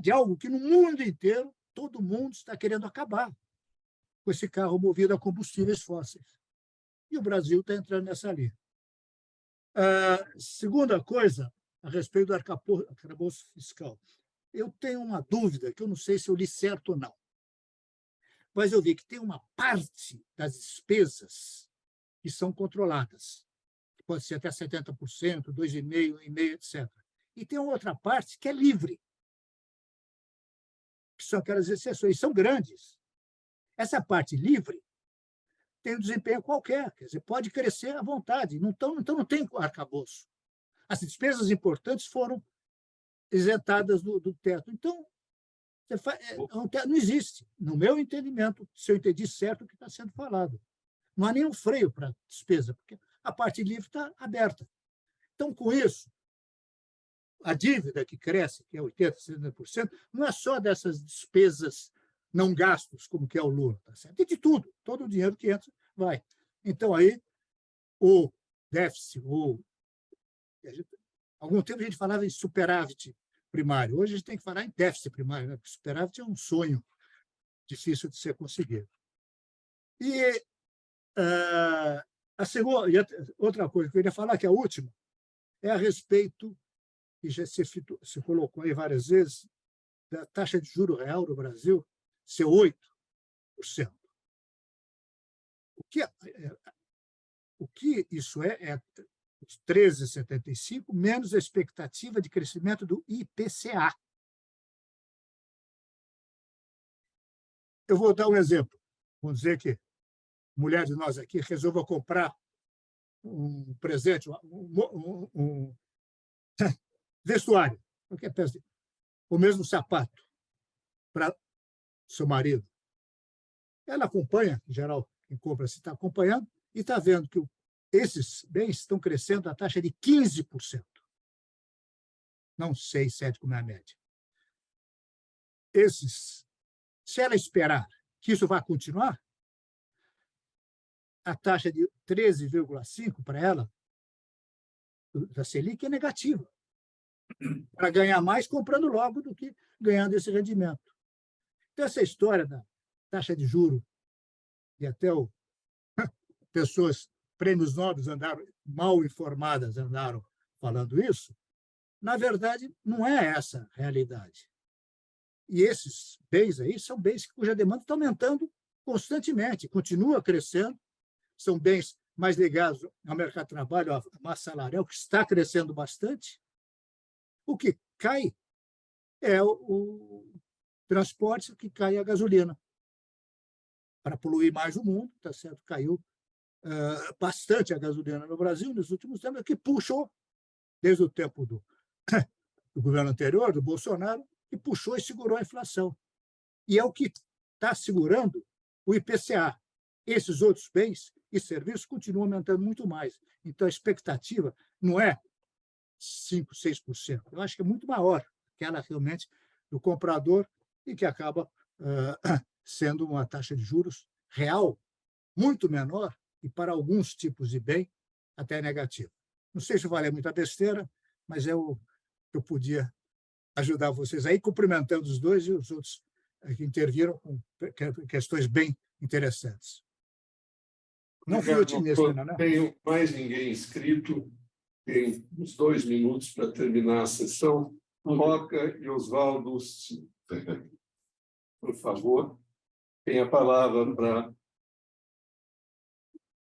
de algo que no mundo inteiro todo mundo está querendo acabar com esse carro movido a combustíveis fósseis. E o Brasil está entrando nessa linha. Segunda coisa, a respeito do arcabouço fiscal. Eu tenho uma dúvida, que eu não sei se eu li certo ou não, mas eu vi que tem uma parte das despesas que são controladas, que pode ser até 70%, 2,5%, 1,5%, etc. E tem outra parte que é livre, que são aquelas exceções, são grandes. Essa parte livre tem um desempenho qualquer, quer dizer, pode crescer à vontade, então não tem arcabouço. As despesas importantes foram isentadas do teto. Então, não existe, no meu entendimento, se eu entendi certo o que está sendo falado. Não há nenhum freio para a despesa, porque a parte livre está aberta. Então, com isso, a dívida que cresce, que é 80%, 70%, não é só dessas despesas não gastos, como que é o Lula, tá certo? E de tudo, todo o dinheiro que entra vai. Então, aí, o déficit, algum tempo a gente falava em superávit primário, hoje a gente tem que falar em déficit primário, né? Porque superávit é um sonho difícil de ser conseguido. E a segunda, outra coisa que eu queria falar, que é a última, é a respeito, que já se colocou aí várias vezes, da taxa de juro real no Brasil ser 8%. O que isso é os 13,75 menos a expectativa de crescimento do IPCA. Eu vou dar um exemplo. Vamos dizer que mulher de nós aqui resolva comprar um presente, um vestuário, qualquer peça, ou mesmo sapato para seu marido. Ela acompanha, em geral, quem compra se está acompanhando, e está vendo que esses bens estão crescendo a taxa de 15%. Não 6, 7, como é a média. Se ela esperar que isso vá continuar, a taxa de 13,5% para ela, da Selic, é negativa. Para ganhar mais comprando logo do que ganhando esse rendimento. Então, essa história da taxa de juros, e até pessoas, prêmios nobres andaram, mal informadas andaram falando isso, na verdade, não é essa a realidade. E esses bens aí são bens cuja demanda está aumentando constantemente, continua crescendo, são bens mais ligados ao mercado de trabalho, à massa salarial, que está crescendo bastante. O que cai é o transporte, o que cai é a gasolina. Para poluir mais o mundo, tá certo? Caiu bastante a gasolina no Brasil nos últimos tempos, que puxou, desde o tempo do governo anterior, do Bolsonaro, que puxou e segurou a inflação. E é o que está segurando o IPCA. Esses outros bens e serviços continuam aumentando muito mais. Então, a expectativa não é 5%, 6%. Eu acho que é muito maior aquela realmente do comprador e que acaba sendo uma taxa de juros real muito menor e, para alguns tipos de bem, até negativa. Não sei se vale muita besteira, mas eu podia ajudar vocês aí, cumprimentando os dois e os outros que interviram com questões bem interessantes. Não fui otimista, não, né? Não tenho mais ninguém inscrito. Tem uns 2 minutos para terminar a sessão. Roca e Oswaldo, por favor, tem a palavra para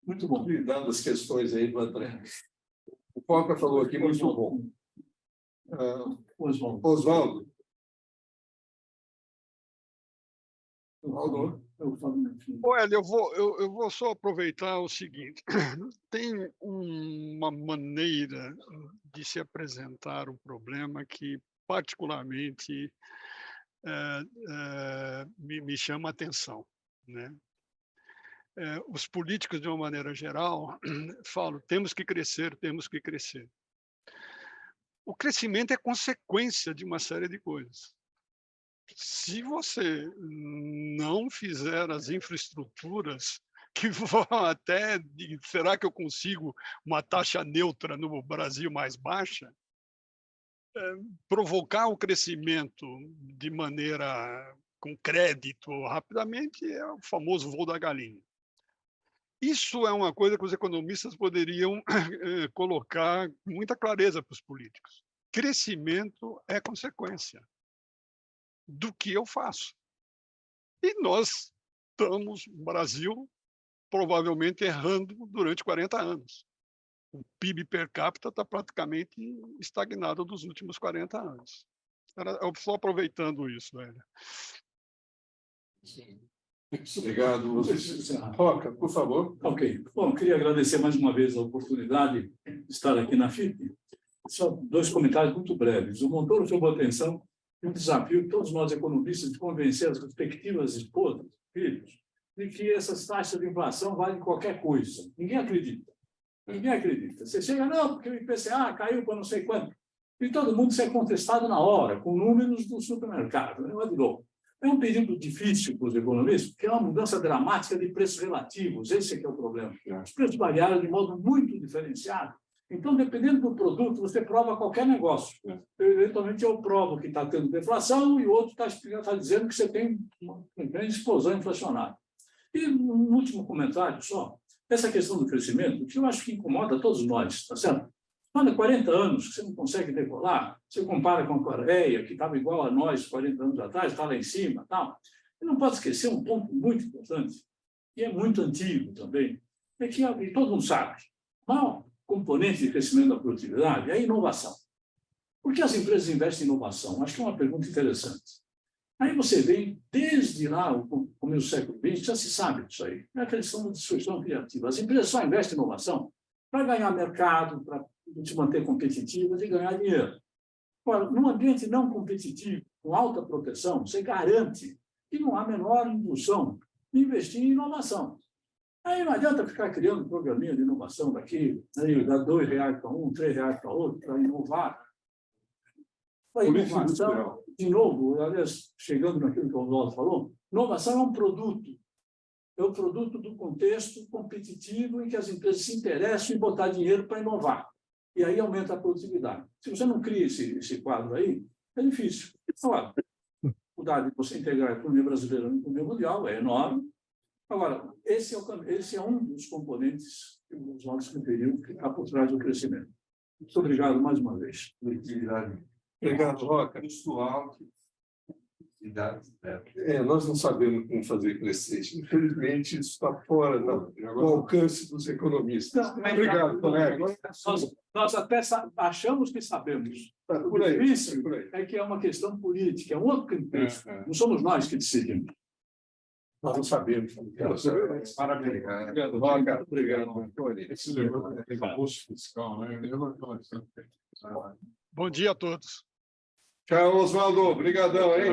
Muito bom. cuidar das questões aí do André. O Roca falou aqui muito bom. Oswaldo. Oswaldo. Olha, eu vou só aproveitar o seguinte: tem uma maneira de se apresentar um problema que particularmente me chama a atenção, né? Os políticos, de uma maneira geral, falam: temos que crescer, temos que crescer. O crescimento é consequência de uma série de coisas. Se você não fizer as infraestruturas que vão até... Será que eu consigo uma taxa neutra no Brasil mais baixa? provocar o crescimento de maneira com crédito rapidamente é o famoso voo da galinha. Isso é uma coisa que os economistas poderiam colocar com muita clareza para os políticos. Crescimento é consequência do que eu faço. E nós estamos, no Brasil, provavelmente errando durante 40 anos. O PIB per capita está praticamente estagnado dos últimos 40 anos. Eu só aproveitando isso, velho. Obrigado. Roca, por favor. Ok. Bom, queria agradecer mais uma vez a oportunidade de estar aqui na FIP. Só 2 comentários muito breves. O Montoro chamou a atenção de um desafio que todos nós economistas de convencer as respectivas esposas, filhos, de que essas taxas de inflação valem qualquer coisa. Ninguém acredita. Ninguém acredita. Você chega, não, porque o IPCA caiu para não sei quanto. E todo mundo ser contestado na hora, com números do supermercado. Não é de louco. É um período difícil para os economistas, porque é uma mudança dramática de preços relativos. Esse é que é o problema. Os preços variaram de modo muito diferenciado. Então, dependendo do produto, você prova qualquer negócio. Eventualmente, eu provo que está tendo deflação e o outro está dizendo que você tem uma grande explosão inflacionária. E um último comentário só. Essa questão do crescimento, que eu acho que incomoda todos nós, está certo? Quando há 40 anos que você não consegue decolar, você compara com a Coreia, que estava igual a nós 40 anos atrás, está lá em cima. Tal. E não pode esquecer um ponto muito importante, e é muito antigo também, é que todo mundo sabe, o maior componente de crescimento da produtividade é a inovação. Por que as empresas investem em inovação? Acho que é uma pergunta interessante. Aí você vem, desde lá, o começo do século XX, já se sabe disso aí. É a questão da destruição criativa. As empresas só investem em inovação para ganhar mercado, para se manter competitivas e ganhar dinheiro. Agora, num ambiente não competitivo, com alta proteção, você garante que não há menor indução de investir em inovação. Aí não adianta ficar criando programinha de inovação daqui, aí dá R$2 para um, R$3 para outro, para inovar. A inovação, de novo, aliás, chegando naquilo que o Oswaldo falou, inovação é um produto. É o produto do contexto competitivo em que as empresas se interessam em botar dinheiro para inovar. E aí aumenta a produtividade. Se você não cria esse quadro aí, é difícil. Agora, a dificuldade de você integrar a economia brasileira na economia mundial é enorme. Agora, esse é um dos componentes que os nossos referiram que está por trás do crescimento. Muito obrigado mais uma vez. Obrigado, Roca. Nós não sabemos como fazer crescer. Infelizmente, isso está fora do alcance dos economistas. Obrigado, colega. Nós até achamos que sabemos. O difícil é que é uma questão política, é um outro critério. Não somos nós que decidimos. Nós não sabemos. Parabéns. Obrigado, Roca. Obrigado. Esse negócio tem calço fiscal, né? Bom dia a todos. Tchau, Oswaldo. Obrigadão, hein?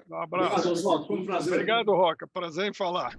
Um abraço. Obrigado, Oswaldo. Foi um prazer. Obrigado, Roca. Prazer em falar.